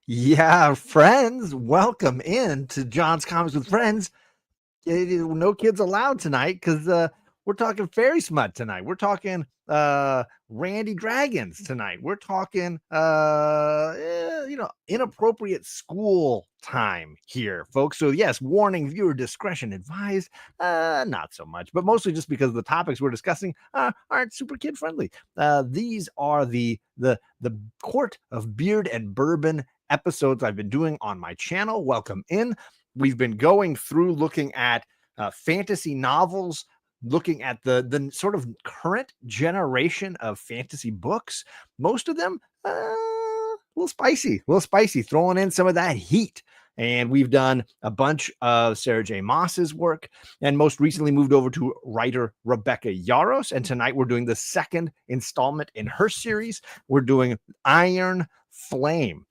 Yeah, friends, welcome in to John's Comics with Friends. No kids allowed tonight because we're talking fairy smut tonight. We're talking Randy Dragons tonight. We're talking inappropriate school time here, folks. So yes, warning, viewer discretion advised. Not so much, but mostly just because the topics we're discussing aren't super kid friendly. These are the Court of Beard and Bourbon episodes I've been doing on my channel. Welcome in. We've been going through looking at fantasy novels, looking at the sort of current generation of fantasy books. Most of them a little spicy, throwing in some of that heat. And we've done a bunch of Sarah J. Maas's work, and most recently moved over to writer Rebecca Yarros. And tonight we're doing the second installment in her series. We're doing Iron Flame.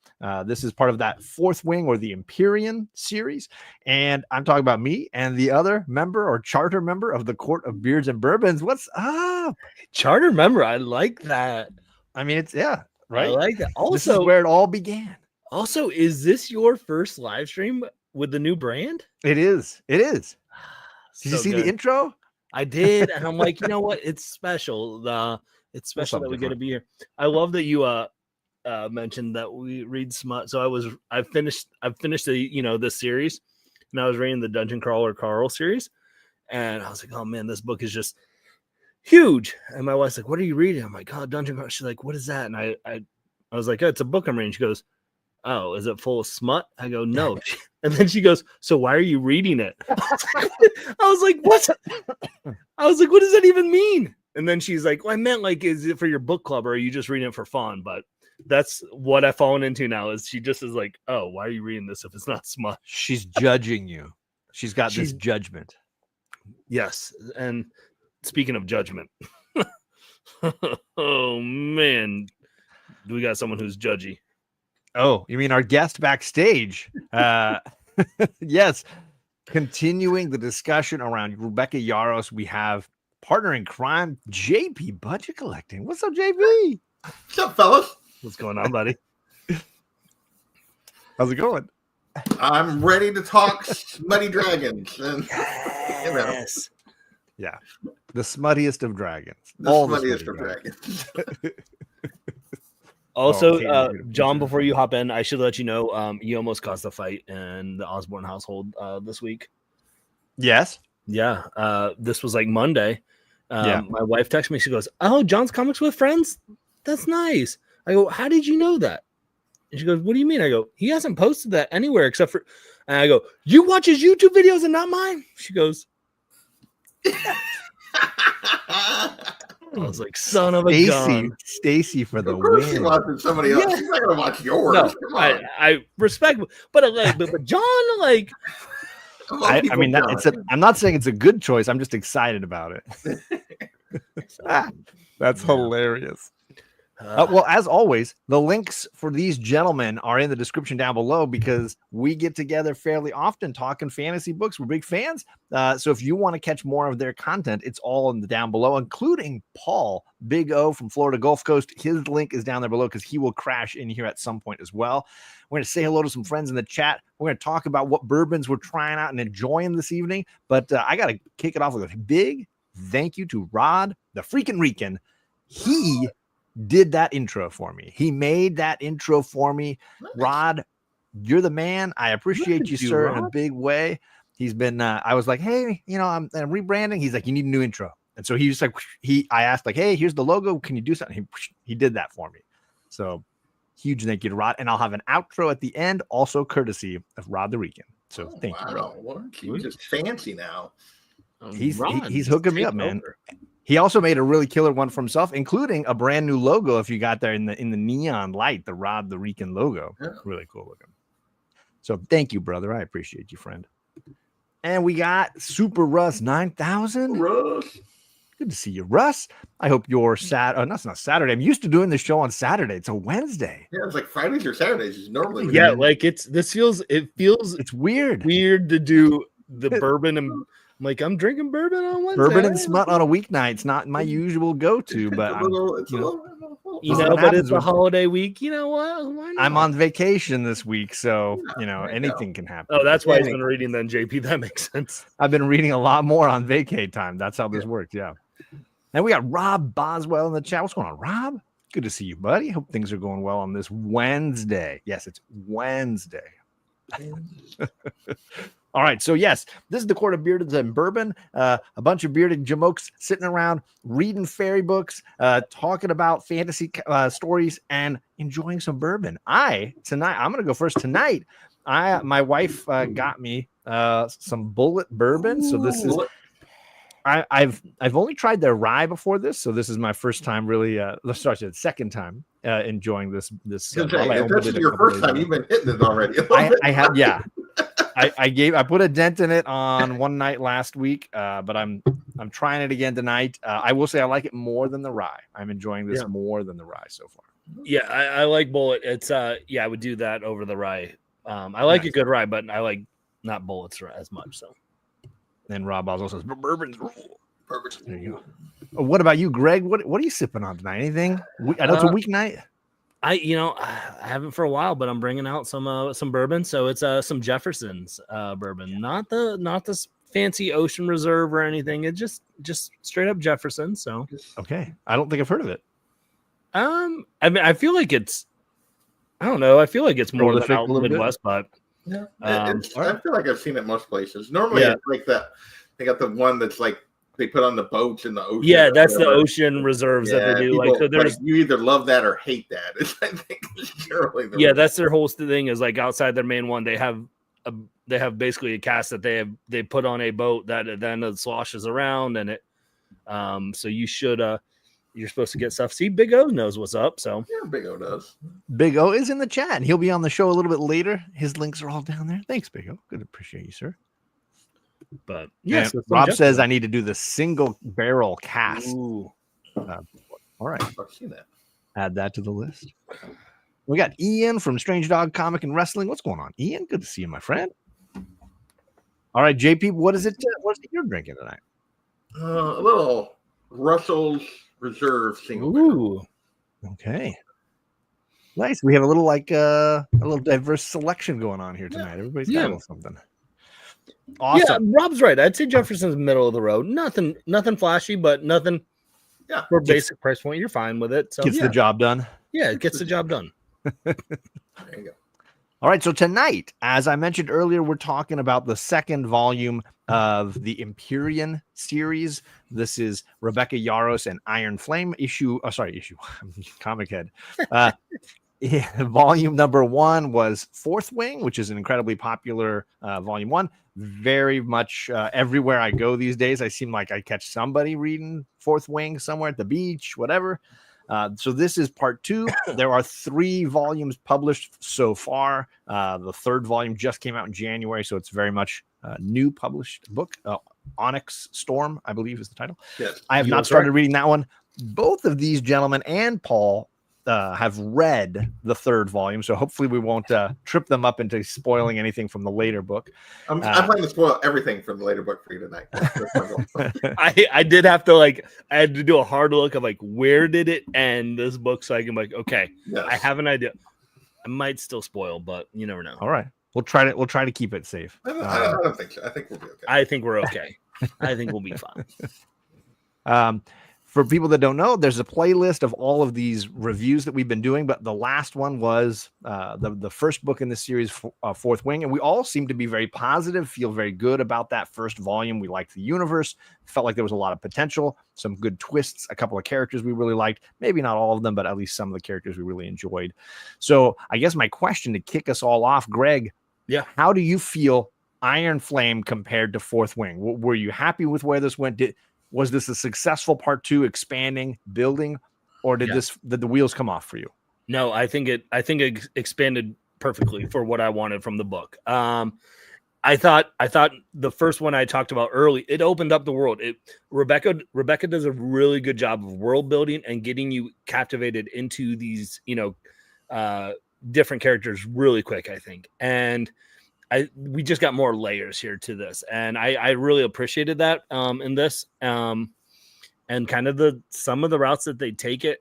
This is part of that Fourth Wing or the Empyrean series. And I'm talking about me and the other member or charter member of the Court of Beards and Bourbons. What's up? Charter member. I like that. I mean, it's right. I like that. Also, this is where it all began. Also, is this your first live stream with the new brand? It is. Did you see the intro? I did. And I'm like, you know what? It's special. It's special that we get to be here. I love that you mentioned that we read smut. So I've finished the this series, and I was reading the Dungeon Crawler Carl series, and I was like, oh man, this book is just huge. And my wife's like, what are you reading? I'm like, oh, Dungeon Crawler. She's like, what is that? And I was like, oh, it's a book I'm reading. She goes, oh, is it full of smut? I go, no. And then she goes, so why are you reading it? I was like, what? I was like, what does that even mean? And then she's like, well, I meant like, is it for your book club or are you just reading it for fun? But that's what I've fallen into now, is she just is like, oh, why are you reading this if it's not smut? She's judging you. She's got this judgment. Yes. And speaking of judgment, oh man, do we got someone who's judgy? Oh, you mean our guest backstage? Yes. Continuing the discussion around Rebecca Yarros, we have partner in crime, JP Budget Collecting. What's up, JP? What's up, fellas? What's going on, buddy? How's it going? I'm ready to talk smutty dragons. And, yes. Yeah. The smuttiest of dragons. The smuttiest of dragons. Also, John, before you hop in, I should let you know, you almost caused a fight in the Osborne household this week. Yes. Yeah. This was like Monday. My wife texted me. She goes, oh, John's Comics with Friends? That's nice. I go, how did you know that? And she goes, what do you mean? I go, he hasn't posted that anywhere except for, and I go, you watch his YouTube videos and not mine? She goes, I was like, son of a gun. Stacy for the of course win. She watches somebody else. She's not going to watch yours. No, I respect, but John, like, I mean, I'm not saying it's a good choice. I'm just excited about it. That's hilarious. Well, as always, the links for these gentlemen are in the description down below because we get together fairly often talking fantasy books. We're big fans. So if you want to catch more of their content, it's all in the down below, including Paul, Big O from Florida Gulf Coast. His link is down there below because he will crash in here at some point as well. We're going to say hello to some friends in the chat. We're going to talk about what bourbons we're trying out and enjoying this evening. But I got to kick it off with a big thank you to Rod, the freaking Rican. He did that intro for me. He made that intro for me. Nice. Rod, you're the man. I appreciate you, sir, Rod, in a big way. He's been, I was like, hey, I'm rebranding. He's like, you need a new intro. And so he's like, I asked like, hey, here's the logo. Can you do something? He did that for me. So huge thank you to Rod. And I'll have an outro at the end, also courtesy of Rod the Rican. So thank you, Rod. He's just fancy now. He's hooking me up, man. He also made a really killer one for himself, including a brand new logo. If you got there in the neon light, the Rod the Rican logo, really cool looking. So thank you, brother. I appreciate you, friend. And we got Super Russ 9000. Russ, good to see you, Russ. I hope you're that's not Saturday. I'm used to doing the show on Saturday. It's a Wednesday. Yeah, it's like Fridays or Saturdays. It's normally like it's weird to do the bourbon and. Like, I'm drinking bourbon on Wednesday. Bourbon and smut on a weeknight. It's not my usual go-to, but it's a little but it's a holiday week. You know what? Why not? I'm on vacation this week, so anything can happen. Oh, that's why he's been reading then, JP. That makes sense. I've been reading a lot more on vacay time. That's how this works. Yeah. And we got Rob Boswell in the chat. What's going on, Rob? Good to see you, buddy. Hope things are going well on this Wednesday. Yes, it's Wednesday. All right, so yes, this is the Court of Beards and Bourbon. A bunch of bearded jamokes sitting around reading fairy books, talking about fantasy stories, and enjoying some bourbon. I'm going to go first tonight. My wife got me some Bullet bourbon. So this is I've only tried their rye before this, so this is my first time really. Let's start the second time enjoying this. This if this is your first time, you've been hitting it already. I have, yeah. I put a dent in it on one night last week, but I'm trying it again tonight. I will say I like it more than the rye. I'm enjoying this more than the rye so far. Yeah, I like Bullet. It's I would do that over the rye. I like a good rye, but I like not Bullets as much. So. And Rob also says bourbon's rule. There you go. What about you, Greg? What are you sipping on tonight? Anything? I know it's a weeknight. I haven't for a while, but I'm bringing out some bourbon. So it's some Jefferson's bourbon, not the fancy Ocean Reserve or anything. It's just straight up Jefferson. So okay, I don't think I've heard of it. I mean, I feel like it's, I don't know. I feel like it's more than out in the Midwest, but yeah, I feel like I've seen it most places. Normally, it's like that. They got the one that's like they put on the boats in the ocean. Yeah, that's the Ocean Reserves that they do. People, like, so there's you either love that or hate that. It's, I think it's generally that's their whole thing. Is like outside their main one, they have basically a cast that they put on a boat that then sloshes around, and it. So you should you're supposed to get stuff. See, Big O knows what's up. So yeah, Big O does. Big O is in the chat, and he'll be on the show a little bit later. His links are all down there. Thanks, Big O. Good, appreciate you, sir. But yes, Rob says I need to do the single barrel cast. Ooh. All right, I've seen that. Add that to the list. We got Ian from Strange Dog Comic and Wrestling. What's going on, Ian? Good to see you, my friend. All right, JP, what is it you're drinking tonight? A little Russell's Reserve single. Ooh. Okay. Nice. We have a little a little diverse selection going on here tonight. Everybody's got a little something. Awesome. Yeah, Rob's right. I'd say Jefferson's middle of the road. Nothing flashy, but nothing for basic price point. You're fine with it. So gets the job done. Yeah, it gets the job done. There you go. All right, so tonight, as I mentioned earlier, we're talking about the second volume of the Empyrean series. This is Rebecca Yarros and Iron Flame comic head. Volume number 1 was Fourth Wing, which is an incredibly popular volume 1. Very much everywhere I go these days, I seem like I catch somebody reading Fourth Wing somewhere at the beach, whatever. So this is part 2. There are 3 volumes published so far. The third volume just came out in January, so it's very much a new published book. Onyx Storm, I believe, is the title. Yes, I have not started reading that one. Both of these gentlemen and Paul have read the third volume, so hopefully we won't trip them up into spoiling anything from the later book. I'm planning to spoil everything from the later book for you tonight. I did have to I had to do a hard look of where did it end this book, so I can okay, yes. I have an idea. I might still spoil, but you never know. All right, we'll try to keep it safe. I don't think so. I think we'll be okay. I think we're okay. I think we'll be fine. For people that don't know, there's a playlist of all of these reviews that we've been doing, but the last one was the first book in the series, Fourth Wing, and we all seem to be very positive, feel very good about that first volume. We liked the universe, felt like there was a lot of potential, some good twists, a couple of characters we really liked, maybe not all of them, but at least some of the characters we really enjoyed. So I guess my question to kick us all off, Greg, how do you feel Iron Flame compared to Fourth Wing? Were you happy with where this went? Was this a successful part 2, expanding, building, or did the wheels come off for you? No, I think it expanded perfectly for what I wanted from the book. I thought the first one I talked about early, it opened up the world. Rebecca does a really good job of world building and getting you captivated into these, different characters really quick, I think. And we just got more layers here to this, and I really appreciated that in this, and kind of some of the routes that they take it.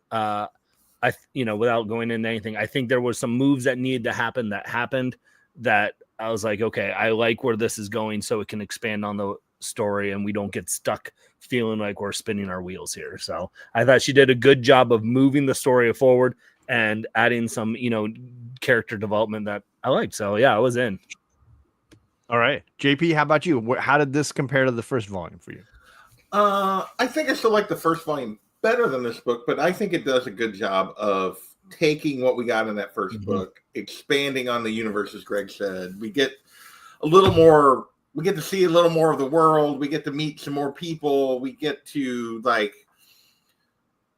without going into anything, I think there was some moves that needed to happen that happened that I was like, okay, I like where this is going, so it can expand on the story and we don't get stuck feeling like we're spinning our wheels here. So I thought she did a good job of moving the story forward and adding some, character development that I liked. So yeah, I was in. All right, JP, how about you? How did this compare to the first volume for you? I think I still like the first volume better than this book, but I think it does a good job of taking what we got in that first book, expanding on the universe, as Greg said. We get a little more, we get to see a little more of the world. We get to meet some more people. We get to, like,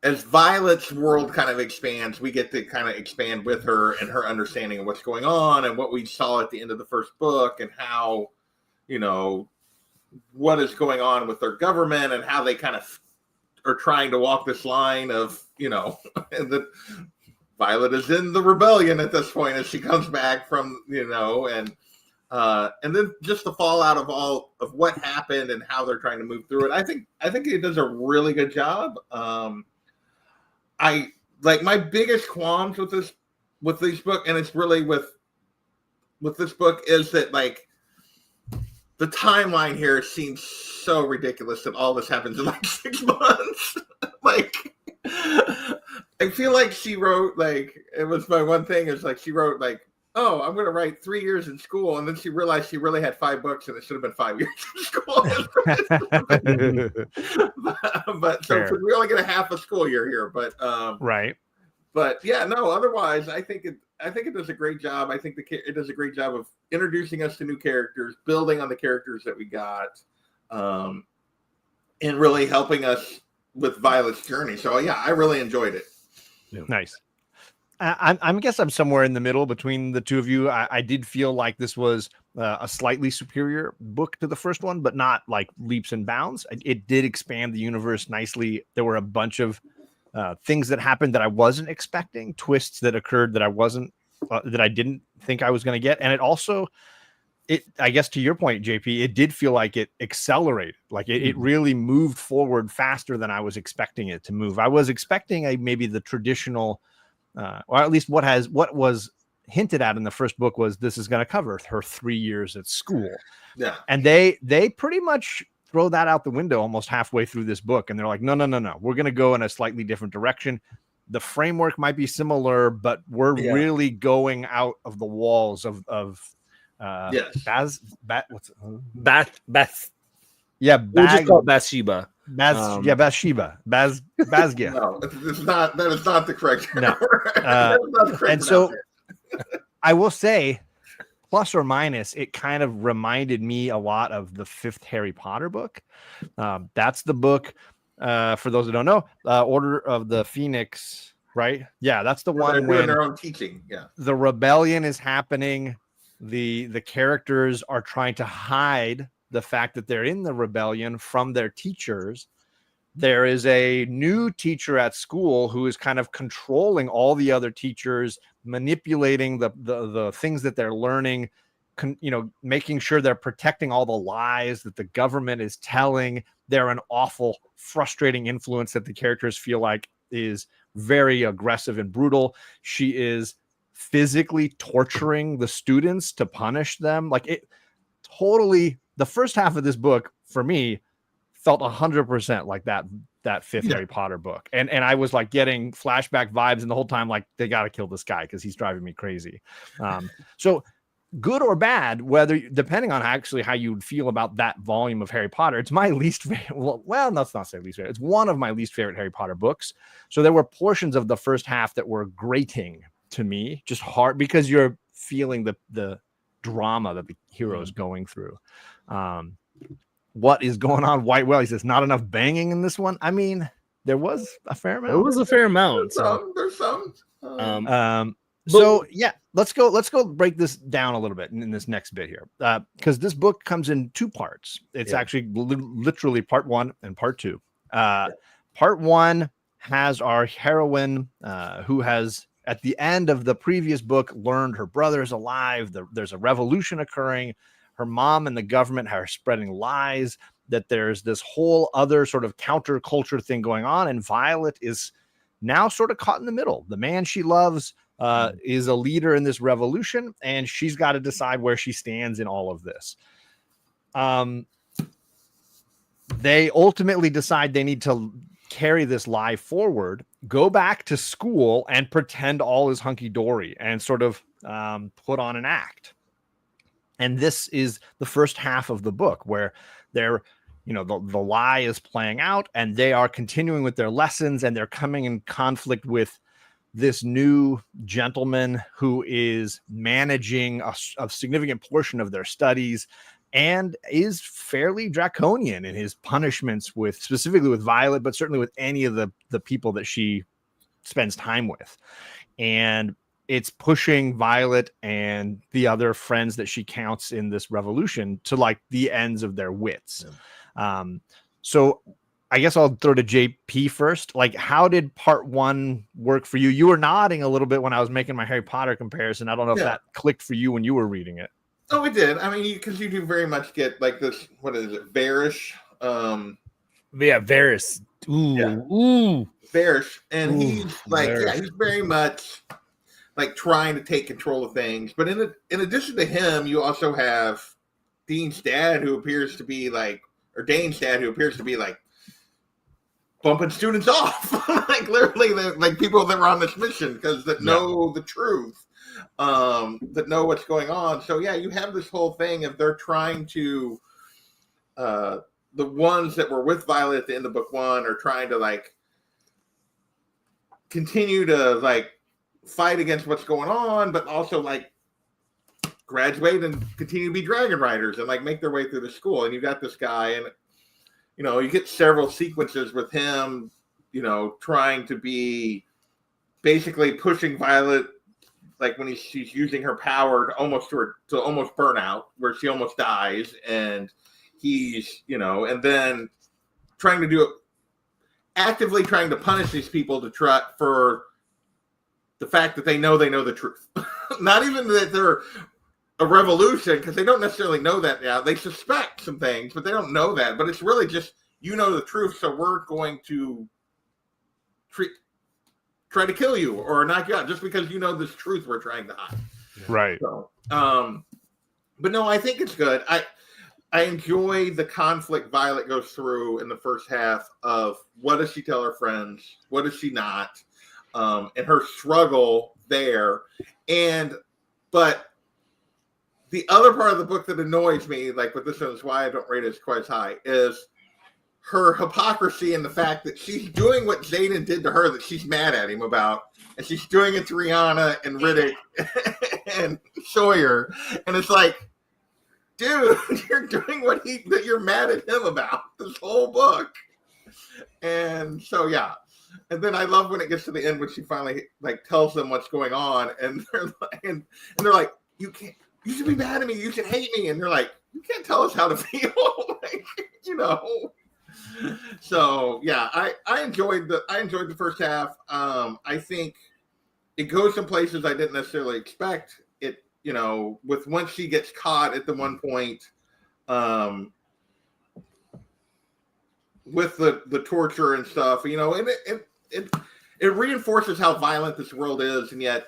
as Violet's world kind of expands, we get to kind of expand with her and her understanding of what's going on and what we saw at the end of the first book and how, what is going on with their government and how they kind of are trying to walk this line of, that Violet is in the rebellion at this point as she comes back from, and then just the fallout of all of what happened and how they're trying to move through it. I think it does a really good job. I like my biggest qualms with this book, and it's really with this book, is that, like, the timeline here seems so ridiculous that all this happens in like 6 months. Like, I feel like she wrote, like, it was my one thing is, like, she wrote, like, oh, I'm going to write 3 years in school. And then she realized she really had 5 books and it should have been 5 years in school. but so we only get a half a school year here, but, right. But yeah, no, otherwise, I think it does a great job. I think it does a great job of introducing us to new characters, building on the characters that we got, and really helping us with Violet's journey. So yeah, I really enjoyed it. Yeah. Nice. I guess I'm somewhere in the middle between the two of you. I did feel like this was a slightly superior book to the first one, but not like leaps and bounds. It did expand the universe nicely. There were a bunch of things that happened that I wasn't expecting, twists that occurred that I didn't think I was going to get. And it also, I guess to your point, JP, it did feel like it accelerated. Like it really moved forward faster than I was expecting it to move. I was expecting maybe the traditional, or at least what was hinted at in the first book was this is going to cover her 3 years at school. Yeah. And they pretty much throw that out the window almost halfway through this book. And they're like, no. We're going to go in a slightly different direction. The framework might be similar, but we're really going out of the walls of yes. Beth. Yeah. We'll just call Bathsheba. Bathsheba. Bazgia. No, that is not the correct. No. And so I will say, plus or minus, it kind of reminded me a lot of the 5th Harry Potter book. That's the book, for those who don't know, Order of the Phoenix, right? Yeah, that's the one where their own teaching. Yeah, the rebellion is happening. The characters are trying to hide the fact that they're in the rebellion from their teachers. There is a new teacher at school who is kind of controlling all the other teachers, manipulating the things that they're learning, making sure they're protecting all the lies that the government is telling. They're an awful, frustrating influence that the characters feel like is very aggressive and brutal. She is physically torturing the students to punish them. Like, it totally, the first half of this book for me felt 100% like that 5th Harry Potter book. And I was like getting flashback vibes, and the whole time, like, they got to kill this guy because he's driving me crazy. So good or bad, whether depending on actually how you would feel about that volume of Harry Potter, it's my least favorite. Well, let's not say least favorite. It's one of my least favorite Harry Potter books. So there were portions of the first half that were grating to me, just hard, because you're feeling the drama that the hero is going through. What is going on? White Well, he says not enough banging in this one. I mean, there was a fair amount. There was a fair amount. There's some. So yeah, let's go break this down a little bit in this next bit here, because this book comes in 2 parts. It's actually literally part 1 and part 2. Part 1 has our heroine, who has, at the end of the previous book, learned her brother is alive. There's a revolution occurring. Her mom and the government are spreading lies that there's this whole other sort of counterculture thing going on, and Violet is now sort of caught in the middle. The man she loves is a leader in this revolution, and she's got to decide where she stands in all of this. They ultimately decide they need to carry this lie forward, go back to school and pretend all is hunky-dory and sort of put on an act. And this is the first half of the book where they're, the lie is playing out and they are continuing with their lessons, and they're coming in conflict with this new gentleman who is managing a significant portion of their studies and is fairly draconian in his punishments specifically with Violet, but certainly with any of the people that she spends time with. And it's pushing Violet and the other friends that she counts in this revolution to like the ends of their wits. Yeah. So I guess I'll throw to JP first. Like, how did part 1 work for you? You were nodding a little bit when I was making my Harry Potter comparison. I don't know if that clicked for you when you were reading it. Oh, it did. I mean, because you do very much get like this. What is it, Varys? Varys. Ooh, Varys, and he's like, he's very much like trying to take control of things. But in addition to him, you also have Dean's dad, who appears to be like, or Dane's dad, who appears to be like bumping students off, like literally, like people that were on this mission because that know the truth. That know what's going on. So yeah, you have this whole thing of they're trying to the ones that were with Violet at the end of book 1 are trying to like continue to like fight against what's going on, but also like graduate and continue to be dragon riders and like make their way through the school. And you got this guy, and you get several sequences with him, trying to be basically pushing Violet, like when she's using her power to almost burn out, where she almost dies, and he's, and then actively trying to punish these people to try for the fact that they know the truth. Not even that they're a revolution, because they don't necessarily know that now. They suspect some things, but they don't know that. But it's really just, the truth, so we're going to try to kill you or knock you out just because this truth we're trying to hide. Right. So, but no, I think it's good. I enjoy the conflict Violet goes through in the first half of what does she tell her friends, what does she not, and her struggle there. But the other part of the book that annoys me, like with this one, is why I don't rate it quite as high, is her hypocrisy and the fact that she's doing what Xaden did to her that she's mad at him about, and she's doing it to Rihanna and Riddick and Sawyer, and it's like, dude, you're doing that you're mad at him about this whole book. And so and then I love when it gets to the end when she finally like tells them what's going on, and they're like, you should be mad at me, you should hate me, and they're like, you can't tell us how to feel. Like, So yeah, I enjoyed the first half. I think it goes some places I didn't necessarily expect it. With once she gets caught at the one point, with the torture and stuff, and it reinforces how violent this world is, and yet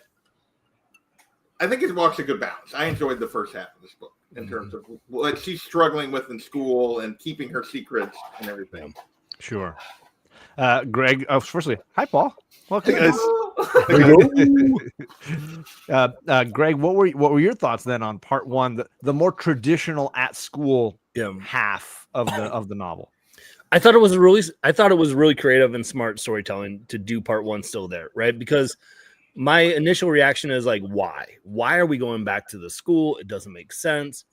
I think it walks a good balance. I enjoyed the first half of this book in terms of what she's struggling with in school and keeping her secrets and everything. Sure. Greg, firstly, hi, Paul. Welcome. Greg, what were your thoughts then on part 1, the more traditional at school half of the novel? I thought it was really creative and smart storytelling to do part 1 still there, right? Because my initial reaction is like, why are we going back to the school? It doesn't make sense.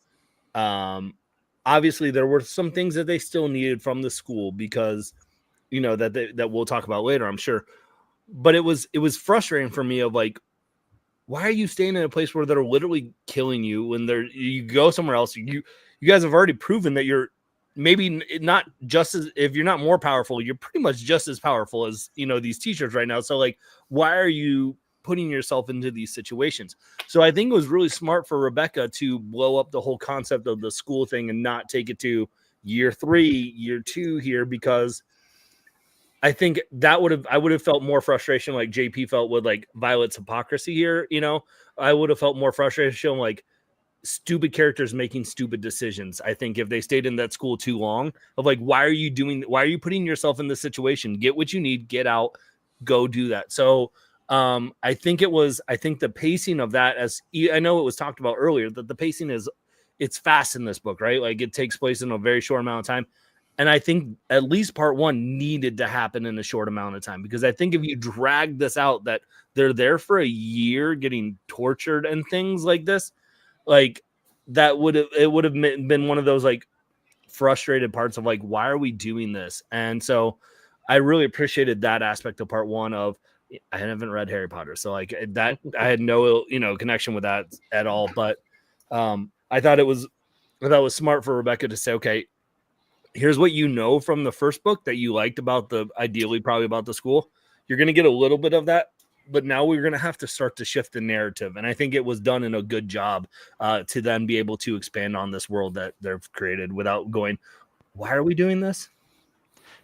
Obviously there were some things that they still needed from the school because that we'll talk about later, I'm sure. But it was frustrating for me of like, why are you staying in a place where they're literally killing you when you go somewhere else? You guys have already proven that you're maybe not just as, if you're not more powerful, you're pretty much just as powerful as these teachers right now. So like, why are you putting yourself into these situations? So I think it was really smart for Rebecca to blow up the whole concept of the school thing and not take it to year 3, year 2 here, because I think I would have felt more frustration like JP felt with like Violet's hypocrisy here. I would have felt more frustration like stupid characters making stupid decisions. I think if they stayed in that school too long, of like, why are you putting yourself in this situation? Get what you need, get out, go do that. So I think the pacing of that, as I know it was talked about earlier, that the pacing it's fast in this book, right? Like it takes place in a very short amount of time. And I think at least part one needed to happen in a short amount of time, because I think if you drag this out, that they're there for a year getting tortured and things like this, like it would have been one of those like frustrated parts of like, why are we doing this? And so I really appreciated that aspect of part one of, I haven't read Harry Potter, so like that I had no connection with that at all. But I thought it was smart for Rebecca to say, okay, here's what from the first book that you liked about probably about the school. You're going to get a little bit of that, but now we're going to have to start to shift the narrative. And I think it was done in a good job to then be able to expand on this world that they've created without going, why are we doing this?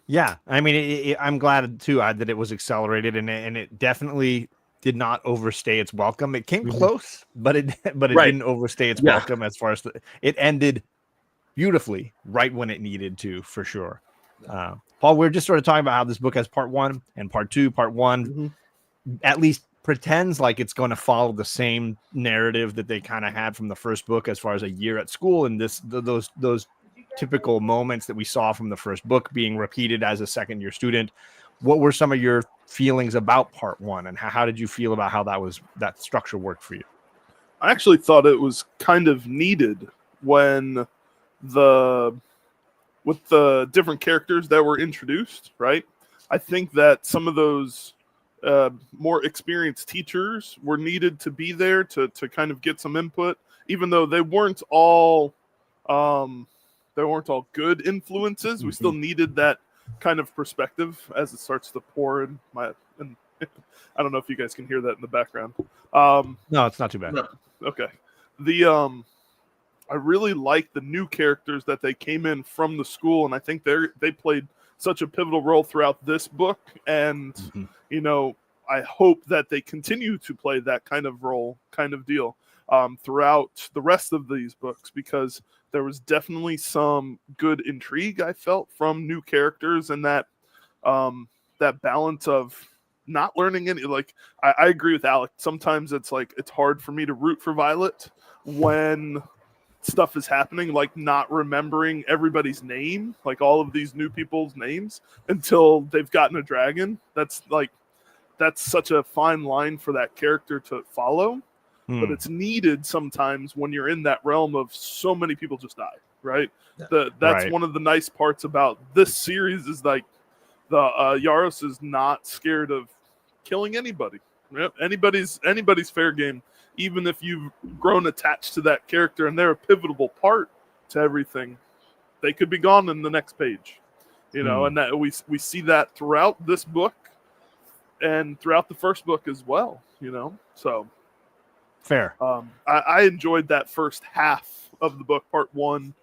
Yeah. I mean, I'm glad too that it was accelerated, and it definitely did not overstay its welcome. It came close, but it didn't overstay its welcome as far as it ended beautifully right when it needed to, for sure. Paul, we're just sort of talking about how this book has part one and part two. Part one at least pretends like it's going to follow the same narrative that they kind of had from the first book as far as a year at school, and those typical moments that we saw from the first book being repeated as a second year student. What were some of your feelings about part one, and how did you feel about how that structure worked for you? I actually thought it was kind of needed with the different characters that were introduced, right? I think that some of those more experienced teachers were needed to be there to kind of get some input, even though they weren't all good influences. We still needed that kind of perspective as it starts to pour in and I don't know if you guys can hear that in the background. No, it's not too bad. No. Okay. I really like the new characters that they came in from the school, and I think they played such a pivotal role throughout this book. And I hope that they continue to play that kind of role, kind of deal, throughout the rest of these books, because there was definitely some good intrigue I felt from new characters, and that balance of not learning any. Like I agree with Alec. Sometimes it's hard for me to root for Violet when stuff is happening, like not remembering everybody's name, like all of these new people's names until they've gotten a dragon. That's such a fine line for that character to follow. But it's needed sometimes when you're in that realm of so many people just die, right? That's one of the nice parts about this series is like the Yarros is not scared of killing anybody. Yep. Anybody's fair game, even if you've grown attached to that character and they're a pivotal part to everything. They could be gone in the next page, and that we see that throughout this book and throughout the first book as well, so. Fair. I enjoyed that first half of the book, part one,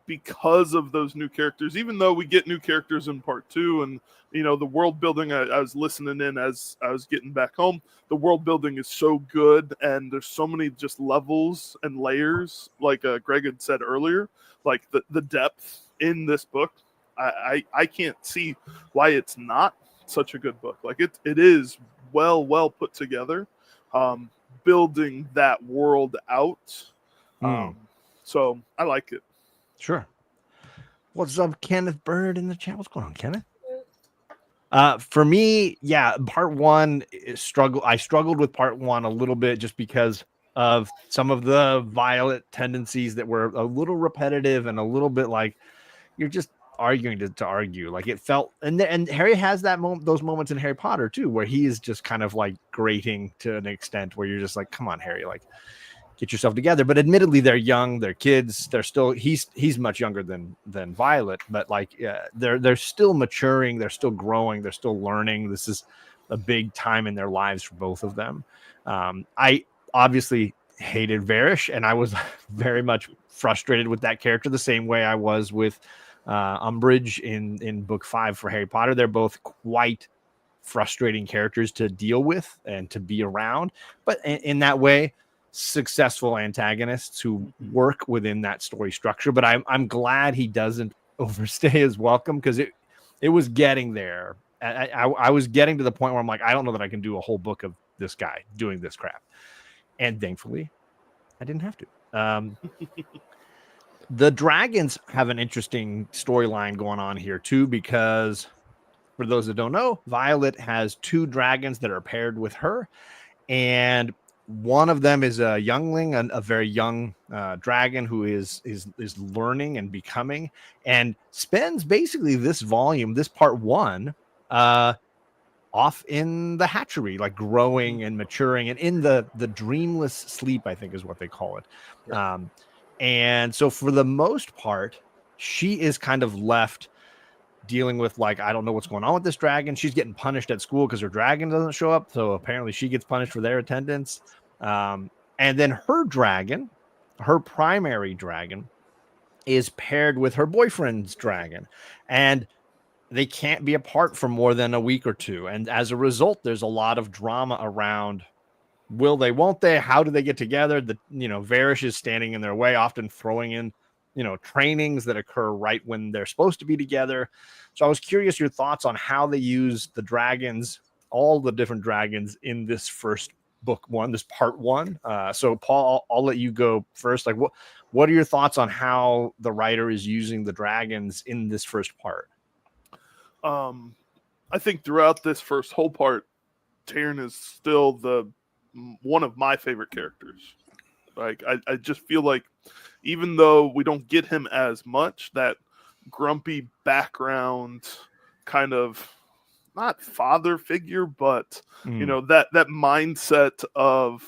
because of those new characters, even though we get new characters in part two. And, the world building, I was listening in as I was getting back home. The world building is so good, and there's so many just levels and layers, like Greg had said earlier, like the depth in this book. I can't see why it's not such a good book. Like it is well put together. Building that world out. So I like it. Sure. What's up, Kenneth Bird in the chat? What's going on, Kenneth? For me, part one I struggled with part one a little bit just because of some of the Violet tendencies that were a little repetitive and a little bit like you're just arguing to argue. Like it felt, and Harry has those moments in Harry Potter too, where he is just kind of like grating to an extent where you're just like, come on, Harry, like get yourself together. But admittedly, they're young, they're kids, they're still he's much younger than Violet, but like they're still maturing, they're still growing, they're still learning. This is a big time in their lives for both of them. I obviously hated Varish, and I was very much frustrated with that character the same way I was with Umbridge in book 5 for Harry Potter. They're both quite frustrating characters to deal with and to be around, but in that way, successful antagonists who work within that story structure. But I'm glad he doesn't overstay his welcome, because it was getting there. I was getting to the point where I'm like, I don't know that I can do a whole book of this guy doing this crap, and thankfully, I didn't have to. The dragons have an interesting storyline going on here too, because for those that don't know, Violet has 2 dragons that are paired with her, and one of them is a youngling, a very young dragon who is learning and becoming, and spends basically this volume, this part 1, off in the hatchery, like growing and maturing, and in the dreamless sleep, I think is what they call it. Yeah. And so for the most part, she is kind of left dealing with, like, I don't know what's going on with this dragon. She's getting punished at school because her dragon doesn't show up. So apparently she gets punished for their attendance. And then her dragon, her primary dragon, is paired with her boyfriend's dragon. And they can't be apart for more than a week or 2. And as a result, there's a lot of drama around, will they, won't they? How do they get together? Varish is standing in their way, often throwing in, trainings that occur right when they're supposed to be together. So I was curious your thoughts on how they use the dragons, all the different dragons in this first book 1, this part 1. So Paul, I'll let you go first. Like, what are your thoughts on how the writer is using the dragons in this first part? I think throughout this first whole part, Taryn is still one of my favorite characters. Like, I just feel like, even though we don't get him as much, that grumpy background kind of, not father figure, but that mindset of,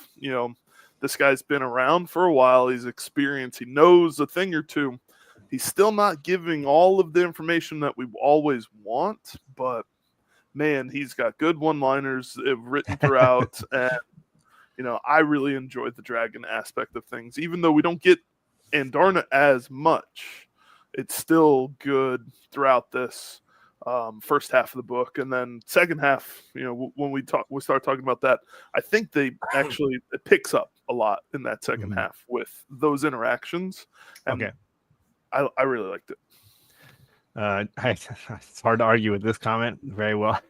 this guy's been around for a while, he's experienced, he knows a thing or two. He's still not giving all of the information that we always want, but man, he's got good one-liners written throughout. And, I really enjoyed the dragon aspect of things. Even though we don't get Andarna as much, it's still good throughout this first half of the book. And then second half, when we start talking about that, I think it picks up a lot in that second half with those interactions. And okay. I really liked it. It's hard to argue with this comment. Very well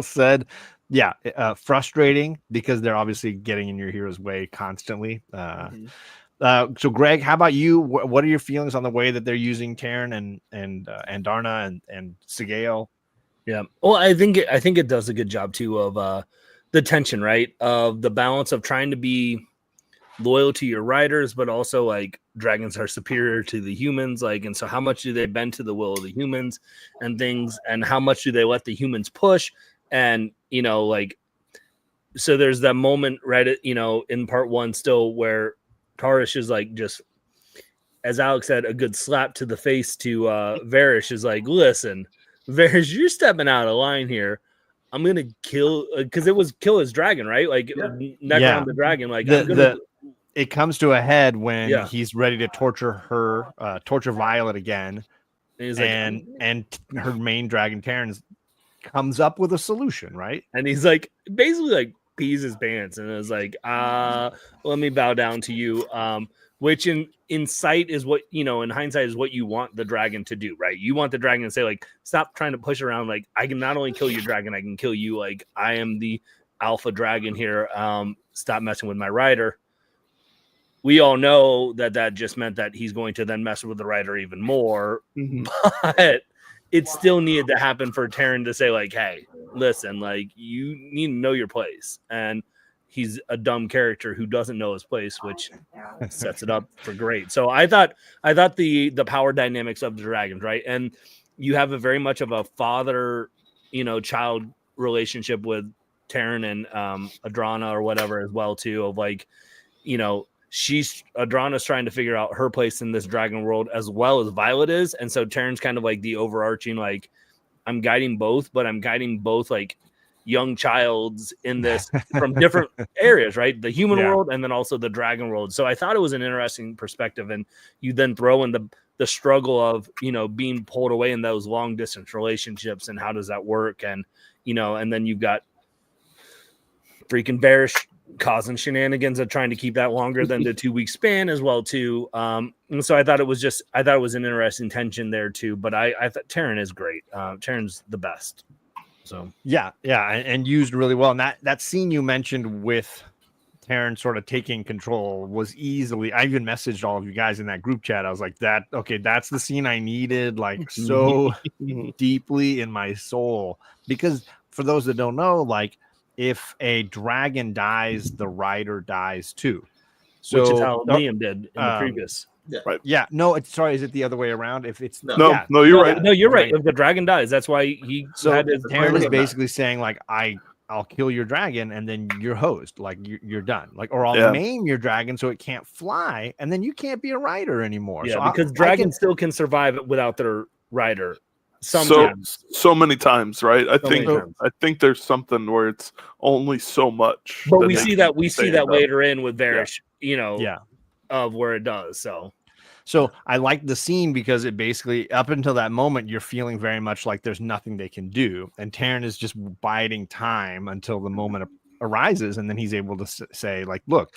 said. Yeah, frustrating because they're obviously getting in your hero's way constantly. So Greg, how about you? What are your feelings on the way that they're using Taryn and Andarna and Sigale? Yeah, well, I think it does a good job too of the tension, right? Of the balance of trying to be loyal to your riders, but also, like, dragons are superior to the humans, like, and so how much do they bend to the will of the humans and things, and how much do they let the humans push? And so there's that moment right at, in part 1 still, where Tarish is like, just as Alex said, a good slap to the face to Varish, is like, listen, Varish, you're stepping out of line here. I'm gonna kill, because it was kill his dragon, right? Like, neck on the dragon. Like, it comes to a head when he's ready to torture Violet again, and her main dragon Taryn comes up with a solution, right? And he's like, basically, like, pees his pants and is like, let me bow down to you. Which in sight is what, in hindsight is what you want the dragon to do, right? You want the dragon to say, like, stop trying to push around. Like, I can not only kill your dragon, I can kill you. Like, I am the alpha dragon here. Stop messing with my rider. We all know that just meant that he's going to then mess with the rider even more. But it still needed to happen for Taryn to say, like, hey, listen, like, you need to know your place. And he's a dumb character who doesn't know his place, which sets it up for great. So I thought the power dynamics of the dragons, right? And you have a very much of a father, child relationship with Taryn and Adrana or whatever as well too, of like, Adrana's trying to figure out her place in this dragon world as well as Violet is. And so Taryn's kind of like the overarching, like, I'm guiding both, but I'm guiding both, like, young childs in this from different areas, right? The human world and then also the dragon world. So I thought it was an interesting perspective. And you then throw in the the struggle of, being pulled away in those long distance relationships and how does that work? And, and then you've got freaking Varys causing shenanigans of trying to keep that longer than the 2-week span as well too. And so I thought it was an interesting tension there too, but I thought Taryn is great. Taryn's the best. So yeah, and used really well. And that scene you mentioned with Taryn sort of taking control was easily, I even messaged all of you guys in that group chat. I was like, that's the scene I needed, like so deeply in my soul. Because for those that don't know, like if a dragon dies, the rider dies too. So, which is how Liam did in the previous. Yeah. Right. Yeah. No, is it the other way around? If it's no, you're right. No, you're right. If the dragon dies, that's why he had his Taryn is basically saying like, I'll kill your dragon and then you're hosed, like you're done, like, or I'll maim your dragon so it can't fly and then you can't be a rider anymore. Yeah, so because dragons still can survive without their rider. Sometimes. So many times, right? I think there's something where it's only so much. But we see that later in with Varys, of where it does. So I like the scene because it basically, up until that moment, you're feeling very much like there's nothing they can do. And Taryn is just biding time until the moment arises. And then he's able to say like, look,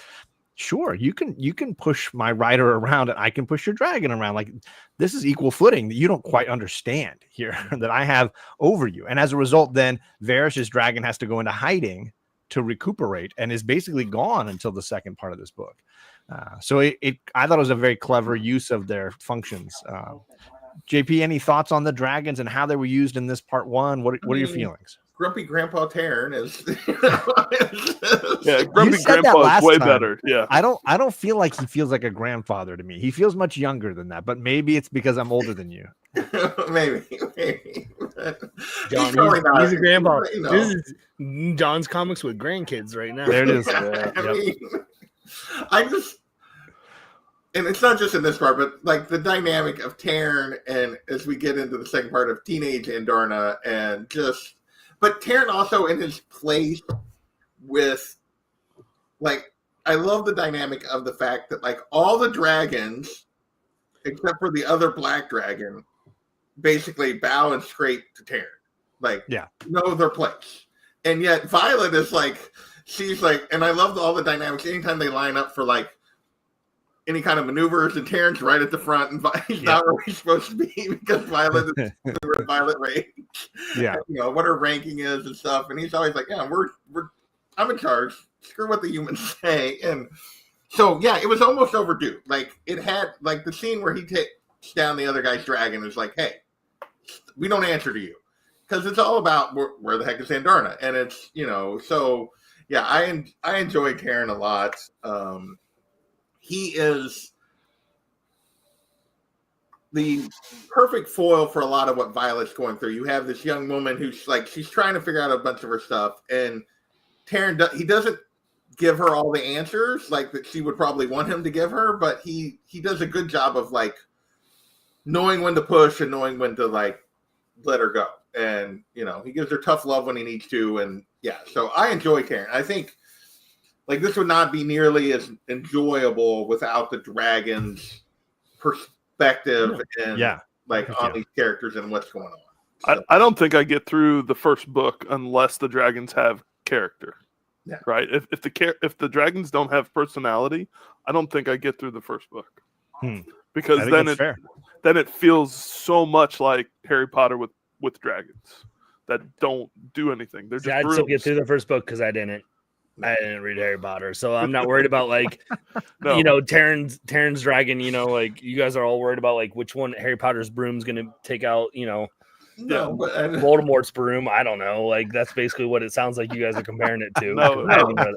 sure, you can push my rider around and I can push your dragon around. Like this is equal footing that you don't quite understand here that I have over you. And as a result, then Varys' dragon has to go into hiding to recuperate and is basically gone until the second part of this book. So I thought it was a very clever use of their functions. JP, any thoughts on the dragons and how they were used in this part one? What are your feelings? Grumpy Grandpa Taryn is. Grumpy Grandpa is way better. Yeah, I don't feel like he feels like a grandfather to me. He feels much younger than that, but maybe it's because I'm older than you. maybe. John, he's a grandpa. This is John's comics with grandkids right now. There it is. And it's not just in this part, but like the dynamic of Taryn, and as we get into the second part of teenage Andarna, and but Taryn also in his place with, like, I love the dynamic of the fact that like all the dragons, except for the other black dragon, basically bow and scrape to Taryn, like know their place, and yet Violet is like. She's like, and I love all the dynamics. Anytime they line up for like any kind of maneuvers, and Taryn's right at the front, and he's not where he's supposed to be because Violet is Violet range. Yeah, what her ranking is and stuff. And he's always like, I'm in charge. Screw what the humans say. And so it was almost overdue. Like it had like the scene where he takes down the other guy's dragon is like, hey, we don't answer to you because it's all about where the heck is Andarna, and it's so. Yeah, I enjoy Taryn a lot. He is the perfect foil for a lot of what Violet's going through. You have this young woman who's like, she's trying to figure out a bunch of her stuff, and Taryn, he doesn't give her all the answers like that she would probably want him to give her, but he does a good job of like knowing when to push and knowing when to like let her go. And, he gives her tough love when he needs to. And so I enjoy Taryn. I think like this would not be nearly as enjoyable without the dragon's perspective and like on these characters and what's going on. So. I don't think I get through the first book unless the dragons have character. Yeah. Right. If the dragons don't have personality, I don't think I get through the first book. Because then it feels so much like Harry Potter with dragons that don't do anything. They're just I'd still get through the first book because I didn't read Harry Potter, so I'm not worried about like Taryn's dragon. Like you guys are all worried about like which one Harry Potter's broom's gonna take out. Voldemort's broom. I don't know. Like that's basically what it sounds like you guys are comparing it to.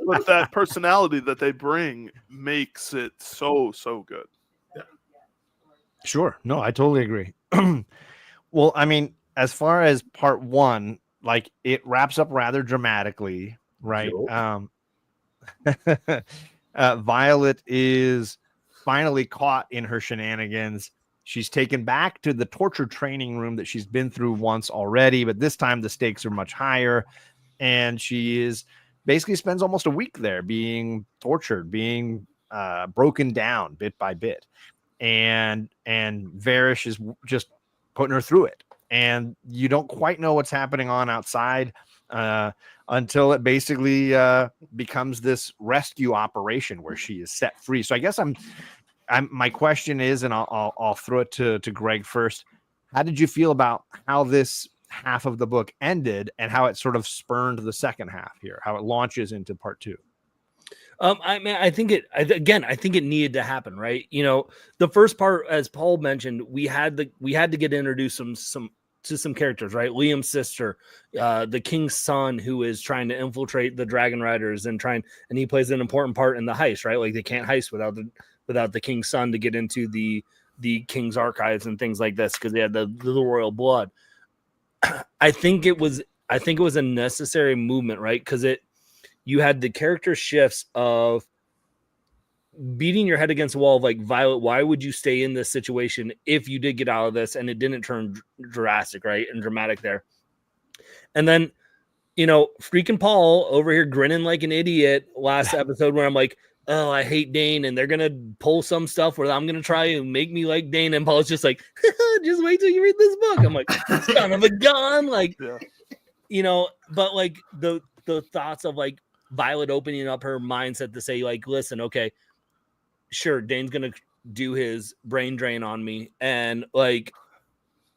But that personality that they bring makes it so good. Yeah. Sure. No, I totally agree. Well, I mean, as far as part one, like it wraps up rather dramatically, right? Violet is finally caught in her shenanigans. She's taken back to the torture training room that she's been through once already, but this time the stakes are much higher. And she is basically spends almost a week there being tortured, being broken down bit by bit. and Varys is just putting her through it, and you don't quite know what's happening on outside until it basically becomes this rescue operation where she is set free. So I guess my question is, and I'll throw it to Greg first. How did you feel about how this half of the book ended and how it sort of spurned the second half here, how it launches into part 2? I think it needed to happen, right? You know, the first part, as Paul mentioned, we had to get introduced to some characters, right? Liam's sister, the king's son, who is trying to infiltrate the Dragon Riders and he plays an important part in the heist, right? Like they can't heist without the king's son to get into the king's archives and things like this because they had the royal blood. I think it was a necessary movement, right? Because you had the character shifts of beating your head against the wall of like, Violet, why would you stay in this situation if you did get out of this and it didn't turn drastic, right? And dramatic there. And then, you know, freaking Paul over here grinning like an idiot last episode where I'm like, oh, I hate Dane, and they're going to pull some stuff where I'm going to try and make me like Dane. And Paul's just like, just wait till you read this book. I'm like, son of a gun. Like, you know, but like the thoughts of like Violet opening up her mindset to say like, listen, okay, sure, Dane's going to do his brain drain on me. And like,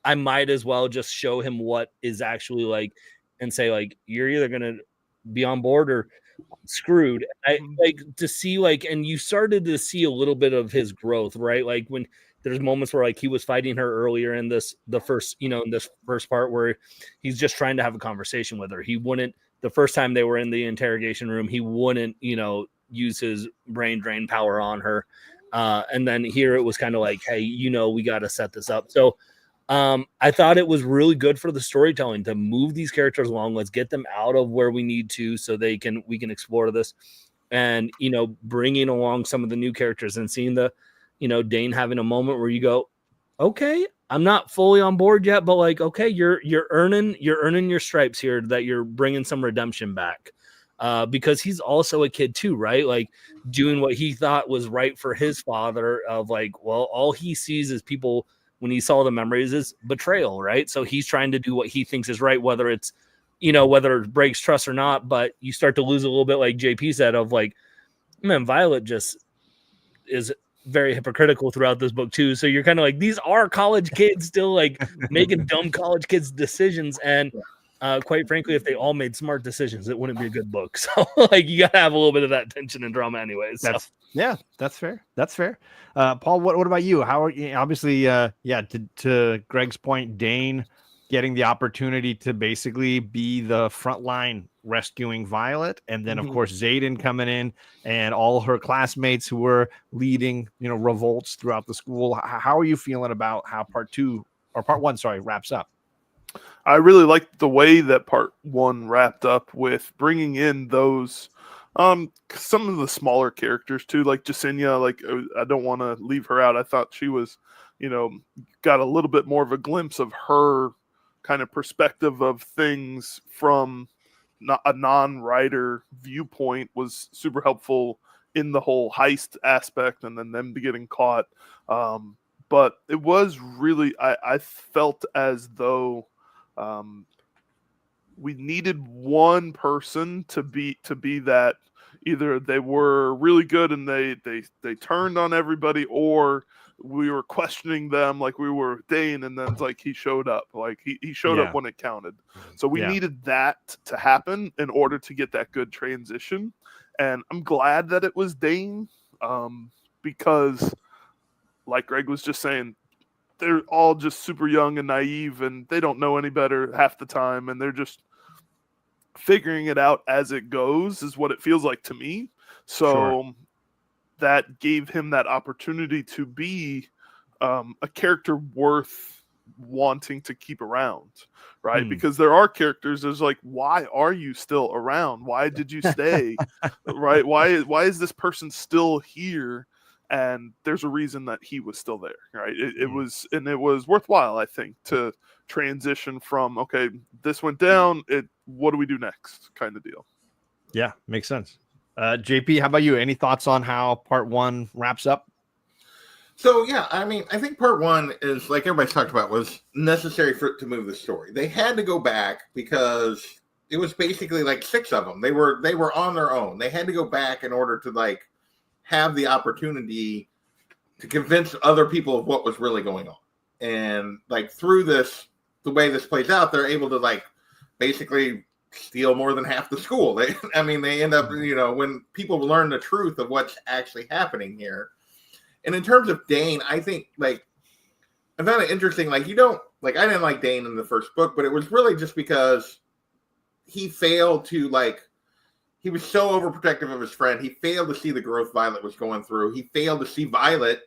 I might as well just show him what is actually like, and say like, you're either going to be on board or screwed. I like to see like, and you started to see a little bit of his growth, right? Like when there's moments where like he was fighting her earlier in this first part where he's just trying to have a conversation with her. He wouldn't, the first time they were in the interrogation room, he wouldn't, you know, use his brain drain power on her. And then here it was kind of like, hey, you know, we got to set this up. So I thought it was really good for the storytelling to move these characters along. Let's get them out of where we need to so we can explore this, and, you know, bringing along some of the new characters and seeing Dane having a moment where you go, okay, I'm not fully on board yet, but like, okay, you're earning your stripes here, that you're bringing some redemption back. Because he's also a kid too, right? Like doing what he thought was right for his father, of like, well, all he sees is people, when he saw the memories, is betrayal, right? So he's trying to do what he thinks is right, whether it's, whether it breaks trust or not. But you start to lose a little bit, like JP said, of like, man, Violet just is very hypocritical throughout this book too. So you're kind of like, these are college kids still like making dumb college kids decisions. And quite frankly, if they all made smart decisions, it wouldn't be a good book. So like, you gotta have a little bit of that tension and drama anyways. So. That's fair. That's fair. Paul, what about you? How are you? Obviously, to Greg's point, Dane getting the opportunity to basically be the front line rescuing Violet. And then, of course, Xaden coming in and all her classmates who were leading, revolts throughout the school. How are you feeling about how part one wraps up? I really liked the way that part one wrapped up with bringing in those some of the smaller characters too, like Jasenia. Like, I don't want to leave her out. I thought she was, got a little bit more of a glimpse of her kind of perspective of things from a non-writer viewpoint, was super helpful in the whole heist aspect, and then them getting caught. But it was really, I felt as though we needed one person to be that either they were really good and they turned on everybody, or we were questioning them like we were Dane, and then it's like he showed up. Like he showed up when it counted. So we needed that to happen in order to get that good transition. And I'm glad that it was Dane, because like Greg was just saying, they're all just super young and naive, and they don't know any better half the time, and they're just figuring it out as it goes, is what it feels like to me. So that gave him that opportunity to be a character worth wanting to keep around, right? Because there are characters there's like, why are you still around? Why did you stay? Right? Why is this person still here? And there's a reason that he was still there, right? It was worthwhile, I think, to transition from, okay, this went down, what do we do next, kind of deal. Yeah, makes sense. JP, how about you? Any thoughts on how part one wraps up? So yeah, I mean, I think part one is like everybody's talked about was necessary for it to move the story. They had to go back because it was basically like 6 of them. They were on their own. They had to go back in order to like have the opportunity to convince other people of what was really going on. And like through this, the way this plays out, they're able to like basically steal more than half the school. They end up, when people learn the truth of what's actually happening here. And in terms of Dane, I think like I found it interesting. Like I didn't like Dane in the first book, but it was really just because he failed to he was so overprotective of his friend. He failed to see the growth Violet was going through. He failed to see Violet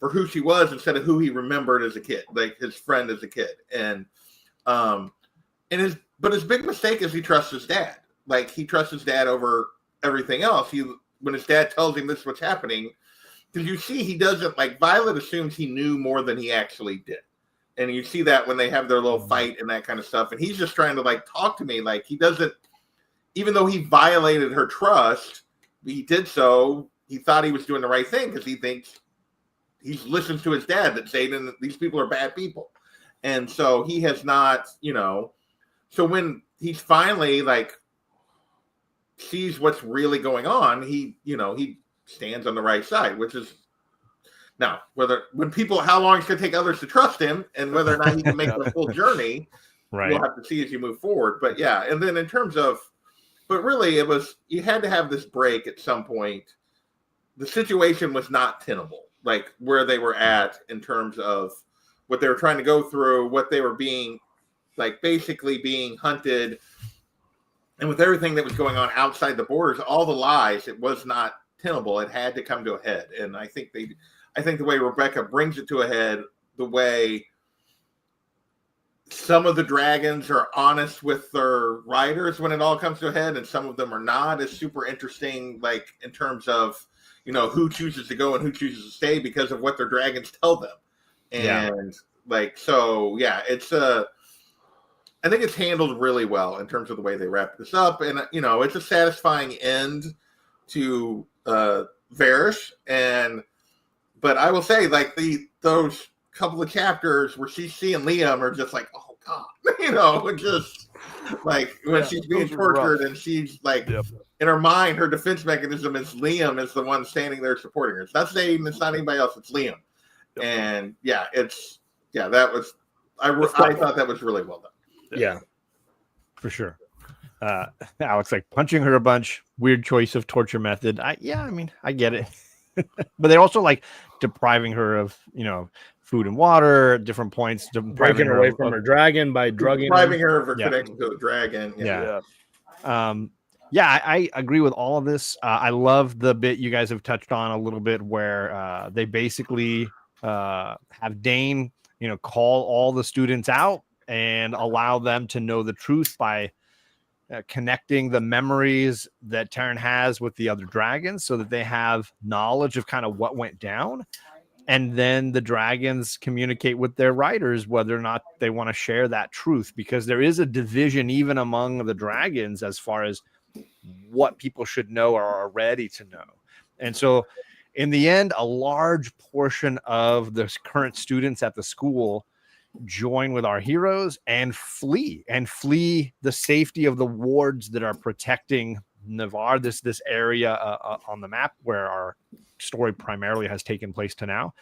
for who she was instead of who he remembered as a kid, like his friend as a kid. And his big mistake is he trusts his dad. Like he trusts his dad over everything else. When his dad tells him this is what's happening, because you see he doesn't Violet assumes he knew more than he actually did. And you see that when they have their little fight and that kind of stuff. And he's just trying to talk to me. Like he doesn't, even though he violated her trust, he did so. He thought he was doing the right thing because he thinks he listens to his dad that saying these people are bad people. And so he has not, so when he's finally sees what's really going on, he stands on the right side, which is now how long it's going to take others to trust him and whether or not he can make the full journey, right? You'll have to see as you move forward. But yeah, and then in terms of, but really it was, you had to have this break at some point. The situation was not tenable, where they were at in terms of what they were trying to go through, what they were being, basically being hunted. And with everything that was going on outside the borders, all the lies, it was not tenable. It had to come to a head. And I think the way Rebecca brings it to a head, the way some of the dragons are honest with their riders when it all comes to a head, and some of them are not, is super interesting, in terms of, who chooses to go and who chooses to stay because of what their dragons tell them. And it's I think it's handled really well in terms of the way they wrap this up. And, it's a satisfying end to Varys. But I will say, those couple of chapters where she's seeing Liam are just oh God, just when she's being tortured and she's in her mind, her defense mechanism is Liam is the one standing there supporting her. It's not Zayden, it's not anybody else, it's Liam. Yep. And that was, I thought that was really well done. Yeah, for sure. Alex, punching her a bunch, weird choice of torture method. I get it. But they're also depriving her of, food and water at different points, breaking her away from her dragon by drugging depriving her of her connection to the dragon. I agree with all of this. I love the bit you guys have touched on a little bit where they basically have Dane, call all the students out and allow them to know the truth by connecting the memories that Taryn has with the other dragons so that they have knowledge of kind of what went down. And then the dragons communicate with their riders whether or not they want to share that truth, because there is a division even among the dragons as far as what people should know or are ready to know. And so in the end, a large portion of the current students at the school join with our heroes and flee the safety of the wards that are protecting Navarre, this area on the map where our story primarily has taken place to now.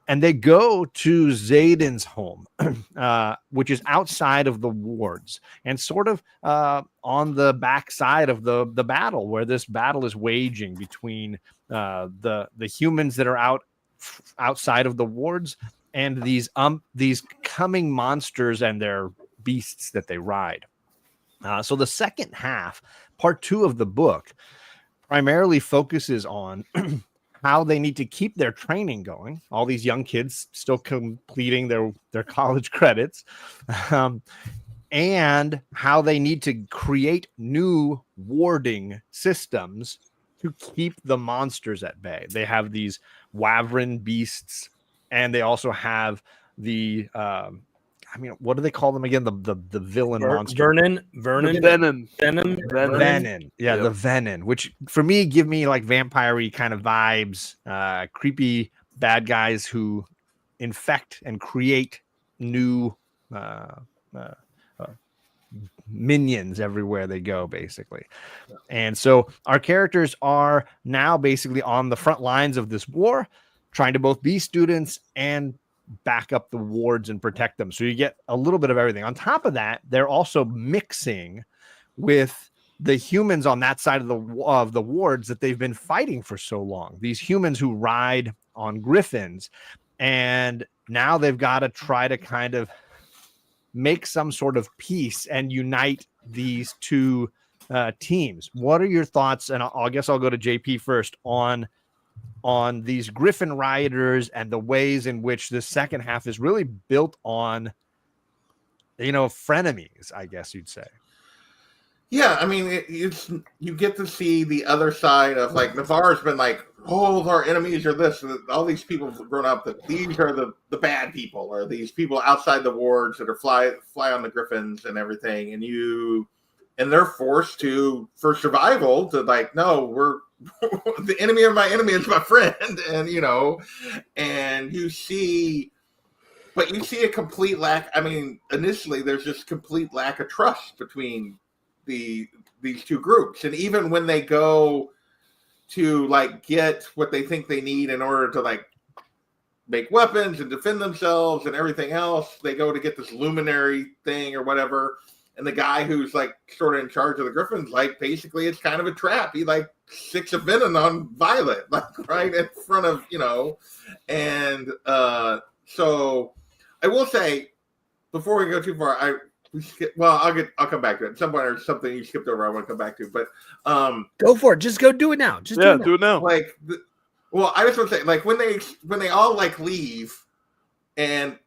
And they go to Zayden's home, which is outside of the wards and sort of on the backside of the battle, where this battle is waging between the humans that are outside of the wards and these coming monsters and their beasts that they ride. So the second half, part 2 of the book, primarily focuses on how they need to keep their training going. All these young kids still completing their college credits, and how they need to create new warding systems to keep the monsters at bay. They have these wyvern beasts, and they also have the what do they call them again? The villain monster. Venom. Yeah, yep. The Venom, which for me give me vampire-y kind of vibes, creepy bad guys who infect and create new minions everywhere they go, basically. And so our characters are now basically on the front lines of this war, trying to both be students and back up the wards and protect them. So you get a little bit of everything. On top of that, they're also mixing with the humans on that side of the wards that they've been fighting for so long. These humans who ride on griffins, and now they've got to try to kind of make some sort of peace and unite these two teams. What are your thoughts? And I guess I'll go to JP first on these Griffin rioters and the ways in which the second half is really built on, frenemies, I guess you'd say. Yeah, I mean, you get to see the other side of, like, Navarre's been like, oh, our enemies are this, and all these people have grown up that these are the bad people, or these people outside the wards that are fly on the griffins and everything, and they're forced to, for survival, to, like, no, we're the enemy of my enemy is my friend, and you see a complete lack. I mean, initially there's just complete lack of trust between these two groups, and even when they go to, like, get what they think they need in order to, like, make weapons and defend themselves and everything else, they go to get this luminary thing or whatever, and the guy who's, like, sort of in charge of the Griffins, like, basically it's kind of a trap. He, like, sticks a venom on Violet, like, right in front of, and so I will say, before we go too far, I'll come back to it. At some point, or something you skipped over, I want to come back to. But go for it. Just go do it now. Do it now. Like, I just want to say, like, when they all, like, leave, and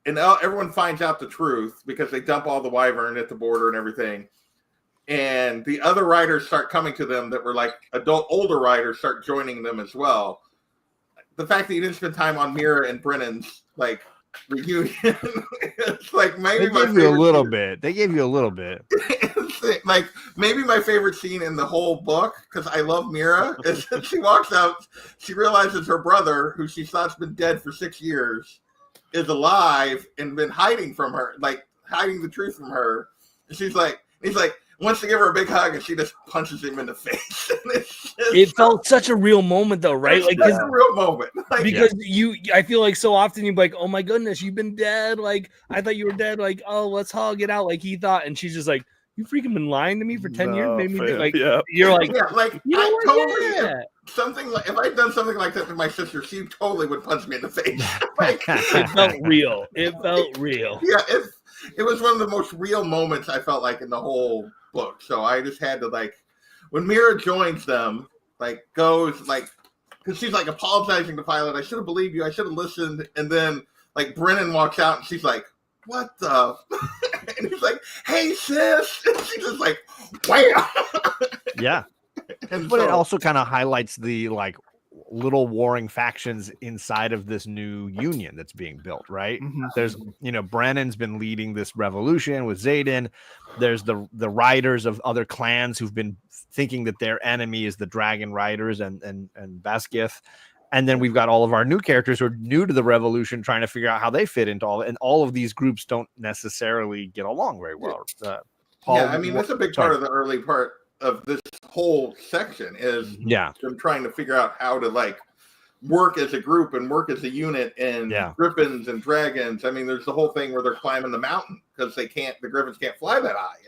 everyone finds out the truth because they dump all the wyvern at the border and everything, and the other riders start coming to them that were, like, older riders start joining them as well. The fact that you didn't spend time on Mira and Brennan's, like, reunion, it's like maybe they gave you a little bit. They gave you a little bit. Like, maybe my favorite scene in the whole book, because I love Mira, is that she walks out, she realizes her brother, who she thought's been dead for 6 years, is alive and been hiding from her, like, hiding the truth from her. And he's like, wants to give her a big hug, and she just punches him in the face. It felt such a real moment, though, right? Like, it's a real moment. Like, because I feel like so often you're like, oh my goodness, you've been dead. Like, I thought you were dead. Like, oh, let's hug it out. Like he thought, and she's just like, you freaking been lying to me for 10 years. Made me think, like, you're like, something like, if I'd done something like that to my sister, she totally would punch me in the face. Like, it felt real. It felt real. Yeah, it was one of the most real moments I felt like in the whole book. So I just had to, like, when Mira joins them, like, goes, like, because she's, like, apologizing to Violet, I should have believed you, I should have listened, and then, like, Brennan walks out and she's like, what the? And he's like, hey, sis. And she's just like, wham. Yeah. But it also kind of highlights the, like, little warring factions inside of this new union that's being built, right? Mm-hmm. There's, Brennan's been leading this revolution with Xaden. There's the riders of other clans who've been thinking that their enemy is the Dragon Riders and Basketh. And then we've got all of our new characters who are new to the revolution, trying to figure out how they fit into all. And all of these groups don't necessarily get along very well. Paul, yeah, I mean, that's a big part of the early part of this whole section is them trying to figure out how to, like, work as a group and work as a unit, and griffins and dragons. I mean, there's the whole thing where they're climbing the mountain because the griffins can't fly that high,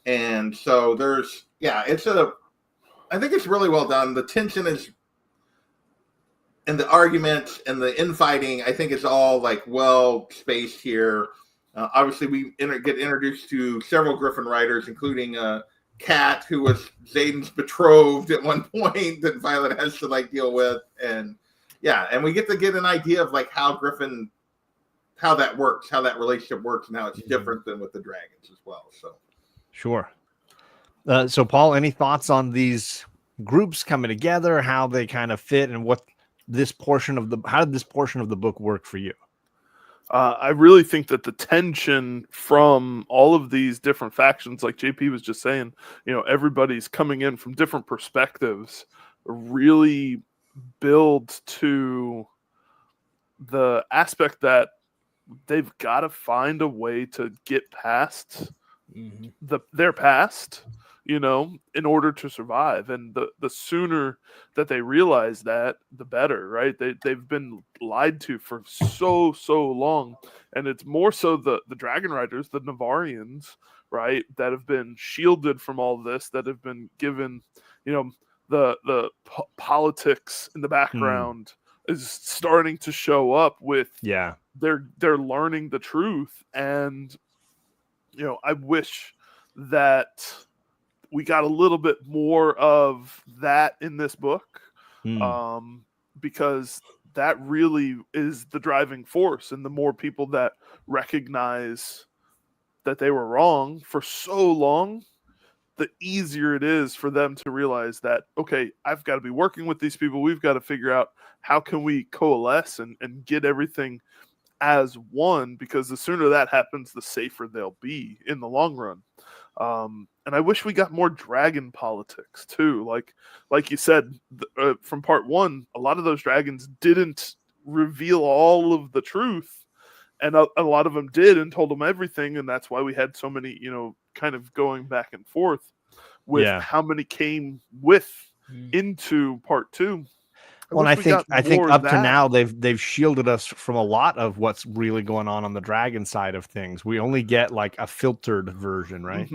and so there's I think it's really well done. The tension is, and the arguments and the infighting, I think it's all, like, well spaced here. Obviously, we get introduced to several Griffin riders, including Kat, who was Xaden's betrothed at one point that Violet has to, like, deal with, and we get an idea of, like, how that works, how that relationship works, and how it's different than with the dragons as well. So, sure. So, Paul, any thoughts on these groups coming together, how they kind of fit, and how did this portion of the book work for you? I really think that the tension from all of these different factions, like JP was just saying, everybody's coming in from different perspectives, really build to the aspect that they've got to find a way to get past their past, you know, in order to survive. And the sooner that they realize that, the better, right? They've been lied to for so long. And it's more so the Dragon Riders, the Navarians, right, that have been shielded from all this, that have been given, you know, the politics in the background is starting to show up with they're learning the truth. And you know, I wish that we got a little bit more of that in this book, because that really is the driving force. And the more people that recognize that they were wrong for so long, the easier it is for them to realize that, okay, I've got to be working with these people. We've got to figure out how can we coalesce and get everything as one, because the sooner that happens, the safer they'll be in the long run. And I wish we got more dragon politics too. Like you said, from part one, a lot of those dragons didn't reveal all of the truth, and a lot of them did and told them everything. And that's why we had so many, you know, kind of going back and forth with how many came with into part two. Well, I think up to now they've shielded us from a lot of what's really going on the dragon side of things. We only get like a filtered version, right?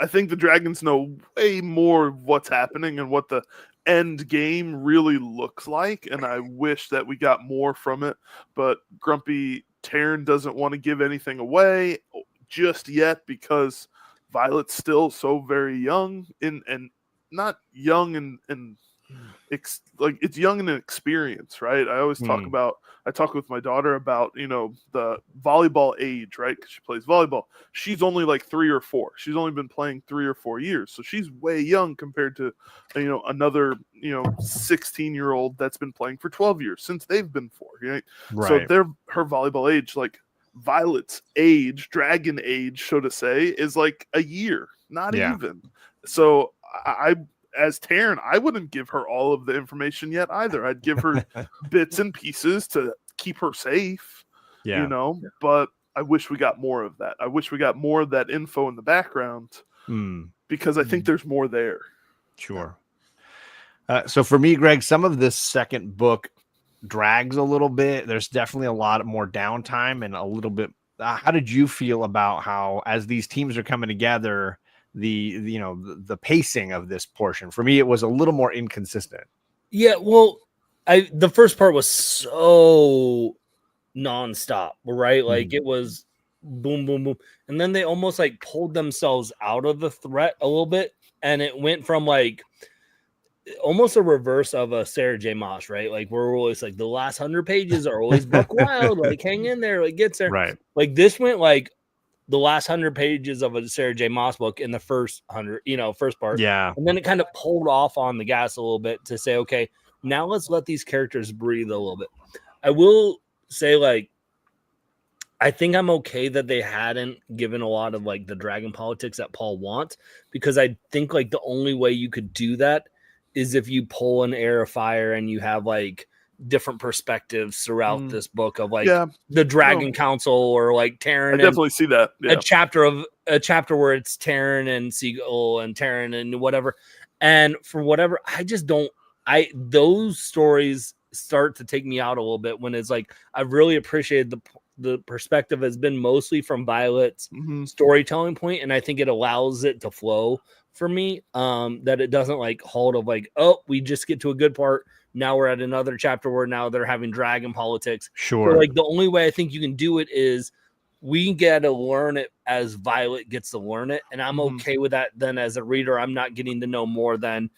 I think the dragons know way more of what's happening and what the end game really looks like, and I wish that we got more from it. But Grumpy Terran doesn't want to give anything away just yet because Violet's still so very young and not young and like it's young and inexperienced, right? I always talk with my daughter about, you know, the volleyball age, right? Because she plays volleyball. She's only like 3 or 4. She's only been playing 3 or 4 years, so she's way young compared to, you know, another, you know, 16-year-old that's been playing for 12 years since they've been 4, right? So her volleyball age, like Violet's age, dragon age, so to say, is like a year, not even. So I as Terran, I wouldn't give her all of the information yet either. I'd give her bits and pieces to keep her safe, you know, but I wish we got more of that. I wish we got more of that info in the background because I think there's more there. Sure. So for me, Greg, some of this second book drags a little bit. There's definitely a lot more downtime and a little bit. How did you feel about how, as these teams are coming together, the pacing of this portion? For me, it was a little more inconsistent. Yeah, well, the first part was so nonstop, right? Like it was boom, boom, boom, and then they almost like pulled themselves out of the threat a little bit, and it went from like almost a reverse of a Sarah J. Maas, right? Like we're always like the last 100 pages are always buck wild, like hang in there, like gets there, right? Like this went like the last 100 pages of a Sarah J. Maas book in the first 100, first part. Yeah. And then it kind of pulled off on the gas a little bit to say, okay, now let's let these characters breathe a little bit. I will say, like, I think I'm okay that they hadn't given a lot of like the dragon politics that Paul wants, because I think like the only way you could do that is if you pull an Air of Fire and you have like different perspectives throughout this book of like the Dragon Council or like Terran. I definitely see that. A chapter where it's Terran and Seagull and Terran and whatever. And for whatever, those stories start to take me out a little bit when it's like, I've really appreciated the perspective has been mostly from Violet's storytelling point, and I think it allows it to flow for me, that it doesn't like halt of like, oh, we just get to a good part, now we're at another chapter where now they're having dragon politics. Sure. So like the only way I think you can do it is we get to learn it as Violet gets to learn it, and I'm okay with that. Then as a reader, I'm not getting to know more than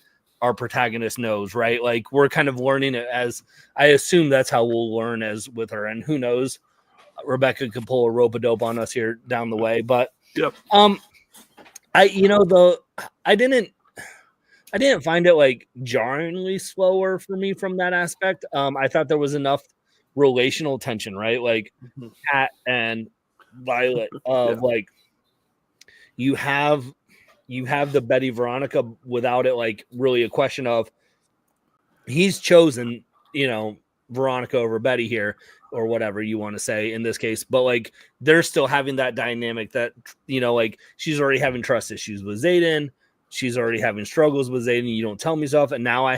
our protagonist knows, right? Like we're kind of learning it as, I assume that's how we'll learn as with her, and who knows, Rebecca could pull a rope-a-dope on us here down the way. But I didn't find it like jarringly slower for me from that aspect. I thought there was enough relational tension, right? Like Kat and Violet of like you have the Betty Veronica without it like really a question of he's chosen, Veronica over Betty here, or whatever you want to say in this case, but like they're still having that dynamic that, like she's already having trust issues with Xaden. She's already having struggles with Xaden. You don't tell me stuff. And now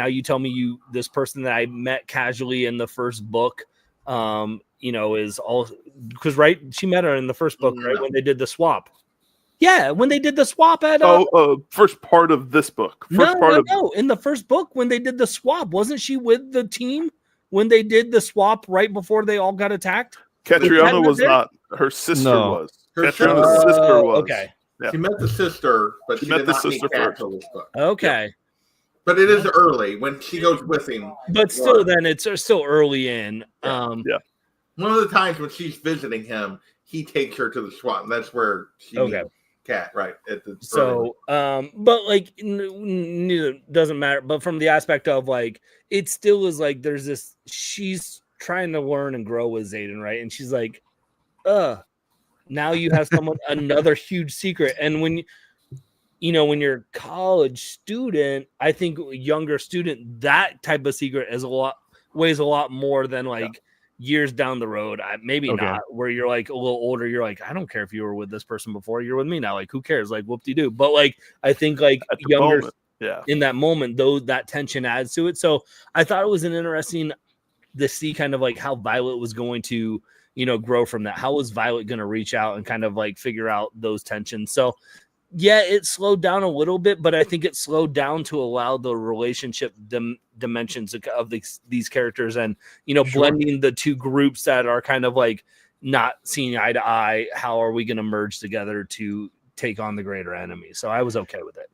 you tell me this person that I met casually in the first book, is all because, right. She met her in the first book, right? When they did the swap. Yeah. When they did the swap at, first part of this book. No. In the first book, when they did the swap, wasn't she with the team when they did the swap right before they all got attacked? Catriona was not. Her sister was. Catriona's sister was. Okay. Yeah. She met the sister, but she met the sister first. Okay. Yeah. But it is early when she goes with him. But still, then it's still early in. One of the times when she's visiting him, he takes her to the swap, and that's where she meets Cat, right? But like, neither doesn't matter. But from the aspect of like, it still is like there's this. She's trying to learn and grow with Xaden, right? And she's like, now you have another huge secret. And when you're a college student, I think younger student, that type of secret weighs a lot more than like years down the road. Maybe not, where you're like a little older. You're like, I don't care if you were with this person before. You're with me now. Like, who cares? Like, whoop-de-doo. But like, I think like younger in that moment, though, that tension adds to it. So I thought it was an interesting to see kind of like how Violet was going to, grow from that. How was Violet going to reach out and kind of like figure out those tensions? So yeah, it slowed down a little bit, but I think it slowed down to allow the relationship dimensions of these characters and, blending the two groups that are kind of like not seeing eye to eye. How are we going to merge together to take on the greater enemy? So I was okay with it.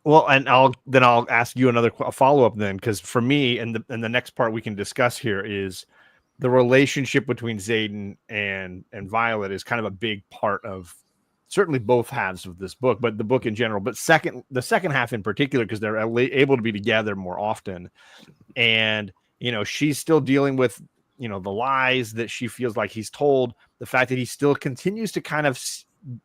Well, and I'll ask you another follow-up then, because for me, and the next part we can discuss here is the relationship between Xaden and Violet is kind of a big part of certainly both halves of this book, but the book in general, but the second half in particular, because they're able to be together more often. And, she's still dealing with, the lies that she feels like he's told, the fact that he still continues to kind of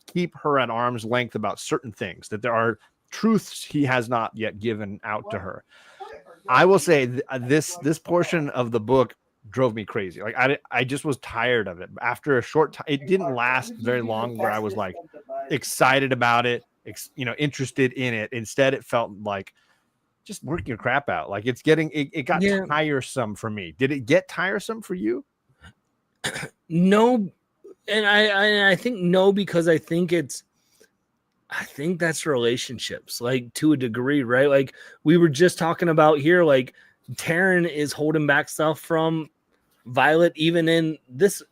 keep her at arm's length about certain things, that there are truths he has not yet given out to her. I will say this portion of the book drove me crazy. Like I just was tired of it. After a short time, it didn't last very long where I was like excited about it, interested in it. Instead, it felt like just work your crap out. Like it got tiresome for me. Did it get tiresome for you? No. And I think no, because I think that's relationships, like to a degree, right? Like we were just talking about here, like Taryn is holding back stuff from Violet, even in this,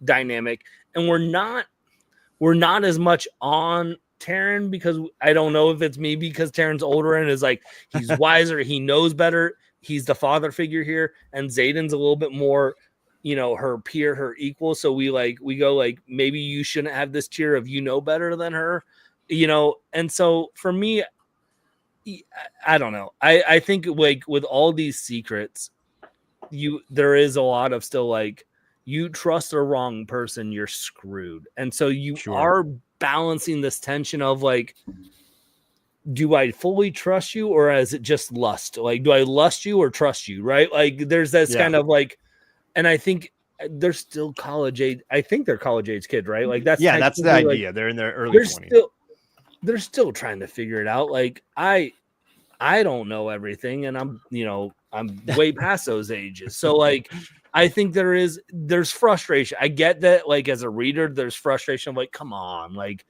dynamic. And we're not as much on Taryn, because I don't know if it's me, because Taryn's older and is like, he's wiser, he knows better. He's the father figure here. And Xaden's a little bit more, her peer, her equal. So we go like, maybe you shouldn't have this tier of, better than her, And so for me, I don't know. I think like with all these secrets, there is a lot of still like, you trust the wrong person, you're screwed. And so you are balancing this tension of like, do I fully trust you, or is it just lust? Like, do I lust you or trust you? Right. Like there's this kind of like, and I think they're still college age. I think they're college age kid, right? Like that's the idea. Like, they're in their early 20s. They're still trying to figure it out. Like I don't know everything, and I'm way past those ages. So like, I think there's frustration. I get that, like as a reader, there's frustration of like, come on, like,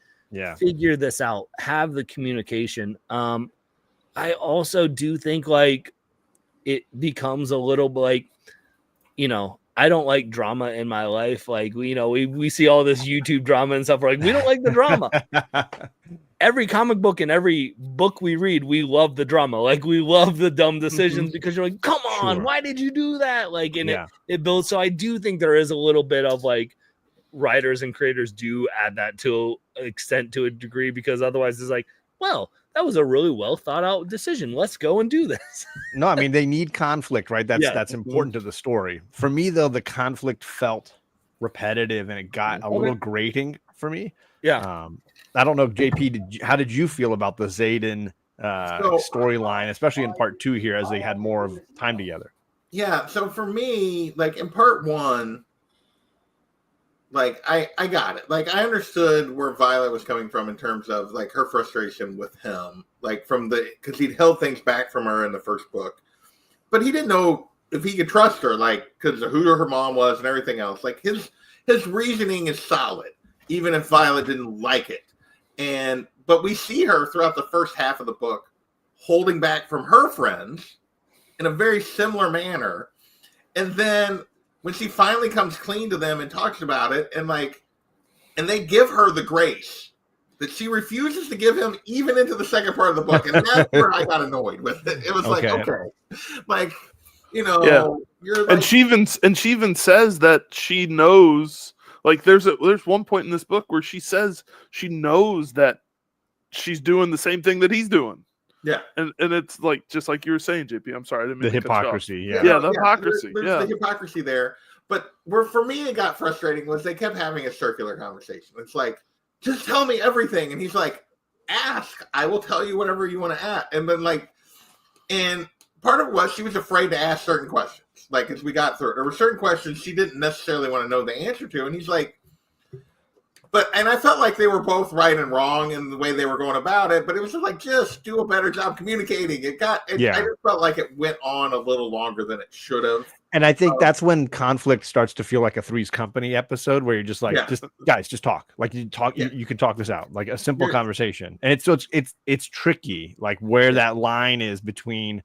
figure this out, have the communication. I also do think like it becomes a little like, I don't like drama in my life. Like we see all this YouTube drama and stuff. We're like, we don't like the drama. Every comic book and every book we read, we love the drama. Like we love the dumb decisions because you're like, come on, why did you do that? Like, and it builds. So I do think there is a little bit of like writers and creators do add that to an extent, to a degree, because otherwise it's like, well, that was a really well thought out decision. Let's go and do this. No, I mean, they need conflict, right? That's important to the story. For me, though, the conflict felt repetitive and it got a little grating for me. Yeah. I don't know, JP, how did you feel about the Xaden storyline, especially in part 2 here, as they had more of time together. Yeah. So for me, like in part 1, like I got it. Like I understood where Violet was coming from in terms of like her frustration with him, like because he'd held things back from her in the first book, but he didn't know if he could trust her, like because of who her mom was and everything else. Like his reasoning is solid, even if Violet didn't like it. But we see her throughout the first half of the book holding back from her friends in a very similar manner, and then when she finally comes clean to them and talks about it, and they give her the grace that she refuses to give him even into the second part of the book. And that's where I got annoyed with it. It was like, okay, like, you know, you're like, and she even says that she knows, like there's one point in this book where she says she knows that she's doing the same thing that he's doing. Yeah. And it's like, just like you were saying, JP, I'm sorry, I didn't mean the to cut you off. hypocrisy. The hypocrisy. There's the hypocrisy there. But where for me it got frustrating was they kept having a circular conversation. It's like, just tell me everything. And he's like, ask. I will tell you whatever you want to ask. And then and part of it was she was afraid to ask certain questions. Like as we got through it, there were certain questions she didn't necessarily want to know the answer to. And he's like, and I felt like they were both right and wrong in the way they were going about it, but it was just do a better job communicating. I just felt like it went on a little longer than it should have. And I think that's when conflict starts to feel like a Three's Company episode, where you're just like, just guys, just talk. Like you talk, you can talk this out, like a simple conversation. And it's tricky, like where that line is between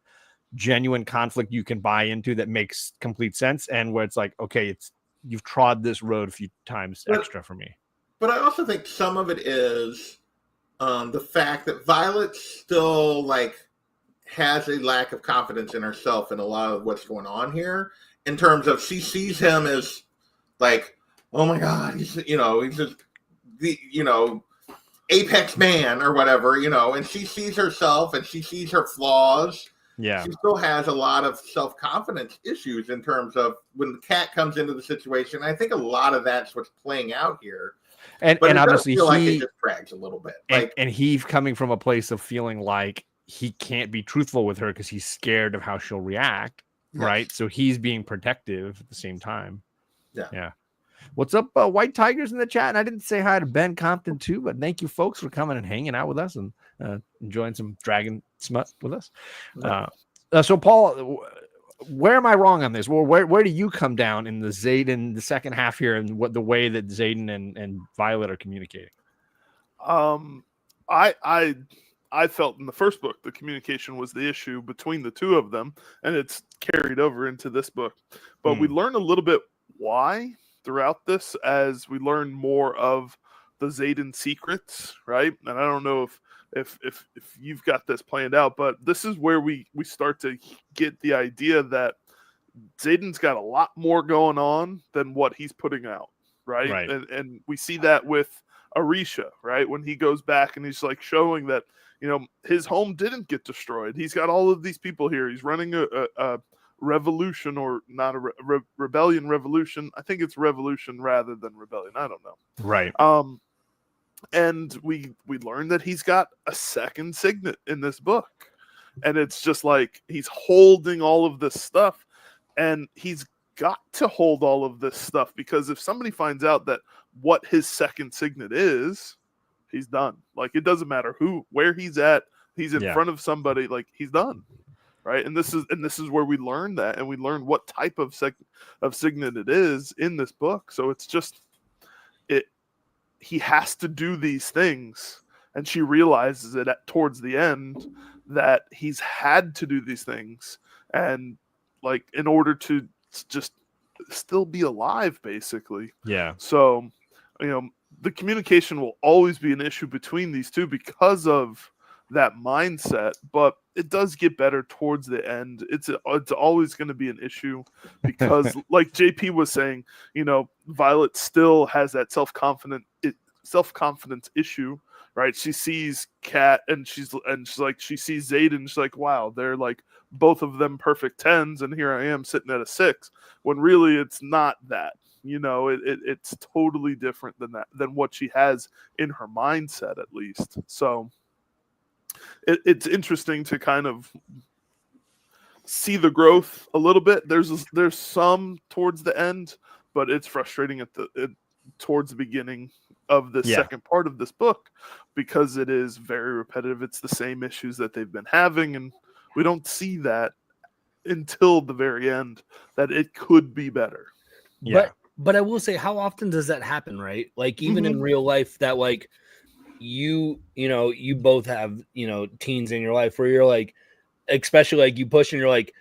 genuine conflict you can buy into that makes complete sense, and where it's like, okay, you've trod this road a few times extra for me. But I also think some of it is the fact that Violet still has a lack of confidence in herself in a lot of what's going on here. In terms of she sees him as like, oh my God, he's just the apex man or whatever, and she sees herself and she sees her flaws. Yeah, she still has a lot of self-confidence issues in terms of when the cat comes into the situation. I think a lot of that's what's playing out here. And obviously it just drags a little bit. And he's coming from a place of feeling like he can't be truthful with her because he's scared of how she'll react, right? So he's being protective at the same time. Yeah. What's up, White Tigers in the chat? And I didn't say hi to Ben Compton too, but thank you folks for coming and hanging out with us and enjoying some Dragon smut with us. So Paul, where am I wrong on this? Well, where do you come down in the Xaden, the second half here, and what the way that Xaden and Violet are communicating? I felt in the first book the communication was the issue between the two of them, and it's carried over into this book. But we learn a little bit why throughout this as we learn more of the Xaden secrets, right? And I don't know if you've got this planned out, but this is where we start to get the idea that Xaden's got a lot more going on than what he's putting out, right? And we see that with Arisha, right? When he goes back and he's like showing that, his home didn't get destroyed. He's got all of these people here. He's running a revolution, or not a rebellion revolution. I think it's revolution rather than rebellion. I don't know. Right. And we learned that he's got a second signet in this book. And it's just like he's holding all of this stuff. And he's got to hold all of this stuff because if somebody finds out that what his second signet is, he's done. Like it doesn't matter where he's at. He's in front of somebody, like he's done. Right. And this is where we learn that, and we learn what type of signet it is in this book. So it's just he has to do these things, and she realizes it towards the end that he's had to do these things, and like in order to just still be alive, basically. Yeah. So, the communication will always be an issue between these two because of that mindset, but it does get better towards the end. It's always going to be an issue because like JP was saying, Violet still has that self-confidence issue, right? She sees Kat and she's like, she sees Xaden, she's like, wow, they're like both of them perfect 10s, and here I am sitting at a 6, when really it's not that. It's totally different than what she has in her mindset, at least. So it's interesting to kind of see the growth a little bit. There's some towards the end, but it's frustrating towards the beginning of the second part of this book because it is very repetitive. It's the same issues that they've been having, and we don't see that until the very end that it could be better. Yeah. But I will say, how often does that happen, right? Like even in real life, that like you both have, teens in your life where you're like, especially like you push and you're like,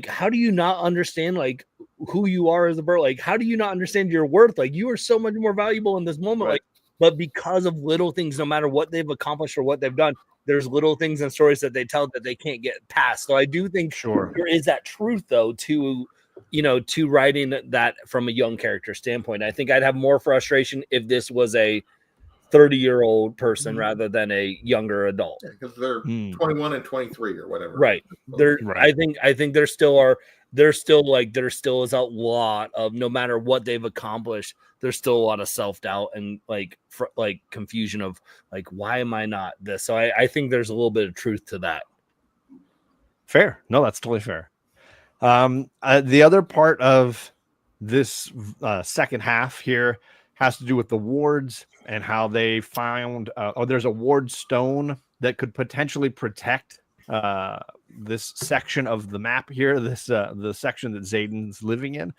how do you not understand like who you are as a bird? Like, how do you not understand your worth? Like you are so much more valuable in this moment. Right. Like, but because of little things, no matter what they've accomplished or what they've done, there's little things and stories that they tell that they can't get past. So I do think there is that truth though to writing that from a young character standpoint. I think I'd have more frustration if this was a 30-year-old person rather than a younger adult. Because they're 21 and 23 or whatever. Right. I think there still is a lot of, no matter what they've accomplished, there's still a lot of self-doubt and like confusion of like, why am I not this? So I think there's a little bit of truth to that. Fair. No, that's totally fair. The other part of this second half here has to do with the wards and how they found there's a ward stone that could potentially protect this section of the map here, the section that Xaden's living in,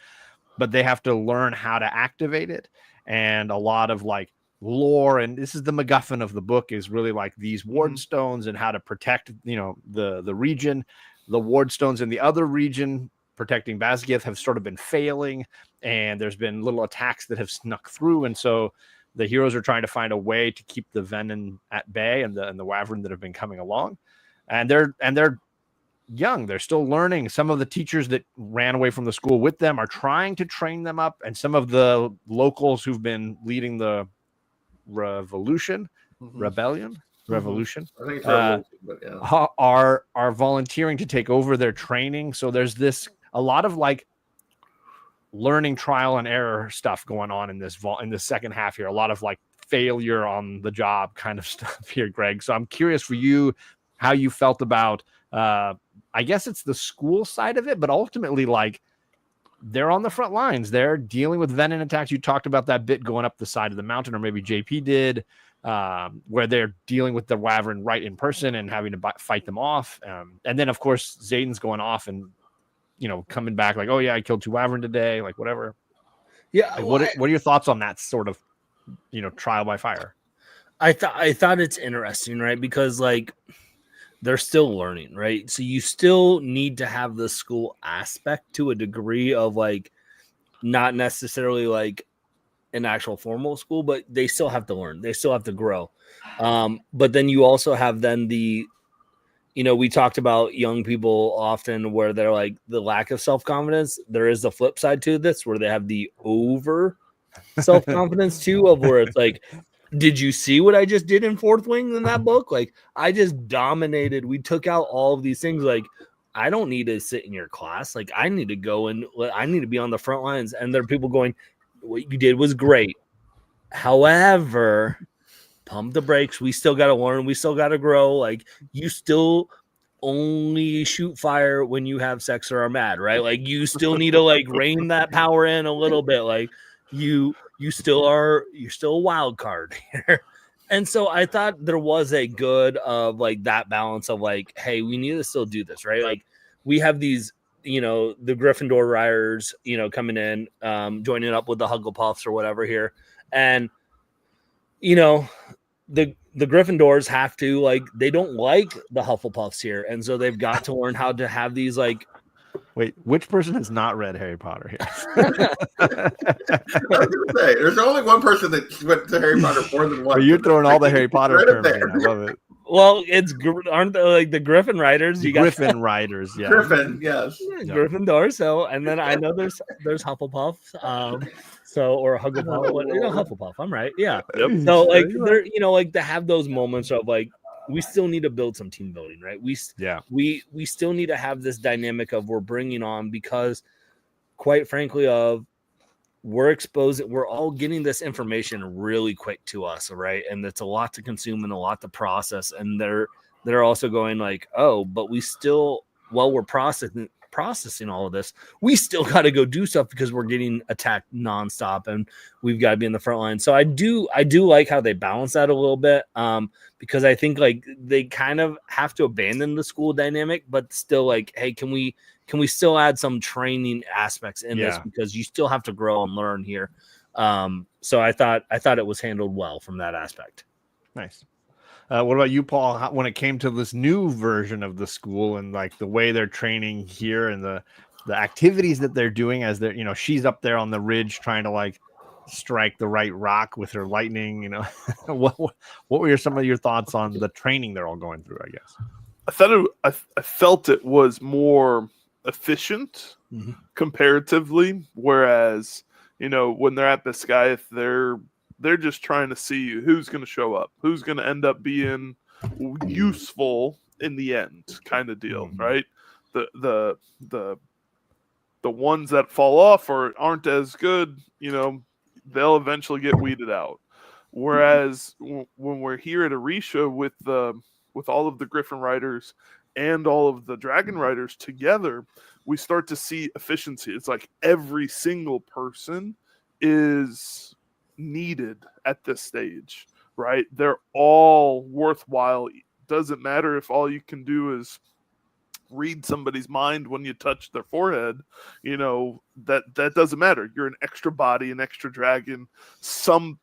but they have to learn how to activate it. And a lot of like lore, and this is the MacGuffin of the book, is really like these ward stones and how to protect the region. The ward stones in the other region protecting Basgiath have sort of been failing, and there's been little attacks that have snuck through, and so the heroes are trying to find a way to keep the venom at bay and the wyvern that have been coming along. And they're young, they're still learning. Some of the teachers that ran away from the school with them are trying to train them up, and some of the locals who've been leading the rebellion, I think it's revolution, but yeah. are volunteering to take over their training. So there's a lot of like learning trial and error stuff going on in this second half here. A lot of like failure on the job kind of stuff here, Greg. So I'm curious for you how you felt about I guess it's the school side of it, but ultimately like they're on the front lines. They're dealing with venom attacks. You talked about that bit going up the side of the mountain, or maybe JP did, where they're dealing with the wyvern right in person and having to fight them off. And then of course Xaden's going off and coming back like, oh yeah, I killed 2 wyvern today, like whatever. Yeah. Like, what are your thoughts on that sort of, trial by fire? I thought it's interesting, right? Because like they're still learning, right? So you still need to have the school aspect to a degree of like, not necessarily like an actual formal school, but they still have to learn. They still have to grow. But then you also have then we talked about young people often where they're like the lack of self-confidence. There is the flip side to this where they have the over self-confidence too, of where it's like, did you see what I just did in Fourth Wing in that book? Like I just dominated. We took out all of these things. Like I don't need to sit in your class. Like I need to go and I need to be on the front lines. And there are people going, what you did was great. However, pump the brakes. We still got to learn. We still got to grow. Like you still only shoot fire when you have sex or are mad, right? Like you still need to like rein that power in a little bit. Like you're still a wild card here. And so I thought there was a good of like that balance of like, hey, we need to still do this, right? Like we have these, the Gryffindor riders, coming in, joining up with the Hugglepuffs or whatever here. And, the Gryffindors have to like, they don't like the Hufflepuffs here. And so they've got to learn how to have these like, wait, which person has not read Harry Potter here? I was going to say, there's only one person that went to Harry Potter more than once. Well, you're throwing all the Harry Potter terms in. I love it. Well, aren't they like the Griffin Riders? Griffin Riders, yeah. Griffin, yes. Yeah. Gryffindor. So, and then I know there's Hufflepuffs. Or Hugglepuff. Hufflepuff. I'm right. Yeah. Yep. So like they're like to have those moments of like we still need to build some team building, right? We still need to have this dynamic of we're bringing on because, quite frankly, we're all getting this information really quick to us, right? And it's a lot to consume and a lot to process. And they're also going like, oh, but we still, while we're processing all of this, we still got to go do stuff because we're getting attacked nonstop and we've got to be in the front line. So I do like how they balance that a little bit, because I think like they kind of have to abandon the school dynamic, but still like, hey, can we still add some training aspects in this, because you still have to grow and learn here. So I thought it was handled well from that aspect. Nice. What about you, Paul? When it came to this new version of the school and like the way they're training here and the activities that they're doing as they're, she's up there on the ridge trying to like strike the right rock with her lightning, what were some of your thoughts on the training thought they're all going through, I guess? I felt it was more efficient comparatively, whereas, when they're at Biscayeth, they're just trying to see who's going to show up, who's going to end up being useful in the end, kind of deal, right? The ones that fall off or aren't as good, they'll eventually get weeded out. Whereas when we're here at Orisha with all of the Griffin Riders and all of the Dragon Riders together, we start to see efficiency. It's like every single person is needed at this stage, right? They're all worthwhile. Doesn't matter if all you can do is read somebody's mind when you touch their forehead, that doesn't matter. You're an extra body, an extra dragon,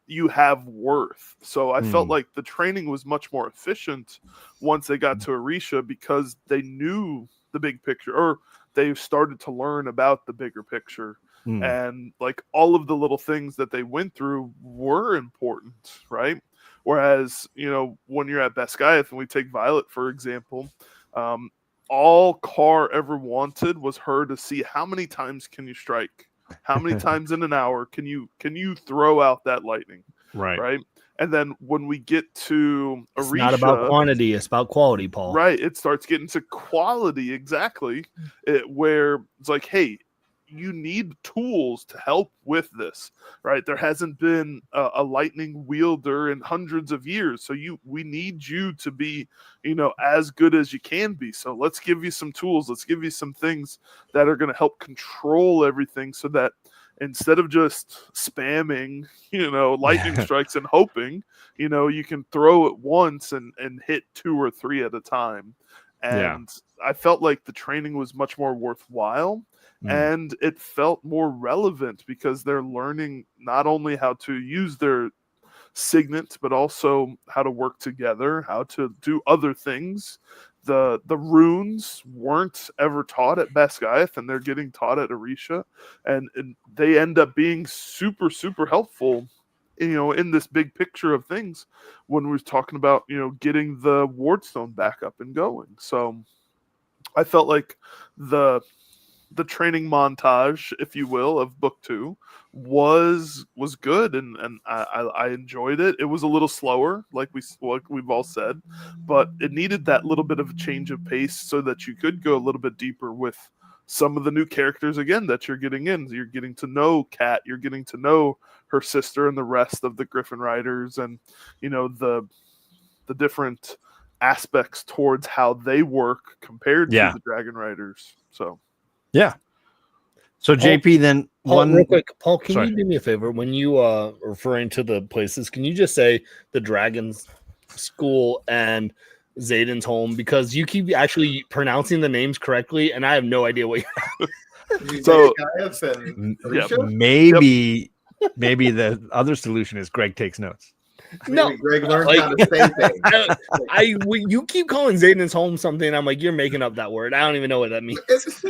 you have worth. So I felt like the training was much more efficient once they got to Orisha, because they knew the big picture, or they started to learn about the bigger picture. And like all of the little things that they went through were important, right? Whereas, when you're at Biscayeth and we take Violet, for example, all Carr ever wanted was her to see how many times can you strike, how many times in an hour can you throw out that lightning, right? And then when we get to Orisha, it's not about quantity, it's about quality, Paul. Right, it starts getting to quality, exactly, where it's like, hey, you need tools to help with this, right? There hasn't been a lightning wielder in hundreds of years, so we need you to be, as good as you can be. So let's give you some tools. Let's give you some things that are going to help control everything, so that instead of just spamming, lightning strikes and hoping, you can throw it once and hit 2 or 3 at a time. And I felt like the training was much more worthwhile. And it felt more relevant because they're learning not only how to use their signet, but also how to work together, how to do other things. The runes weren't ever taught at Biscayeth, and they're getting taught at Orisha, and they end up being super, super helpful, in this big picture of things when we're talking about, getting the Wardstone back up and going. So I felt like the training montage, if you will, of book 2 was good, and I enjoyed it. It was a little slower, like we've all said, but it needed that little bit of a change of pace so that you could go a little bit deeper with some of the new characters again that you're getting in. You're getting to know Kat, you're getting to know her sister and the rest of the Griffin Riders, and the different aspects towards how they work compared to the Dragon Riders. So So JP, then real quick, Paul, can you do me a favor when you referring to the places? Can you just say the Dragon's School and Zayden's home, because you keep actually pronouncing the names correctly, and I have no idea what you're. So maybe the other solution is Greg takes notes. No, Greg learned how to say things. You keep calling Zayden's home something. I'm like, you're making up that word. I don't even know what that means. It's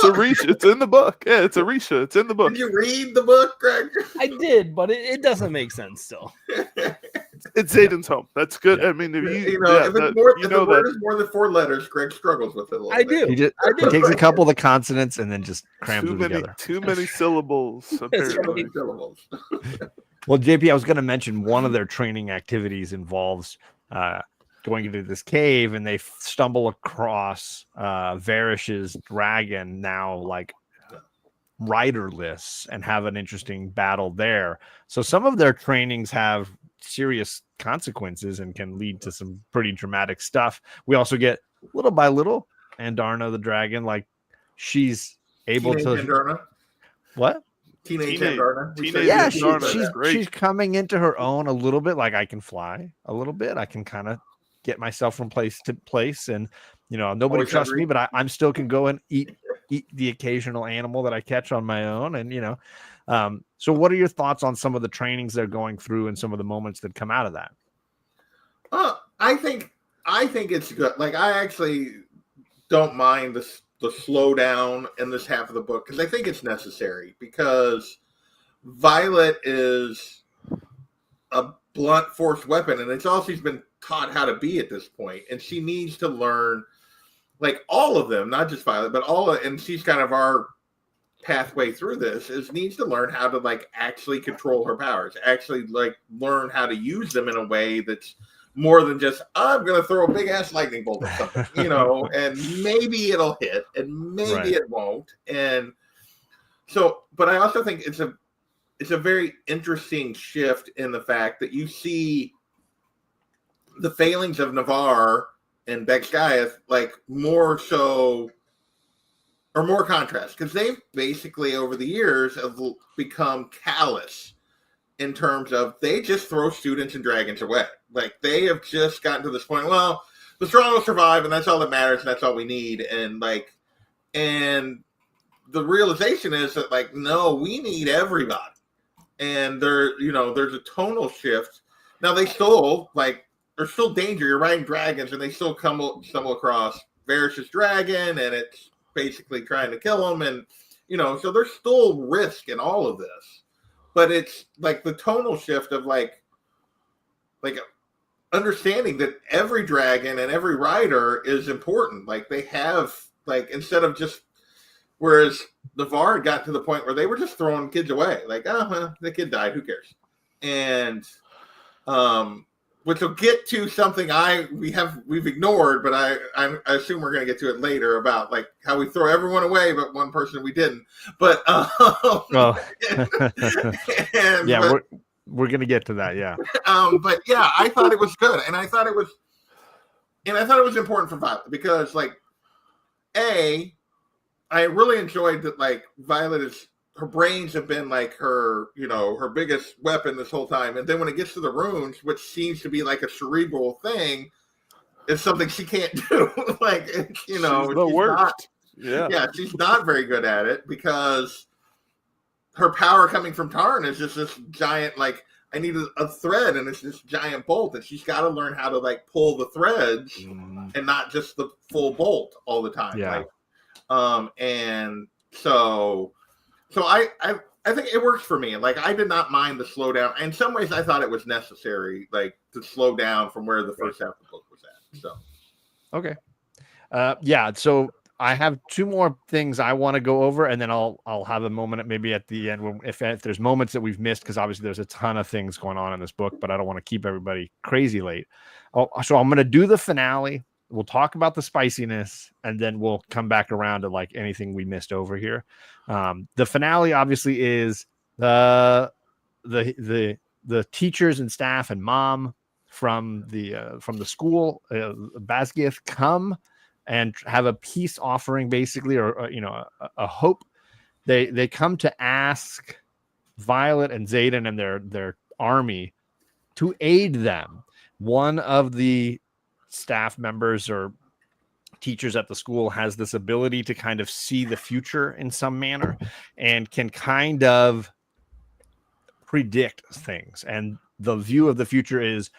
Orisha. It's in the book. Yeah, it's Orisha. It's in the book. Did you read the book, Greg? I did, but it doesn't make sense still. It's Zayden's home. That's good. Yeah. I mean, if the word is more than 4 letters, Greg struggles with it a little bit. He takes a couple of the consonants and then just crams them together. Too many syllables. Apparently. Well, JP, I was going to mention one of their training activities involves going into this cave, and they stumble across Varish's dragon, now like riderless and have an interesting battle there. So some of their trainings have serious consequences and can lead to some pretty dramatic stuff. We also get little by little Andarna the dragon, like she's able Teenage to Andarna. What? Teenage Teenage- Andarna. Yeah, Andarna, great. she's coming into her own a little bit. Like, I can fly a little bit. I can kind of get myself from place to place, and nobody Always trusts hungry. me, but I'm still can go and eat the occasional animal that I catch on my own. And so what are your thoughts on some of the trainings they're going through and some of the moments that come out of that? I think it's good. Like, I actually don't mind the slowdown in this half of the book, because I think it's necessary, because Violet is a blunt force weapon, and it's all she's been taught how to be at this point, and she needs to learn, like, all of them, not just Violet, but and she's kind of our pathway through this, needs to learn how to, like, actually control her powers, actually, like, learn how to use them in a way that's more than just, I'm going to throw a big ass lightning bolt or something, and maybe it'll hit and maybe it won't. And so, but I also think it's a very interesting shift in the fact that you see the failings of Navarre and Bexgiath, like, more so, or more contrast, because they've basically over the years have become callous in terms of they just throw students and dragons away. Like, they have just gotten to this point, well, the strong will survive, and that's all that matters, and that's all we need. And and the realization is that, like, no, we need everybody. And there's a tonal shift. Now, they still, like, there's still danger. You're riding dragons, and they still stumble across Varys' dragon, and it's basically trying to kill them. And, so there's still risk in all of this. But it's like the tonal shift of like understanding that every dragon and every rider is important. Like, they have, like, instead of just, whereas Navarre got to the point where they were just throwing kids away. Like, the kid died, who cares? And which will get to something we've ignored, but I assume we're going to get to it later, about, like, how we throw everyone away but one person we didn't. But we're going to get to that, yeah. But yeah, I thought it was good, and I thought it was important for Violet, because, like, I really enjoyed that, like, Violet her brains have been, like, her biggest weapon this whole time. And then when it gets to the runes, which seems to be like a cerebral thing, it's something she can't do. Like, she's the worst. She's not very good at it, because her power coming from Tarn is just this giant, like, I need a thread, and it's this giant bolt, and she's got to learn how to, like, pull the threads and not just the full bolt all the time. Yeah. Like, and so I think it works for me. Like, I did not mind the slowdown. In some ways, I thought it was necessary, like, to slow down from where the first half of the book was at. So, okay, So I have two more things I want to go over, and then I'll have a moment maybe at the end if there's moments that we've missed, because obviously there's a ton of things going on in this book, but I don't want to keep everybody crazy late. So I'm going to do the finale. We'll talk about the spiciness, and then we'll come back around to, like, anything we missed over here. The finale obviously is the teachers and staff and mom from the school, Basgiath, come and have a peace offering, basically, or a hope. They come to ask Violet and Xaden and their army to aid them. One of the staff members or teachers at the school has this ability to kind of see the future in some manner and can kind of predict things. And the view of the future is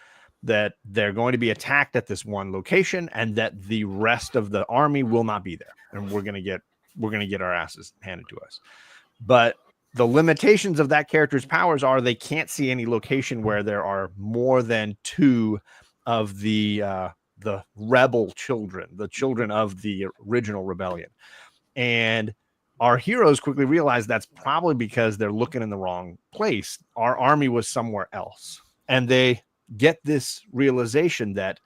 that they're going to be attacked at this one location, and that the rest of the army will not be there, and we're going to get our asses handed to us. But the limitations of that character's powers are they can't see any location where there are more than two of the rebel children, the children of the original rebellion. And our heroes quickly realize that's probably because they're looking in the wrong place. Our army was somewhere else. And they get this realization that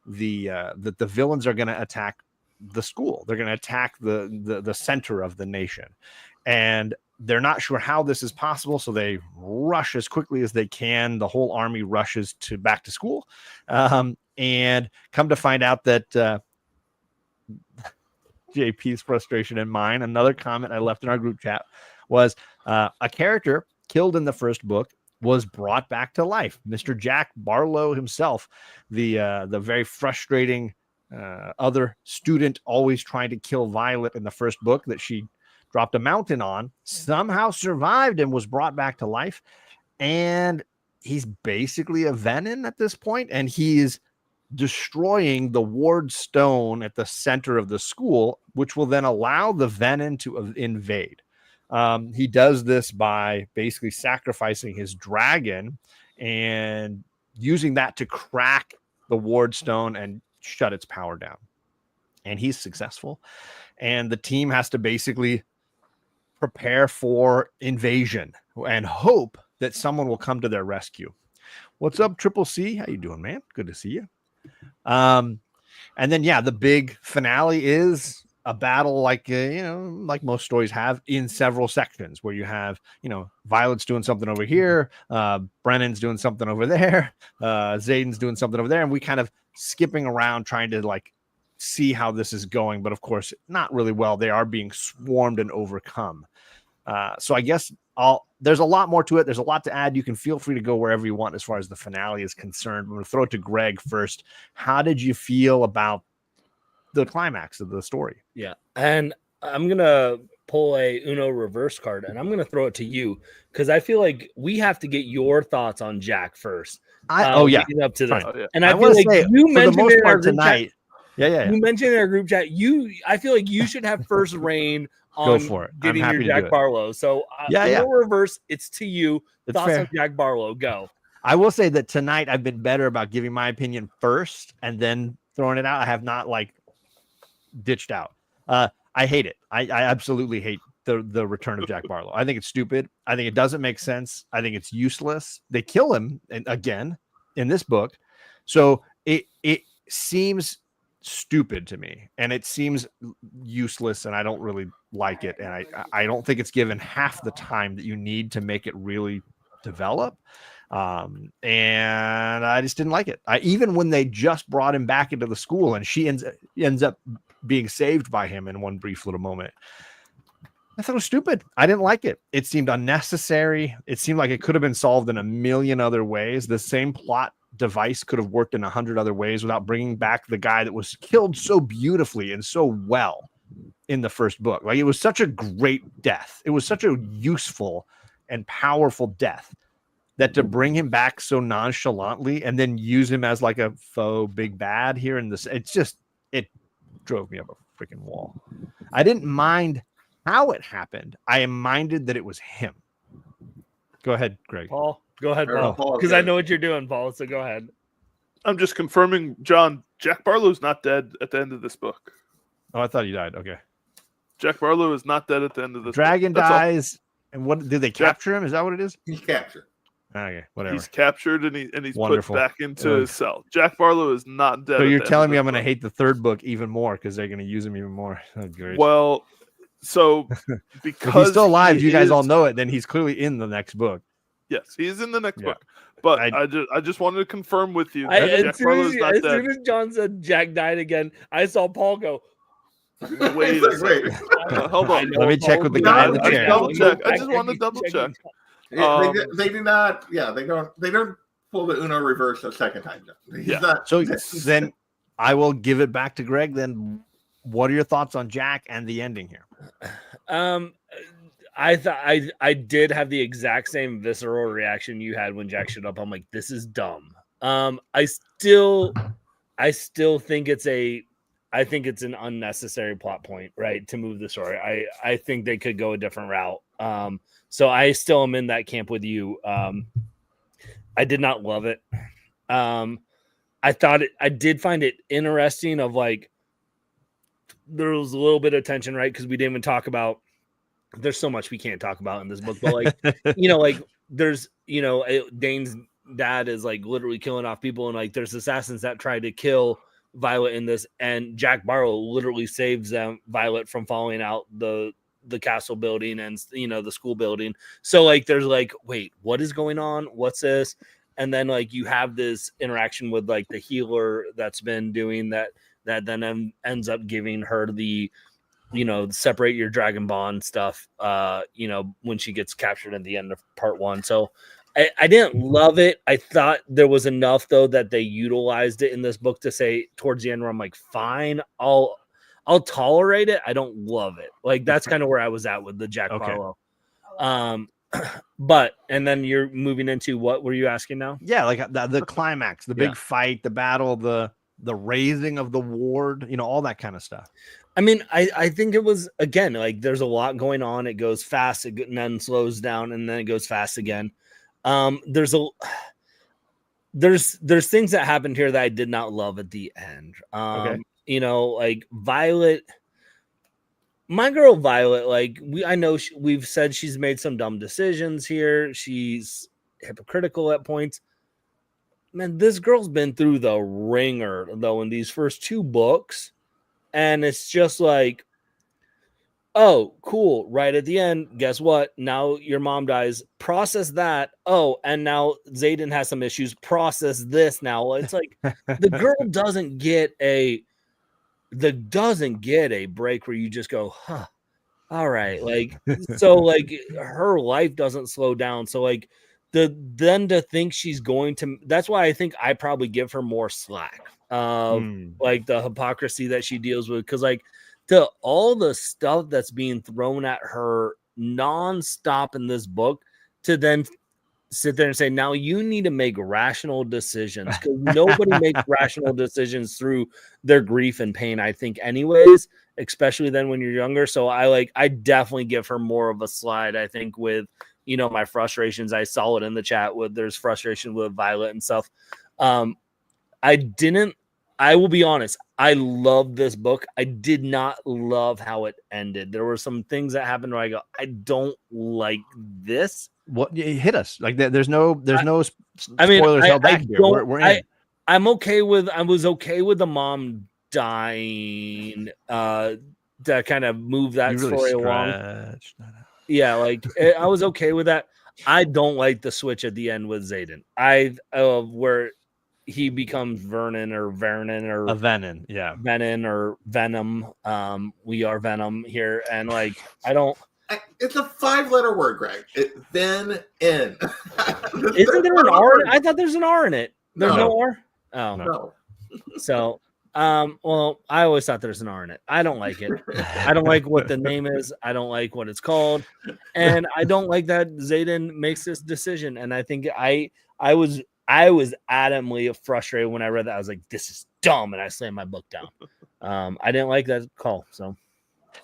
the villains are going to attack the school. They're going to attack the center of the nation. and they're not sure how this is possible, so they rush as quickly as they can. The whole army rushes back to school, and come to find out that JP's frustration and mine, another comment I left in our group chat, was a character killed in the first book was brought back to life. Mr. Jack Barlow himself, the very frustrating other student always trying to kill Violet in the first book that she dropped a mountain on, somehow survived and was brought back to life. And he's basically a Venom at this point, and he's destroying the ward stone at the center of the school, which will then allow the Venom to invade. He does this by basically sacrificing his dragon and using that to crack the ward stone and shut its power down. And he's successful. And the team has to basically prepare for invasion and hope that someone will come to their rescue. What's up, Triple C? How you doing, man? Good to see you. And then, the big finale is a battle like most stories have, in several sections, where you have, Violet's doing something over here, Brennan's doing something over there, Zayden's doing something over there, and we kind of skipping around trying to see how this is going. But of course, not really well. They are being swarmed and overcome. So I guess there's a lot more to it. There's a lot to add. You can feel free to go wherever you want as far as the finale is concerned. I'm going to throw it to Greg first. How did you feel about the climax of the story? Yeah. And I'm going to pull a Uno reverse card, and I'm going to throw it to you, because I feel like we have to get your thoughts on Jack first. Leading up to this. And I feel like you mentioned it in our group tonight. You mentioned in our group chat, I feel like you should have first reign on Go for it. Getting your Jack Barlow. So reverse, it's to you. Thoughts on Jack Barlow. Go. I will say that tonight I've been better about giving my opinion first and then throwing it out. I have not ditched out. I hate it. I absolutely hate the return of Jack Barlow. I think it's stupid. I think it doesn't make sense. I think it's useless. They kill him again in this book. So it seems stupid to me, and it seems useless, and I don't really like it, and I don't think it's given half the time that you need to make it really develop, and I just didn't like it. Even when they just brought him back into the school and she ends up being saved by him in one brief little moment, I thought it was stupid. I didn't like it. It seemed unnecessary. It seemed like it could have been solved in a million other ways. The same plot device could have worked in 100 other ways without bringing back the guy that was killed so beautifully and so well in the first book. It was such a great death. It was such a useful and powerful death that to bring him back so nonchalantly and then use him as a faux big bad here in this, it drove me up a freaking wall. I didn't mind how it happened. I minded that it was him. Go ahead, Greg. Paul. Go ahead, Paul. Because I know what you're doing, Paul. So go ahead. I'm just confirming, John. Jack Barlow's not dead at the end of this book. Oh, I thought he died. Okay. Jack Barlow is not dead at the end of this Dragon book. dies. And what did they capture him? Is that what it is? He's captured. Okay, whatever. He's captured and he's Wonderful. Put back into his cell. Jack Barlow is not dead. So you're telling me I'm going to hate the third book even more because they're going to use him even more. Oh, great. Well, so because if he's still alive, you guys all know it. Then he's clearly in the next book. Yes, he's in the next book. But I just wanted to confirm with you that Jack Barlow's not dead. As soon as John said Jack died again, I saw Paul go, wait a second. Hold on. Let me check with the guy in the chair. I just want to double check. They do not. Yeah, they don't pull the Uno reverse a second time. So then I will give it back to Greg. Then, what are your thoughts on Jack and the ending here? I thought I did have the exact same visceral reaction you had when Jack showed up. I'm like, this is dumb. I still think it's an unnecessary plot point, right? To move the story. I think they could go a different route. So I still am in that camp with you. I did not love it. I did find it interesting of there was a little bit of tension, right? Because we didn't even talk about, there's so much we can't talk about in this book, but there's, Dane's dad is literally killing off people. And there's assassins that try to kill Violet in this, and Jack Barlow literally saves Violet from falling out the the castle building and the school building. So like there's like, wait, what is going on? What's this? And then like you have this interaction with like the healer that's been doing that then ends up giving her the separate your dragon bond stuff when she gets captured at the end of part 1. So I didn't love it. I thought there was enough though that they utilized it in this book to say towards the end where I'm like, fine, I'll tolerate it. I don't love it. Like that's kind of where I was at with the Jack Barlow. But and then you're moving into what were you asking now? Yeah, like the climax, the big fight, the battle, the raising of the ward, all that kind of stuff. I mean, I think it was, again, like there's a lot going on. It goes fast and then slows down and then it goes fast again. There's things that happened here that I did not love at the end. Like Violet, my girl Violet, like I know we've said she's made some dumb decisions here. She's hypocritical at points. Man, this girl's been through the ringer though in these first 2 books. And it's just like, oh, cool. Right at the end, guess what? Now your mom dies. Process that. Oh, and now Xaden has some issues. Process this now. It's like the girl doesn't get a break where you just go, huh, all right. Like, so like her life doesn't slow down. So like to think she's going to, that's why I think I probably give her more slack. Like the hypocrisy that she deals with, because like all the stuff that's being thrown at her nonstop in this book, to then sit there and say, now you need to make rational decisions, because nobody makes rational decisions through their grief and pain, I think, anyways, especially then when you're younger. So I definitely give her more of a slide, I think, with my frustrations. I saw it in the chat with there's frustration with Violet and stuff. I will be honest, I love this book. I did not love how it ended. There were some things that happened where I go, I don't like this. What hit us? Like there's no spoilers held back here. We're in. I was okay with the mom dying to kind of move that story along. Yeah, like I was okay with that. I don't like the switch at the end with Xaden. Where he becomes Venom, yeah, Venom or Venom. We are Venom here, and like it's a 5-letter word, Greg. Then in. Isn't there an R? I thought there's an R in it. There's no R. Oh no. So, well, I always thought there's an R in it. I don't like it. I don't like what the name is. I don't like what it's called, and I don't like that Xaden makes this decision. And I think I was adamantly frustrated when I read that. I was like, this is dumb. And I slammed my book down. I didn't like that call. So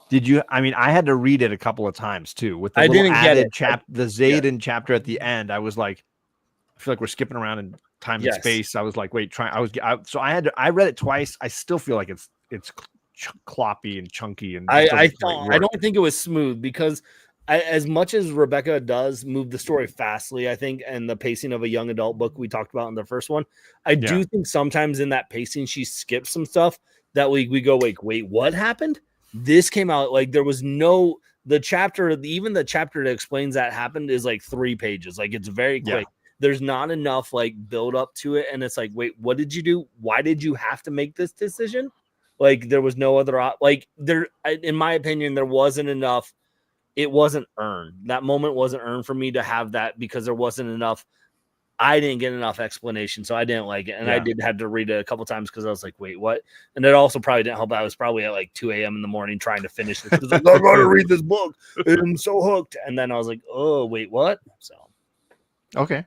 did you, I mean, I had to read it a couple of times too, with the added the Xaden chapter at the end. I was like, I feel like we're skipping around in time and space. I was like, wait, so I read it twice. I still feel like it's cloppy and chunky. And I don't think it was smooth, because as much as Rebecca does move the story fastly, I think, and the pacing of a young adult book we talked about in the first one, I do think sometimes in that pacing she skips some stuff that we go like, wait, what happened? This came out like there was the chapter that explains that happened is like 3 pages. Like it's very quick. Yeah. There's not enough like build up to it, and it's like, wait, what did you do? Why did you have to make this decision? Like there was no other in my opinion, there wasn't enough. It wasn't earned. That moment wasn't earned for me to have that, because there wasn't enough. I didn't get enough explanation, so I didn't like it. And I did have to read it a couple times because I was like, wait, what? And it also probably didn't help. I was probably at like 2 a.m. in the morning trying to finish this. I'm going to read this book. I'm so hooked. And then I was like, oh, wait, what? So, okay.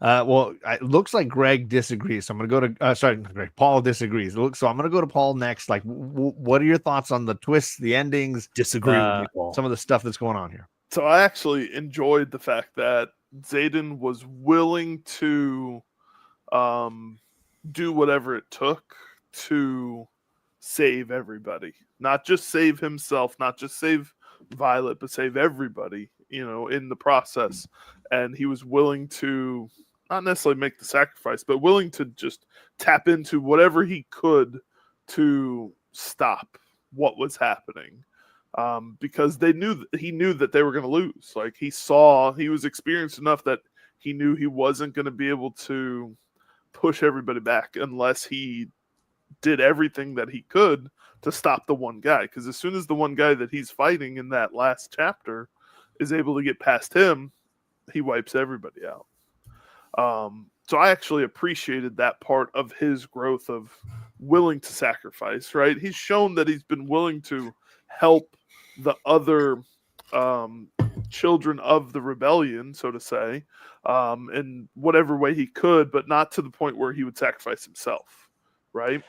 Well, it looks like Greg disagrees. So I'm going to go to, Greg, Paul disagrees. So I'm going to go to Paul next. Like, what are your thoughts on the twists, the endings? Disagree with you, Paul. Some of the stuff that's going on here. So I actually enjoyed the fact that Xaden was willing to do whatever it took to save everybody. Not just save himself, not just save Violet, but save everybody, in the process. And he was willing to not necessarily make the sacrifice, but willing to just tap into whatever he could to stop what was happening. because he knew that they were going to lose. Like he was experienced enough that he knew he wasn't going to be able to push everybody back unless he did everything that he could to stop the one guy. Because as soon as the one guy that he's fighting in that last chapter is able to get past him, he wipes everybody out. So I actually appreciated that part of his growth of willing to sacrifice, right? He's shown that he's been willing to help the other children of the rebellion, so to say, in whatever way he could, but not to the point where he would sacrifice himself, right?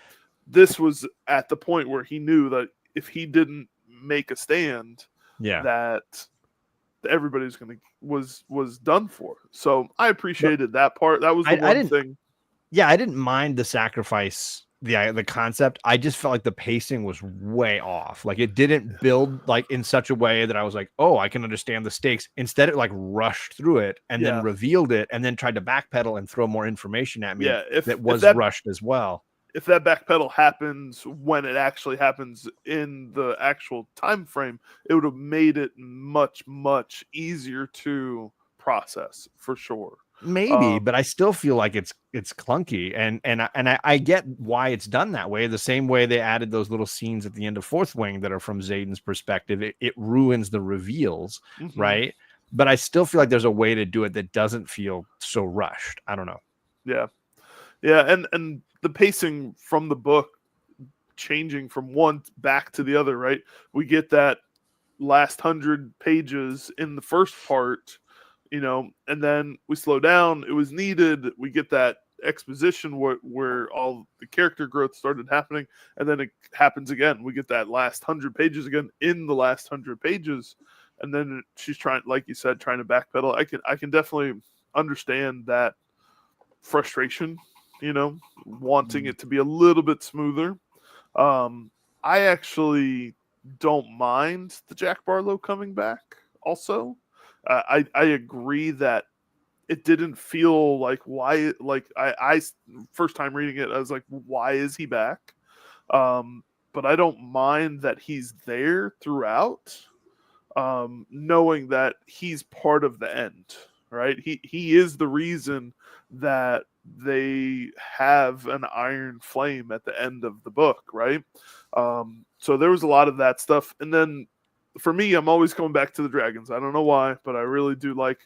This was at the point where he knew that if he didn't make a stand, that everybody was done for. So I appreciated that part. That was the one thing. Yeah, I didn't mind the sacrifice, the concept. I just felt like the pacing was way off. Like it didn't build like in such a way that I was like, oh, I can understand the stakes. Instead, it like rushed through it and then revealed it and then tried to backpedal and throw more information at me that was rushed as well. If that backpedal happens when it actually happens in the actual time frame, it would have made it much, much easier to process for sure. Maybe, but I still feel like it's clunky, and I get why it's done that way. The same way they added those little scenes at the end of Fourth Wing that are from Xaden's perspective. It ruins the reveals, right? But I still feel like there's a way to do it that doesn't feel so rushed. I don't know. Yeah, and the pacing from the book changing from one back to the other, right? We get that last 100 pages in the first part, and then we slow down. It was needed. We get that exposition where all the character growth started happening, and then it happens again. We get that last 100 pages again in the last 100 pages, and then she's trying, like you said, trying to backpedal. I can definitely understand that frustration, wanting it to be a little bit smoother. I actually don't mind the Jack Barlow coming back also. I agree that it didn't feel like I first time reading it, I was like, why is he back? But I don't mind that he's there throughout, knowing that he's part of the end, right? He is the reason that they have an iron flame at the end of the book, right? So there was a lot of that stuff. And then for me, I'm always coming back to the dragons. I don't know why, but I really do like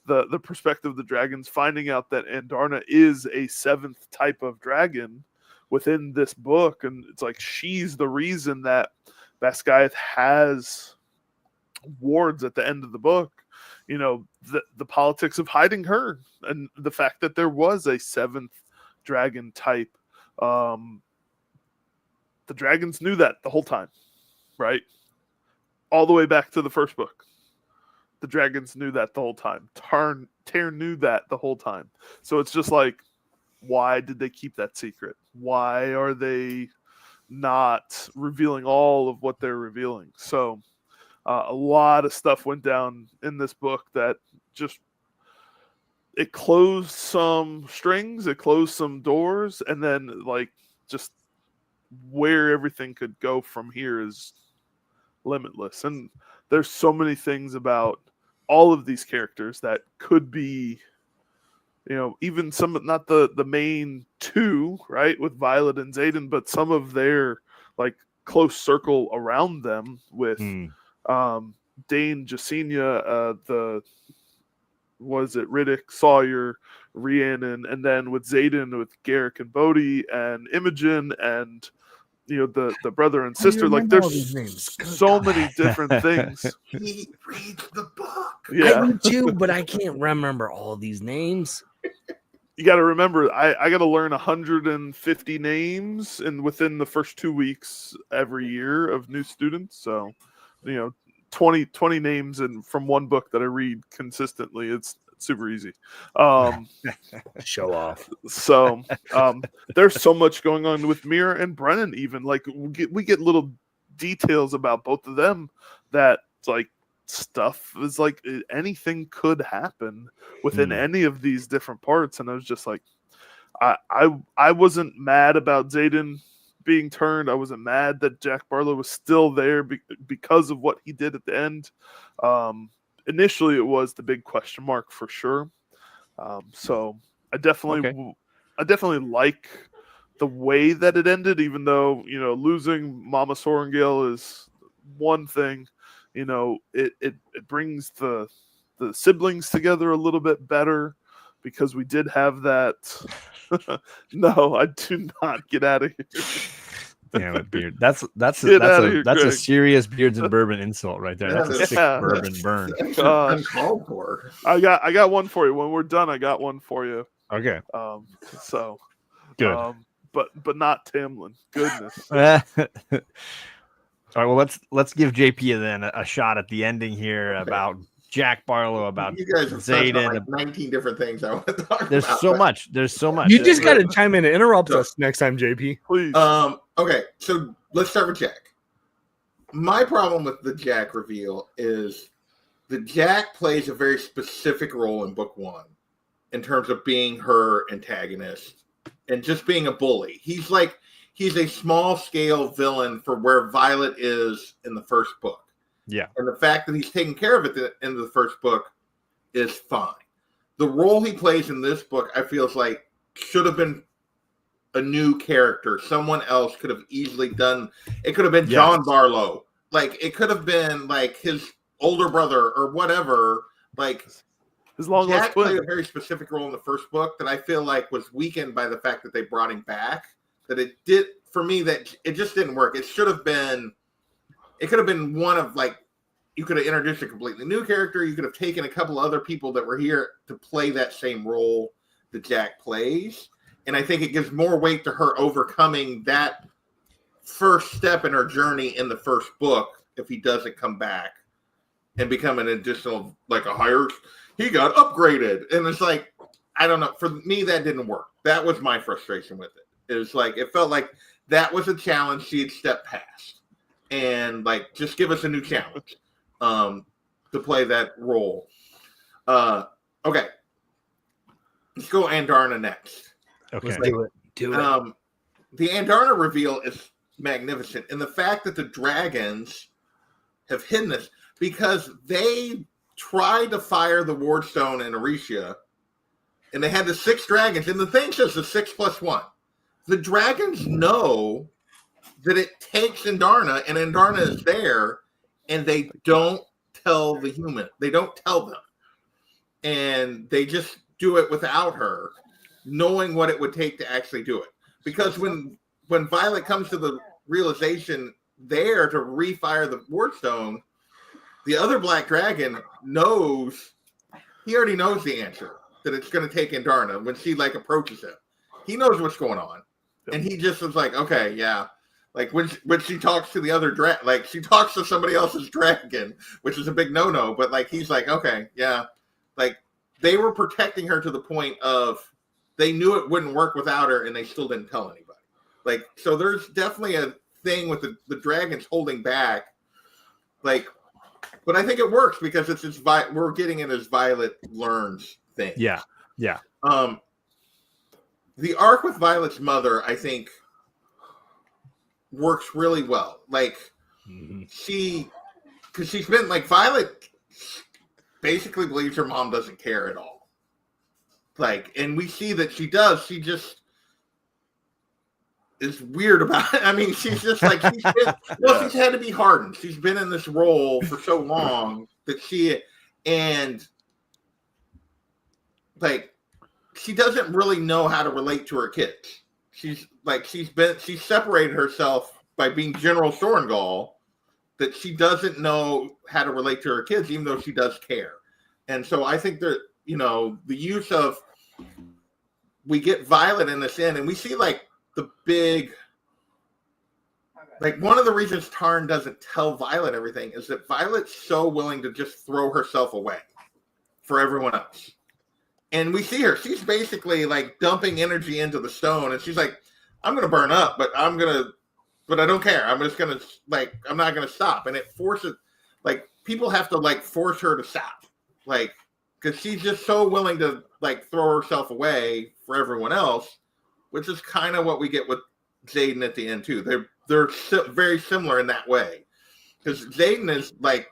the perspective of the dragons, finding out that Andarna is a 7th type of dragon within this book. And it's like she's the reason that Basgiath has wards at the end of the book. The politics of hiding her and the fact that there was a 7th dragon type. The dragons knew that the whole time, right? All the way back to the first book. The dragons knew that the whole time. Tear knew that the whole time. So it's just like, why did they keep that secret? Why are they not revealing all of what they're revealing? So a lot of stuff went down in this book that just, it closed some strings, it closed some doors, and then like just where everything could go from here is limitless. And there's so many things about all of these characters that could be, even some, not the main two, right, with Violet and Xaden, but some of their like close circle around them with Dane, Jasenia, Riddick, Sawyer, Rhiannon, and then with Xaden, with Garrick and Bodhi and Imogen and the brother and sister. Like there's so many different things. He reads the book. Yeah, I do too, but I can't remember all these names. You got to remember, I got to learn 150 names within the first 2 weeks every year of new students. So, 20 names from one book that I read consistently. It's super easy. Show off. So there's so much going on with Mira and Brennan. Even like we get little details about both of them that like stuff is like anything could happen within any of these different parts. And I was just like, I wasn't mad about Xaden being turned. I wasn't mad that Jack Barlow was still there because of what he did at the end. Initially, it was the big question mark for sure. So I definitely like the way that it ended, even though, losing Mama Sorrengail is one thing. It brings the siblings together a little bit better, because we did have that. No, I do not. Get out of here. Damn it, Beard. That's Here, a serious Beards and Bourbon insult right there. That's a sick bourbon burn. Uncalled for. I got one for you. When we're done, I got one for you. Okay. So good. But not Tamlin. Goodness. All right. Well, let's give JP then a shot at the ending here about Jack Barlow, about you guys have Zayden. like 19 different things I want to talk There's about. There's so much. You just got to chime in and interrupt us next time, JP. Please. Okay, so let's start with Jack. My problem with the Jack reveal is the Jack plays a very specific role in book 1 in terms of being her antagonist and just being a bully. He's a small scale villain for where Violet is in the first book. Yeah. And the fact that he's taking care of it at the end of the first book is fine. The role he plays in this book, I feel like should have been a new character. Someone else could have easily done. It could have been John Barlow. Like, it could have been like his older brother or whatever. Like, his long Jack played a very specific role in the first book that I feel like was weakened by the fact that they brought him back. That it did, for me, that it just didn't work. It should have been. It could have been one of, like, you could have introduced a completely new character. You could have taken a couple other people that were here to play that same role that Jack plays. And I think it gives more weight to her overcoming that first step in her journey in the first book if he doesn't come back and become an additional, like, a higher, he got upgraded. And it's like, I don't know. For me, that didn't work. That was my frustration with it. It was like, it felt like that was a challenge she had stepped past. And, like, just give us a new challenge to play that role. Okay. Let's go Andarna next. Okay. Let's do it. The Andarna reveal is magnificent. And the fact that the dragons have hidden this, because they tried to fire the Wardstone in Aricia, and they had the 6 dragons, and the thing says the 6+1. The dragons know that it takes Andarna, and Andarna is there, and they don't tell the human. They don't tell them. And they just do it without her, knowing what it would take to actually do it. Because when Violet comes to the realization there to refire the Wardstone, the other black dragon knows, he already knows the answer, that it's going to take Andarna when she, like, approaches him. He knows what's going on. And he just was like, okay, yeah. Like, when she talks to the other like, she talks to somebody else's dragon, which is a big no-no, but, like, he's like, okay, yeah. Like, they were protecting her to the point of they knew it wouldn't work without her, and they still didn't tell anybody. Like, so there's definitely a thing with the dragons holding back. Like, but I think it works because it's just we're getting it as Violet learns thing. Yeah. Yeah. The arc with Violet's mother, I think, works really well. Like, because she's been, like, Violet basically believes her mom doesn't care at all. Like, and we see that she does. She just is weird about it. I mean, she's just like, she's had to be hardened. She's been in this role for so long that and like, she doesn't really know how to relate to her kids. She's separated herself by being General Sorrengail, that she doesn't know how to relate to her kids, even though she does care. And so I think that, the use of, we get Violet in this end, and we see, like, the big, like, one of the reasons Tarn doesn't tell Violet everything is that Violet's so willing to just throw herself away for everyone else. And we see her, she's basically, like, dumping energy into the stone, and she's like, I'm going to burn up, but I don't care. I'm just going to, like, I'm not going to stop. And it forces, like, people have to, like, force her to stop. Like, because she's just so willing to, like, throw herself away for everyone else, which is kind of what we get with Xaden at the end too. They're very similar in that way, because Xaden is like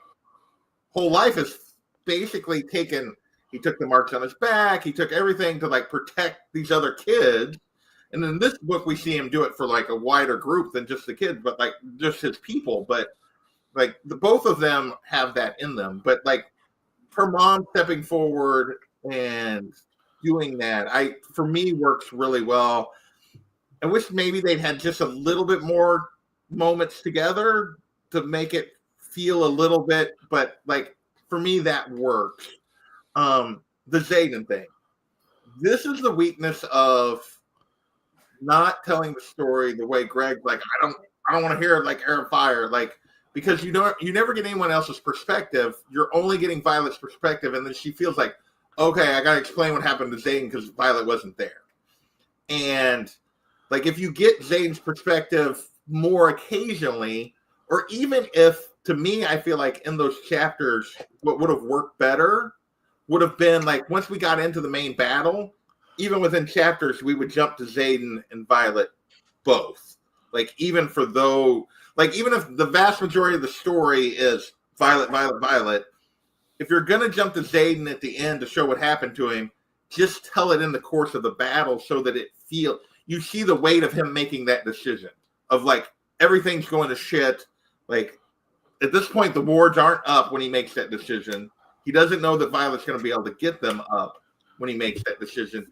whole life is basically taken. He took the marks on his back. He took everything to like protect these other kids. And in this book, we see him do it for like a wider group than just the kids, but like just his people. But like both of them have that in them. But like her mom stepping forward and doing that, for me works really well. I wish maybe they'd had just a little bit more moments together to make it feel a little bit, but like for me that works. The Xaden thing. This is the weakness of not telling the story the way Greg's like, I don't want to hear it like Air and Fire, like, because you never get anyone else's perspective. You're only getting Violet's perspective, and then she feels like, okay, I gotta explain what happened to Xaden because Violet wasn't there. And like if you get Xaden's perspective more occasionally, or even if, to me, I feel like in those chapters, what would have worked better would have been like once we got into the main battle, even within chapters, we would jump to Xaden and Violet both. Like even for though, like even if the vast majority of the story is Violet, Violet, Violet, if you're gonna jump to Xaden at the end to show what happened to him, just tell it in the course of the battle so that you see the weight of him making that decision of like everything's going to shit. Like at this point, the wards aren't up when he makes that decision. He doesn't know that Violet's going to be able to get them up when he makes that decision.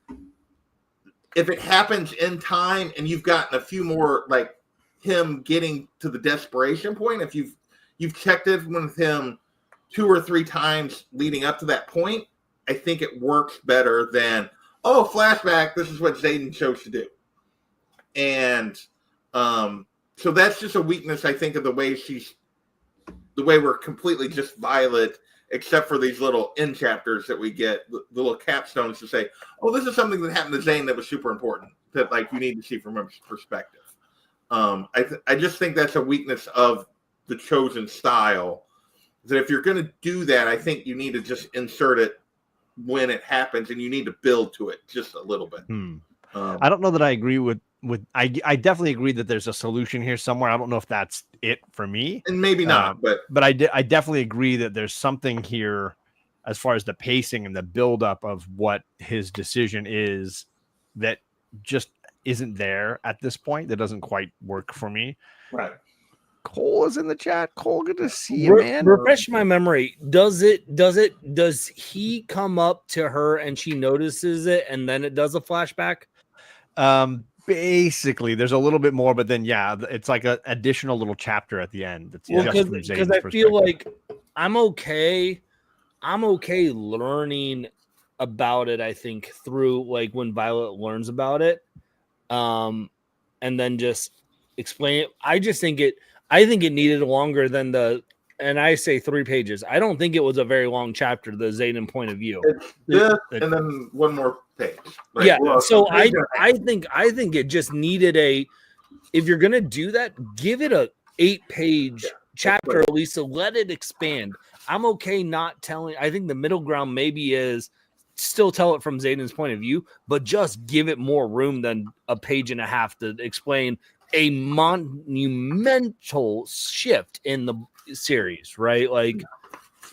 If it happens in time and you've gotten a few more, like him getting to the desperation point, if you've checked it with him 2 or 3 times leading up to that point, I think it works better than, oh, flashback, this is what Xaden chose to do. And so that's just a weakness, I think, of the way we're completely just Violet, except for these little end chapters that we get, the little capstones to say, oh, this is something that happened to Xaden that was super important, that like you need to see from a perspective. I just think that's a weakness of the chosen style, that if you're going to do that, I think you need to just insert it when it happens, and you need to build to it just a little bit. I don't know that I agree with I definitely agree that there's a solution here somewhere. I don't know if that's it for me, and maybe not, but I definitely agree that there's something here as far as the pacing and the buildup of what his decision is that just isn't there at this point. That doesn't quite work for me. Right. Cole is in the chat. Cole, good to see you, man. Refresh my memory. Does he come up to her and she notices it and then it does a flashback? Basically, there's a little bit more, but then yeah, it's like an additional little chapter at the end. That's because I feel like I'm okay learning about it. I think through like when Violet learns about it, and then just explain it. I think it needed longer than and I say 3 pages. I don't think it was a very long chapter, the Xaden point of view. And then one more page. Like, yeah. So I think it just needed if you're going to do that, give it a 8-page chapter at least to let it expand. I'm okay not telling. I think the middle ground maybe is still tell it from Xaden's point of view, but just give it more room than a page and a half to explain a monumental shift in the series, right? Like,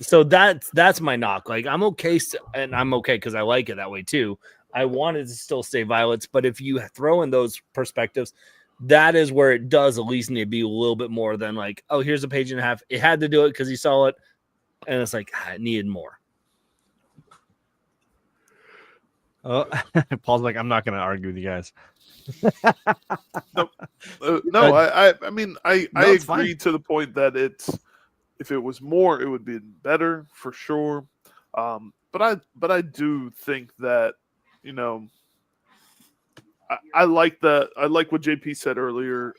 so that's my knock. Like, I'm okay, and I'm okay because I like it that way too. I wanted to still stay Violet's, but if you throw in those perspectives, that is where it does at least need to be a little bit more than like, oh, here's a page and a half. It had to do it because he saw it, and it's like it needed more. Oh, Paul's like, I'm not going to argue with you guys. I mean, I agree to the point that if it was more, it would be better for sure. But I do think that, you know, I like what JP said earlier.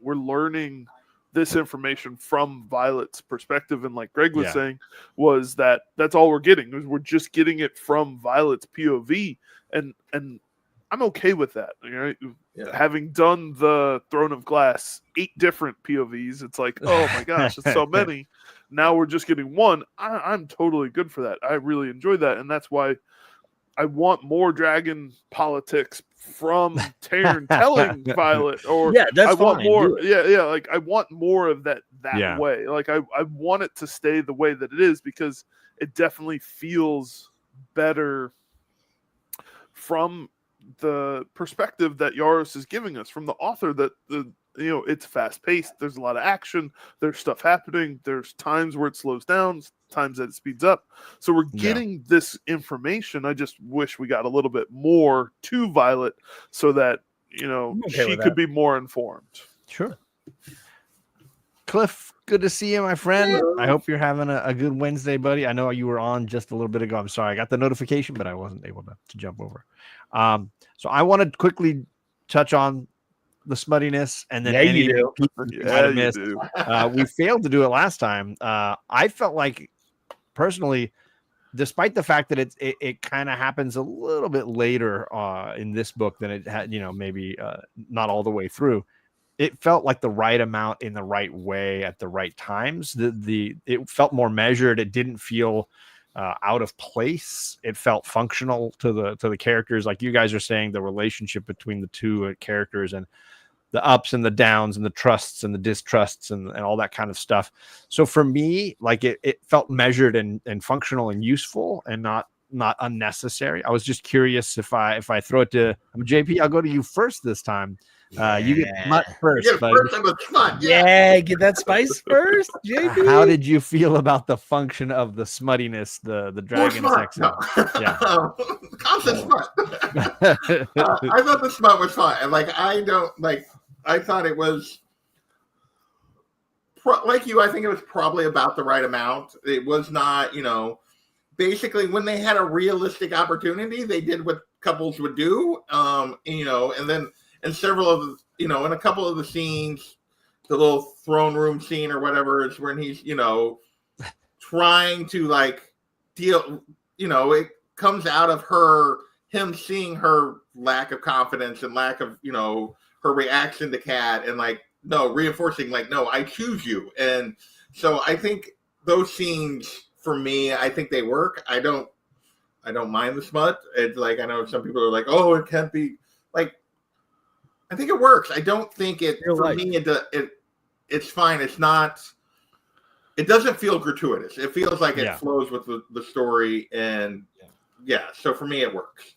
We're learning this information from Violet's perspective, and like Greg was saying, was that's all we're getting. We're just getting it from Violet's POV, and I'm okay with that. You know, having done the Throne of Glass 8 different POVs, it's like, oh my gosh, it's so many. Now we're just getting one. I'm totally good for that. I really enjoy that, and that's why I want more dragon politics from Taryn telling Violet, or Yeah, that's I want fine. more. Yeah, like I want more of that way. Like I want it to stay the way that it is, because it definitely feels better from the perspective that Yarros is giving us, from the author, that it's fast paced. There's a lot of action. There's stuff happening. There's times where it slows down, times that it speeds up. So we're getting this information. I just wish we got a little bit more to Violet, so that she could be more informed. Sure. Cliff, good to see you, my friend. I hope you're having a good Wednesday, buddy. I know you were on just a little bit ago. I'm sorry, I got the notification, but I wasn't able to jump over. So I want to quickly touch on the smuttiness, and then any you do. We failed to do it last time. I felt like, personally, despite the fact that it kind of happens a little bit later in this book than it had, maybe not all the way through, it felt like the right amount in the right way at the right times. It felt more measured. It didn't feel out of place. It felt functional to the characters. Like you guys are saying, the relationship between the two characters, and the ups and the downs, and the trusts and the distrusts, and all that kind of stuff. So for me, like it felt measured and functional and useful, and not unnecessary. I was just curious if I throw it to JP, I'll go to you first this time. You get smut first, buddy. Get that spice first, JP. How did you feel about the function of the smuttiness, the dragon sex? No. Constant smut. I thought the smut was fine. I thought it was like you. I think it was probably about the right amount. It was not, basically when they had a realistic opportunity, they did what couples would do. And then. And several of the, in a couple of the scenes, the little throne room scene or whatever, is when he's, trying to deal, it comes out of him seeing her lack of confidence and lack of, her reaction to Kat, and reinforcing, no, I choose you. And so I think those scenes, for me, I think they work. I don't mind the smut. It's I know some people are oh, it can't be I think it works. I don't think it me. It's fine. It's not. It doesn't feel gratuitous. It feels like it flows with the story, and So for me, it works.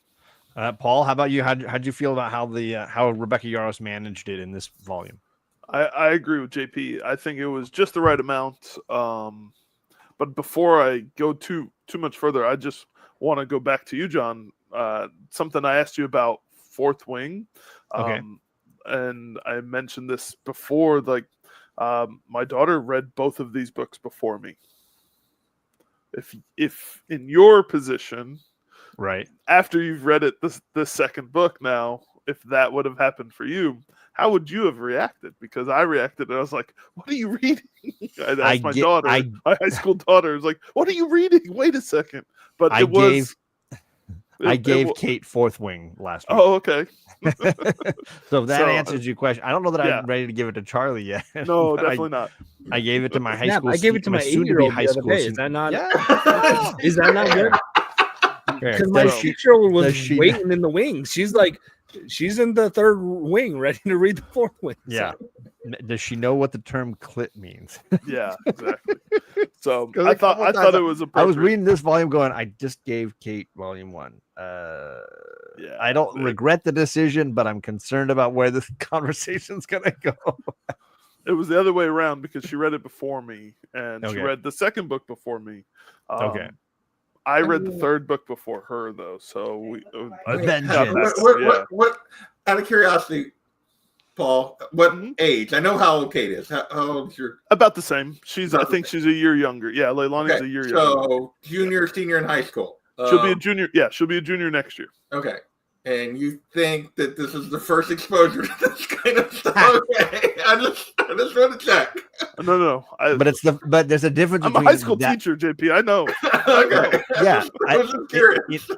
Paul, how about you? How'd you feel about how Rebecca Yarros managed it in this volume? I agree with JP. I think it was just the right amount. But before I go too much further, I just want to go back to you, John. Something I asked you about Fourth Wing. Okay. And I mentioned this before, my daughter read both of these books before me. If in your position, right, after you've read it, the second book now, if that would have happened for you, how would you have reacted? Because I reacted and I was like, what are you reading? I asked my daughter, my high school daughter, was like, what are you reading? Wait a second. But I gave Kate Fourth Wing last week. Oh, okay. So that answers your question. I don't know that I'm ready to give it to Charlie yet. No, definitely not. I gave it to my high school. I gave it to my 8-year-old high school. Is that not? Is that not good? Because my 6-year-old was waiting in the wings. She's in the third wing, ready to read the fourth wing. Yeah. So. Does she know what the term clit means? Yeah, exactly. So I thought it was appropriate. I was reading this volume going, I just gave Kate volume 1. I don't regret the decision, but I'm concerned about where this conversation's going to go. It was the other way around, because she read it before me, and she read the second book before me. I read the third book before her, though. So what? Out of curiosity, Paul, what age? I know how old Kate is. How old is your? About the same. I think she's a year younger. Yeah, Leilani's a year younger. So junior, senior in high school. She'll be a junior. Yeah, she'll be a junior next year. Okay. And you think that this is the first exposure to this kind of stuff? Okay, I just want to check. No. But there's a difference. I'm a high school teacher, JP. I know. Okay. Yeah,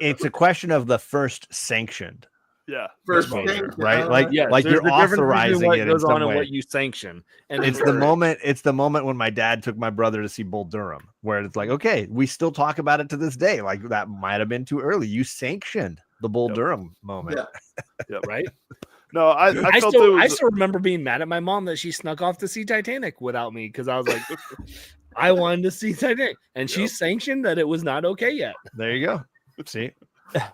it's a question of the first sanctioned. Yeah, first exposure, right? Like you're authorizing it in some way. What you sanction, and it's the moment. It's the moment when my dad took my brother to see Bull Durham, where it's like, okay, we still talk about it to this day. Like that might have been too early. You sanctioned the Bull Yep. Durham moment. Yeah. Right. No, I felt it was. I still remember being mad at my mom that she snuck off to see Titanic without me because I was like, I wanted to see Titanic, and she sanctioned that it was not okay yet. There you go. See,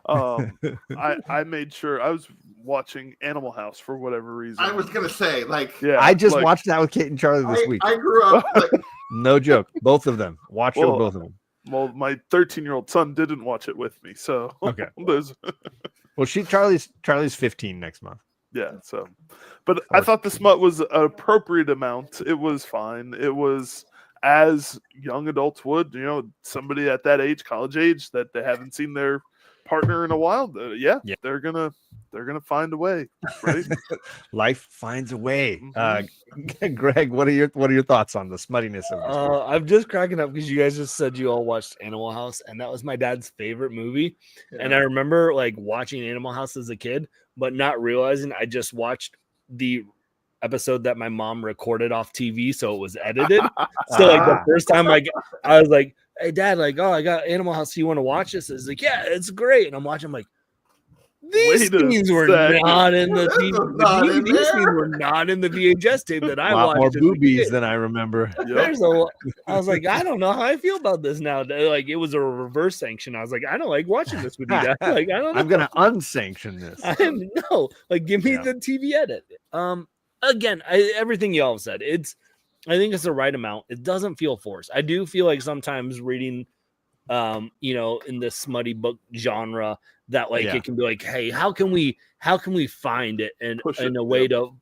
I made sure I was watching Animal House for whatever reason. I was gonna say, like, Yeah, I just like, watched that with Kate and Charlie this week. I grew up. Like, No joke. Both of them. Watched it with both of them. Well, my 13-year-old son didn't watch it with me, so Okay. there's Well, Charlie's 15 next month. yeah. So, but I thought the smut was an appropriate amount. It was fine. It was as young adults would, somebody at that age, college age, that they haven't seen their partner in a while. They're gonna find a way, right? Life finds a way. Greg, what are your thoughts on the smuttiness of this movie? I'm just cracking up because you guys just said you all watched Animal House, and that was my dad's favorite movie. And I remember like watching Animal House as a kid, but not realizing I just watched the episode that my mom recorded off TV, so it was edited. So like the first time I was like, "Hey Dad, like, oh, I got Animal House. Do you want to watch this?" It's like, "Yeah, it's great." And I'm watching, I'm like, these scenes were not in the DVD. These scenes were not in the VHS tape that I watched. A lot more boobies than I remember. I was like, I don't know how I feel about this now. Like it was a reverse sanction. I was like, I don't like watching this with you, Dad. Like I don't know. I'm gonna unsanction this. I didn't know. Like, give me the TV edit. Again, everything y'all said. I think it's the right amount. It doesn't feel forced. I do feel like sometimes reading, in this smutty book genre, that like it can be like, hey, how can we find it in a way to,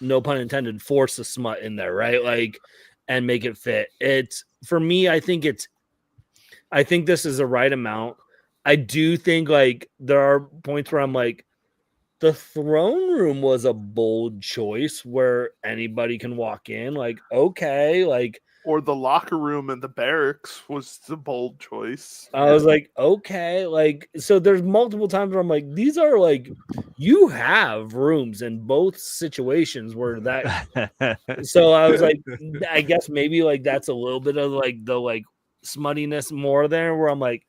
no pun intended, force the smut in there, right? Like, and make it fit. It's for me. I think this is the right amount. I do think like there are points where I'm like, the throne room was a bold choice where anybody can walk in. Like, okay, like, or the locker room in the barracks was the bold choice. I was like, okay, like, so there's multiple times where I'm like, these are like, you have rooms in both situations where that. So I was like, I guess maybe like that's a little bit of like the like smuttiness more there, where I'm like,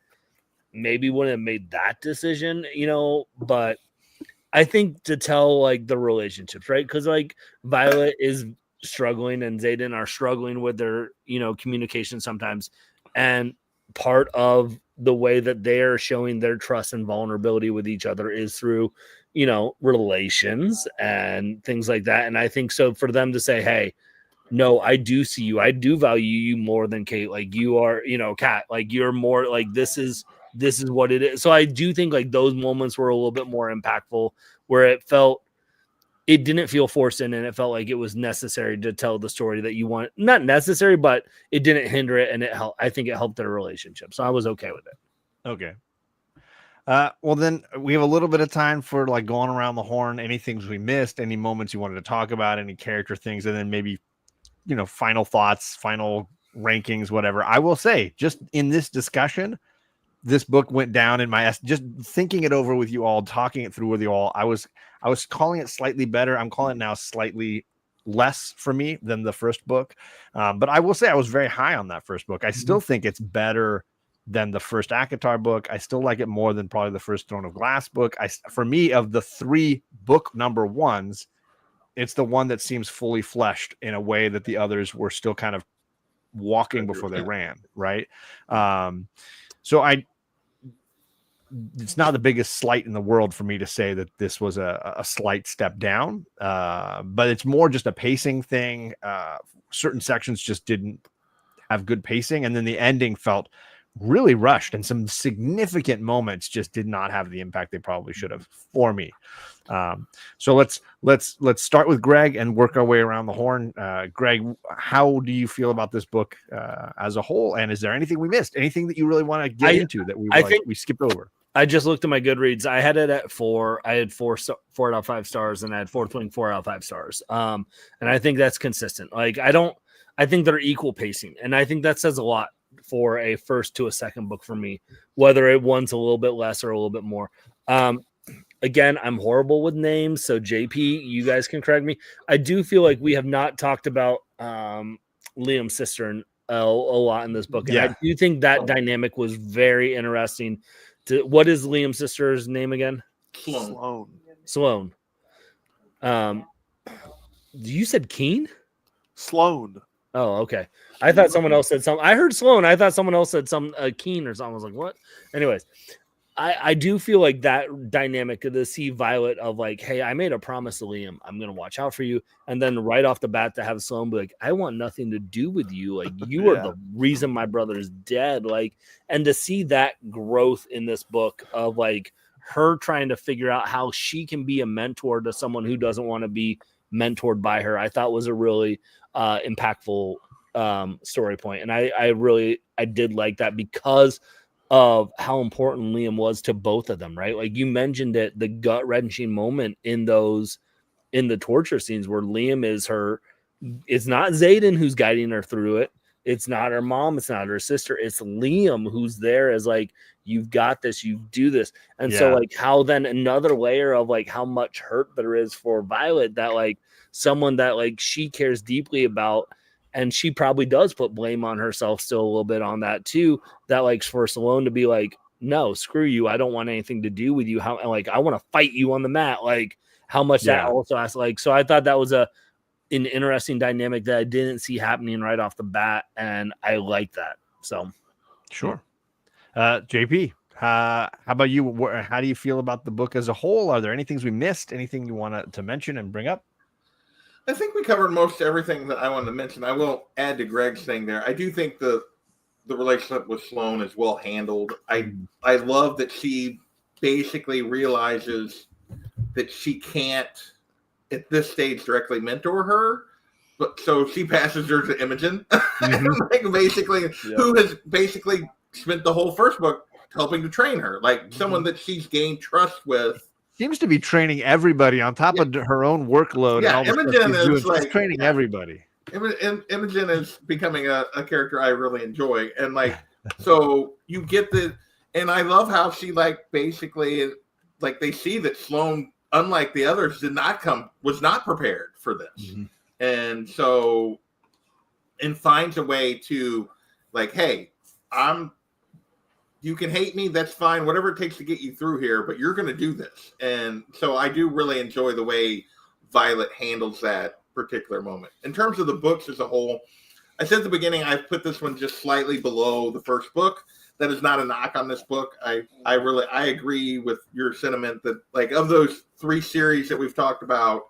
maybe wouldn't have made that decision, but. I think to tell like the relationships, right? Because like Violet is struggling and Xaden are struggling with their, communication sometimes. And part of the way that they're showing their trust and vulnerability with each other is through, relations and things like that. And I think so for them to say, hey, no, I do see you. I do value you more than Kate. Like you are, Kat, like you're more like this is what it is. So I do think like those moments were a little bit more impactful, where it didn't feel forced in, and it felt like it was necessary to tell the story that you want. Not necessary, but it didn't hinder it, and it helped. I think it helped their relationship. So I was okay with it. Okay. Well, then we have a little bit of time for like going around the horn. Any things we missed, any moments you wanted to talk about, any character things, and then maybe, final thoughts, final rankings, whatever. I will say, just in this discussion, this book went down in my just thinking it over with you all, talking it through with you all. I was calling it slightly better. I'm calling it now slightly less for me than the first book. But I will say I was very high on that first book. I still think it's better than the first Akatar book. I still like it more than probably the first Throne of Glass book. For me, of the three book number ones, it's the one that seems fully fleshed in a way that the others were still kind of walking before they ran. Right. So it's not the biggest slight in the world for me to say that this was a slight step down, but it's more just a pacing thing. Certain sections just didn't have good pacing, and then the ending felt really rushed, and some significant moments just did not have the impact they probably should have for me. So let's start with Greg and work our way around the horn. Greg, how do you feel about this book as a whole? And is there anything we missed? Anything that you really want to get into that we skipped over? I just looked at my Goodreads. I had it at 4. I had 4 out of 5 stars, and I had 4 out of 5 stars. And I think that's consistent. Like I think they're equal pacing, and I think that says a lot for a first to a second book for me, whether it one's a little bit less or a little bit more. Again, I'm horrible with names, so JP, you guys can correct me. I do feel like we have not talked about Liam's sister a lot in this book, and I do think that dynamic was very interesting What is Liam's sister's name again? Sloane. You said Keen? Sloane. Oh, okay. I thought someone else said something. I heard Sloane. I thought someone else said some Keen or something. I was like, what? Anyways, I do feel like that dynamic of the see Violet of like, hey, I made a promise to Liam. I'm going to watch out for you. And then right off the bat to have Sloane be like, I want nothing to do with you. Like, you are the reason my brother is dead. Like, and to see that growth in this book of like her trying to figure out how she can be a mentor to someone who doesn't want to be mentored by her, I thought was a really impactful story point. And I did like that because of how important Liam was to both of them, right? Like you mentioned it, the gut wrenching moment in the torture scenes where Liam it's not Xaden who's guiding her through it. It's not her mom. It's not her sister. It's Liam who's there as like, you've got this, you do this. And so like how then another layer of like how much hurt there is for Violet that like someone that like she cares deeply about. And she probably does put blame on herself still a little bit on that too. That like for Sloane to be like, no, screw you. I don't want anything to do with you. How like I want to fight you on the mat. Like how much that also has like. So I thought that was an interesting dynamic that I didn't see happening right off the bat, and I like that. So sure. JP, how about you? How do you feel about the book as a whole? Are there any things we missed? Anything you want to mention and bring up? I think we covered most everything that I wanted to mention. I will add to Greg's thing there. I do think the relationship with Sloane is well handled. I love that she basically realizes that she can't at this stage directly mentor her, but so she passes her to Imogen, like basically who has basically spent the whole first book helping to train her, like someone that she's gained trust with. Seems to be training everybody on top of her own workload. Yeah, and all Imogen is like training everybody. Imogen is becoming a character I really enjoy, and like so you get and I love how she like basically like they see that Sloane, unlike the others, was not prepared for this, and so finds a way to like, hey, you can hate me, that's fine, whatever it takes to get you through here, but you're going to do this. And so I do really enjoy the way Violet handles that particular moment. In terms of the books as a whole, I said at the beginning, I've put this one just slightly below the first book. That is not a knock on this book. I agree with your sentiment that like of those 3 series that we've talked about,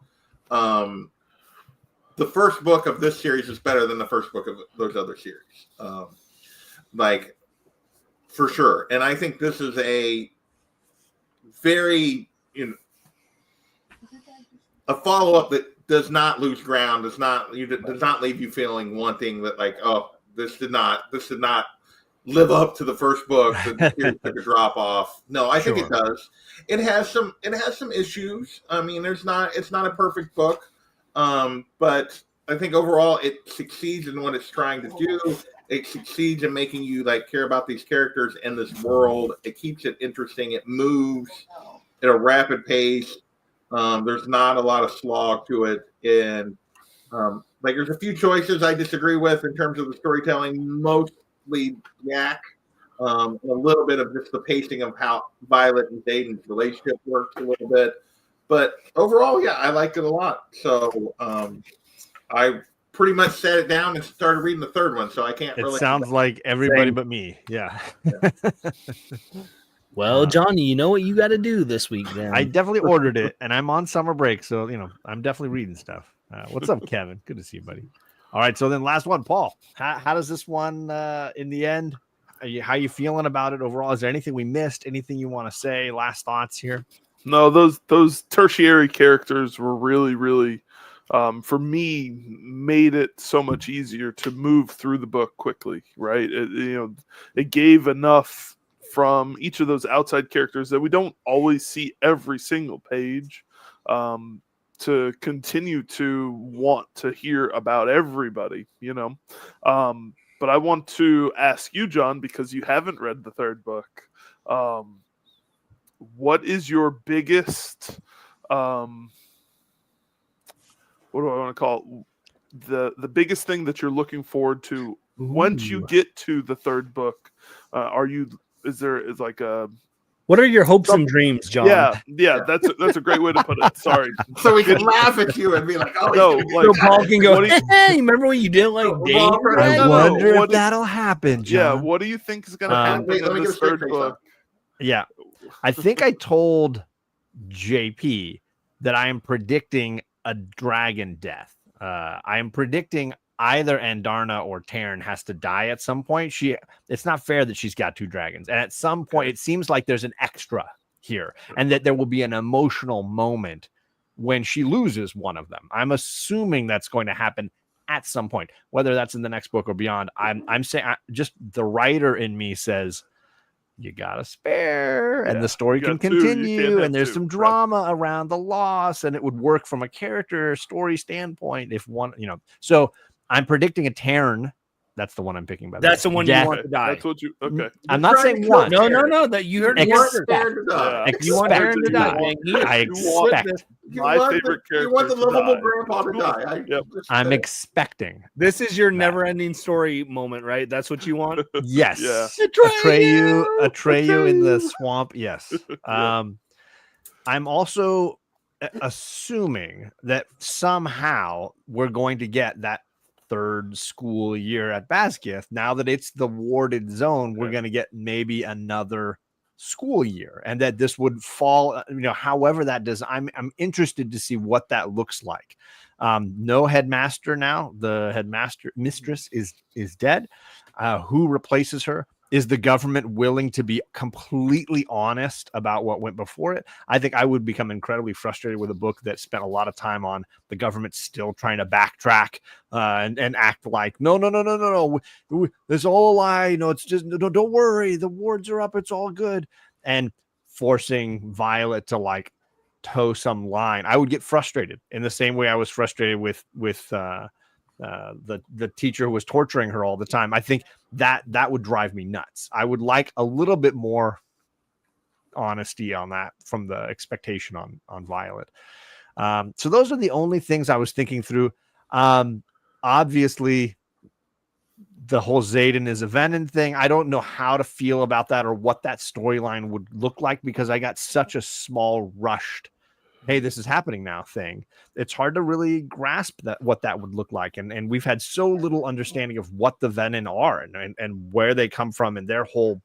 the first book of this series is better than the first book of those other series. Like, for sure. And I think this is a very, a follow-up that does not lose ground, does not leave you feeling wanting that like, oh, this did not live up to the first book. The series took a drop off. No, I think it does. It has some issues. I mean, it's not a perfect book. But I think overall it succeeds in what it's trying to do. It succeeds in making you like care about these characters and this world. It keeps it interesting. It moves at a rapid pace. There's not a lot of slog to it. And like there's a few choices I disagree with in terms of the storytelling, mostly Yak. A little bit of just the pacing of how Violet and Xaden's relationship works a little bit. But overall, yeah, I liked it a lot. So I pretty much set it down and started reading the third one, so I can't really. It sounds like everybody but me. Yeah. Well, Johnny, you know what you got to do this week, then. I definitely ordered it, and I'm on summer break, so I'm definitely reading stuff. What's up, Kevin? Good to see you, buddy. All right, so then last one, Paul. How does this one in the end? How you feeling about it overall? Is there anything we missed? Anything you want to say? Last thoughts here? No, those tertiary characters were really, really. For me, made it so much easier to move through the book quickly, right? It gave enough from each of those outside characters that we don't always see every single page to continue to want to hear about everybody, But I want to ask you, John, because you haven't read the third book, what is your biggest... what do I want to call it? The biggest thing that you're looking forward to once you get to the third book? Is there like a What are your hopes and dreams, John? Yeah, that's a great way to put it. Sorry. So we can laugh at you and be like, "Oh, No, like, So Paul can go, what do you- hey, remember when you didn't like Dave? I No, wonder what if do- that'll happen, Yeah, John. what do you think is going to happen wait, let me in get a this straight third face book? Yeah. I think I told JP that I am predicting a dragon death. I am predicting either Andarna or Taryn has to die at some point. It's not fair that she's got 2 dragons. And at some point, it seems like there's an extra here and that there will be an emotional moment when she loses one of them. I'm assuming that's going to happen at some point, whether that's in the next book or beyond. I'm saying just the writer in me says, you got a spare and the story can continue and there's some drama around the loss and it would work from a character story standpoint if one, so I'm predicting a Taryn. That's the one I'm picking. By that's the one you want to die. That's what you. Okay. I'm not saying one. No. That you heard. You want Taryn to die. You want Taryn to die. I expect. My favorite character. You want the lovable grandpa to die. I'm expecting. This is your never-ending story moment, right? That's what you want. Yes. Yeah. Atreyu in the swamp. Yes. I'm also assuming that somehow we're going to get that 3rd school year at Basgiath. Now that it's the warded zone, we're going to get maybe another school year, and that this would fall, however that does. I'm interested to see what that looks like. No headmaster now. The mistress is dead. Who replaces her? Is the government willing to be completely honest about what went before it? I think I would become incredibly frustrated with a book that spent a lot of time on the government still trying to backtrack and act like, no. It's all a lie. It's just, no, don't worry. The wards are up. It's all good. And forcing Violet to like toe some line. I would get frustrated in the same way I was frustrated with the teacher who was torturing her all the time. I think that would drive me nuts. I would like a little bit more honesty on that from the expectation on Violet. So those are the only things I was thinking through. Obviously, the whole Xaden is a Venom thing. I don't know how to feel about that or what that storyline would look like because I got such a small rushed, hey, this is happening now thing. It's hard to really grasp what that would look like. And we've had so little understanding of what the Venom are and where they come from and their whole,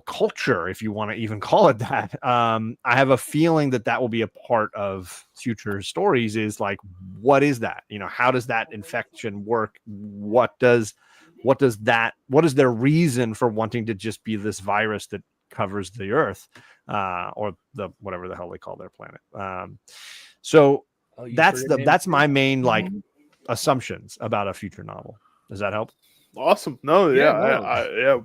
culture, if you want to even call it that. I have a feeling that will be a part of future stories is like, what is that? How does that infection work? What is their reason for wanting to just be this virus that covers the earth or the whatever the hell they call their planet. So that's my main assumptions about a future novel. Does that help? Awesome. No, I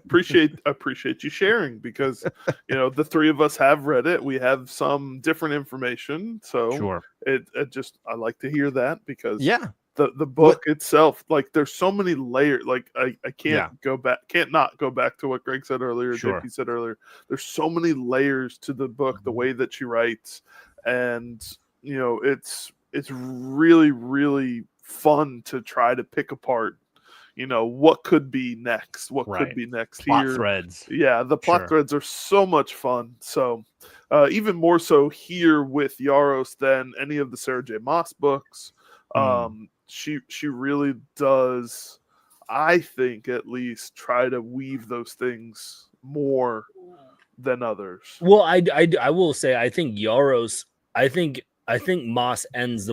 appreciate you sharing because the 3 of us have read it. We have some different information, so sure. It just I like to hear that because the book itself, like there's so many layers. Like I can't not go back to what Greg said earlier. Sure. JP said earlier. There's so many layers to the book, the way that she writes, and it's really really fun to try to pick apart. What could be next? What could be next? Plot threads. Yeah, the plot threads are so much fun. So even more so here with Yarros than any of the Sarah J. Maas books. She really does, I think, at least try to weave those things more than others. Well, I will say I think Yarros. I think Maas ends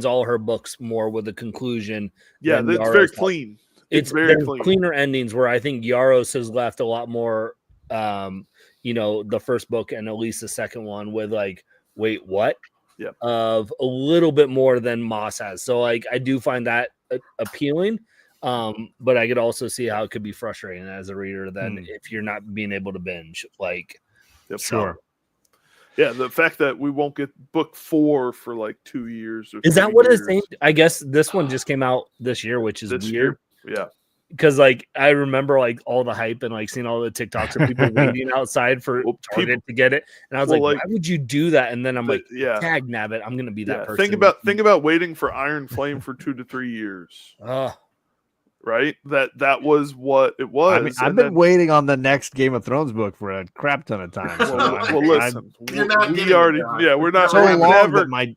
all her books more with a conclusion. Yeah, that's very clean. It's very clean. Cleaner endings where I think Yarros has left a lot more, the first book and at least the second one with like, wait, what? Yeah. Of a little bit more than Maas has. So like, I do find that appealing. But I could also see how it could be frustrating as a reader then if you're not being able to binge. Like, sure. Yeah, the fact that we won't get book 4 for like 2 years. Is that what it's saying? I guess this one just came out this year, which is weird. Year? Yeah. Because like I remember like all the hype and like seeing all the TikToks of people waiting outside for Target to get it. And I was like, why would you do that? And then I'm like, tag nabbit, I'm gonna be that person. Think about waiting for Iron Flame for 2 to 3 years. right? That was what it was. I mean, I've been waiting on the next Game of Thrones book for a crap ton of time. So well, listen, You're not we getting already, it, we're not so we're long never, that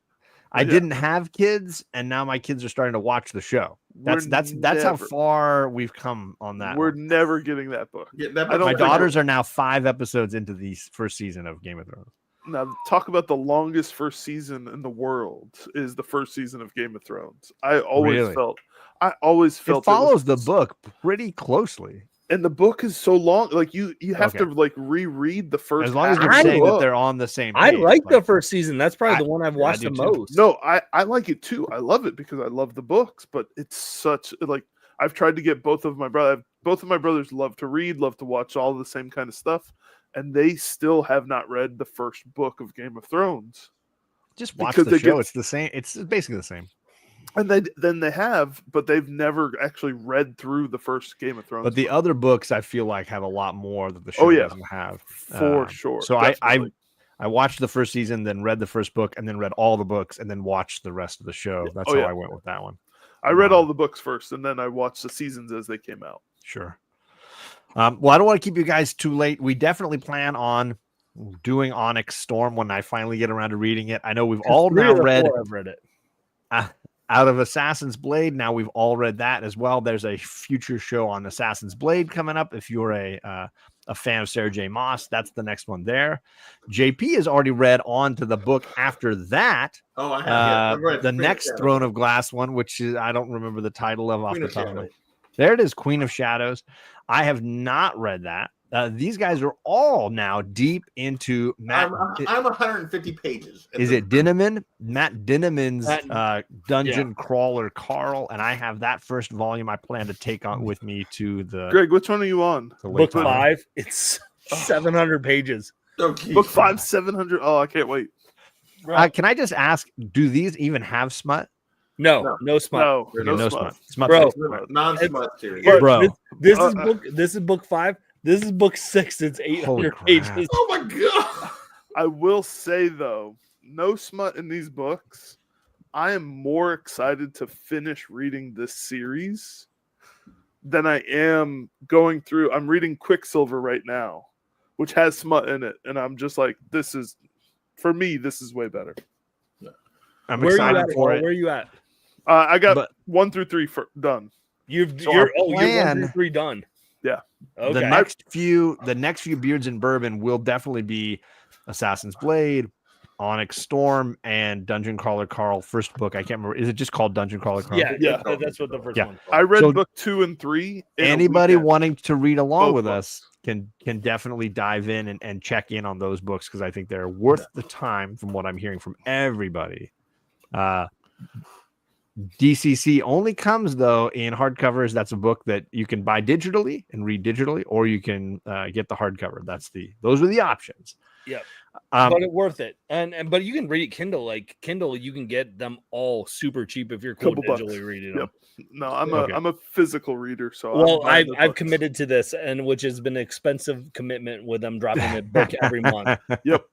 I didn't have kids, and now my kids are starting to watch the show. That's how far we've come on that. We're never getting that book. My daughters are now 5 episodes into the first season of Game of Thrones. Now, talk about the longest first season in the world is the first season of Game of Thrones. I always felt it follows the book pretty closely. And the book is so long, like you have to like reread the first. As long as you're saying that they're on the same page. I like the first season. That's probably the one I've watched the most. No, I like it too. I love it because I love the books, but it's such like I've tried to get both of my brothers love to read, love to watch all the same kind of stuff, and they still have not read the first book of Game of Thrones. Just watch the show. It's the same. It's basically the same. And then they have, but they've never actually read through the first Game of Thrones. But the other books, I feel like, have a lot more that the show doesn't have. For sure. So I watched the first season, then read the first book, and then read all the books, and then watched the rest of the show. That's how I went with that one. I read all the books first, and then I watched the seasons as they came out. Sure. Well, I don't want to keep you guys too late. We definitely plan on doing Onyx Storm when I finally get around to reading it. I know we've all now read. I've read it. Out of Assassin's Blade, now we've all read that as well. There's a future show on Assassin's Blade coming up. If you're a fan of Sarah J. Maas, that's the next one there. JP has already read on to the book after that. Oh, I have. The next Throne of Glass one, which is I don't remember the title of off the top of my head. There it is, Queen of Shadows. I have not read that. These guys are all now deep into Matt. I'm 150 pages. Is it Dinniman? Matt Dinniman's Dungeon Crawler Carl, and I have that first volume. I plan to take on with me to the. Greg, which one are you on? Book 5. It's 700 pages. Book 5, 700. Oh, I can't wait. Can I just ask? Do these even have smut? No smut. No smut. Smut, bro. Non-smut series, bro. This is book 5. This is book 6. It's 800 pages. Oh my god! I will say though, no smut in these books. I am more excited to finish reading this series than I am going through. I'm reading Quicksilver right now, which has smut in it, and I'm just like, this is way better. I'm excited for it. Where are you at? I got 1 through 3 done. You're 1 through 3 done. Yeah. Okay. The next few Beards and Bourbon will definitely be Assassin's Blade, Onyx Storm, and Dungeon Crawler Carl. First book, I can't remember. Is it just called Dungeon Crawler Carl? Yeah. That's what the first one. I read book 2 and 3. Anybody wanting to read along with us can definitely dive in and check in on those books because I think they're worth the time from what I'm hearing from everybody. DCC only comes though in hardcovers. That's a book that you can buy digitally and read digitally, or you can get the hardcover. Those are the options. Yeah, but it's worth it. But you can read it Kindle. Like Kindle, you can get them all super cheap if you're digitally reading them. Yep. No, I'm a physical reader, so well, I've committed to this, and which has been an expensive commitment with them dropping a book every month. Yep.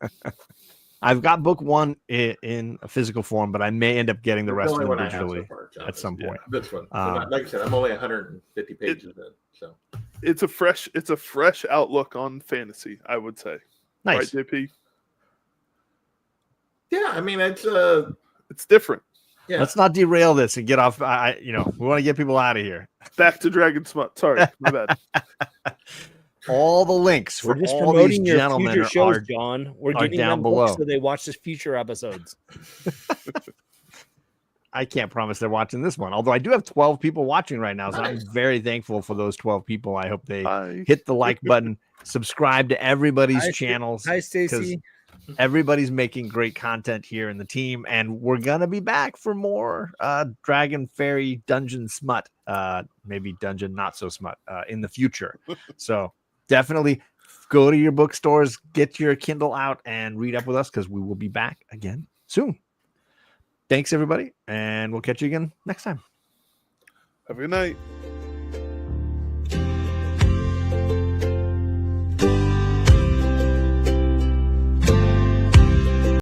I've got book 1 in a physical form, but I may end up getting the rest of them digitally at some point. This one, like I said, I'm only 150 pages in, so it's a fresh outlook on fantasy, I would say. Nice, right, JP? Yeah, I mean it's different. Yeah. Let's not derail this and get off. We want to get people out of here. Back to Dragon Smut. Sorry, my bad. All the links for all these gentlemen future shows, John. We're getting down them below, so they watch the future episodes. I can't promise they're watching this one, although I do have 12 people watching right now, so I'm very thankful for those 12 people. I hope they hit the like button, subscribe to everybody's channels. Hi, Stacy. Everybody's making great content here in the team, and we're gonna be back for more Dragon Fairy Dungeon Smut, maybe Dungeon Not So Smut in the future. So definitely go to your bookstores, get your Kindle out, and read up with us because we will be back again soon. Thanks, everybody, and we'll catch you again next time. Have a good night.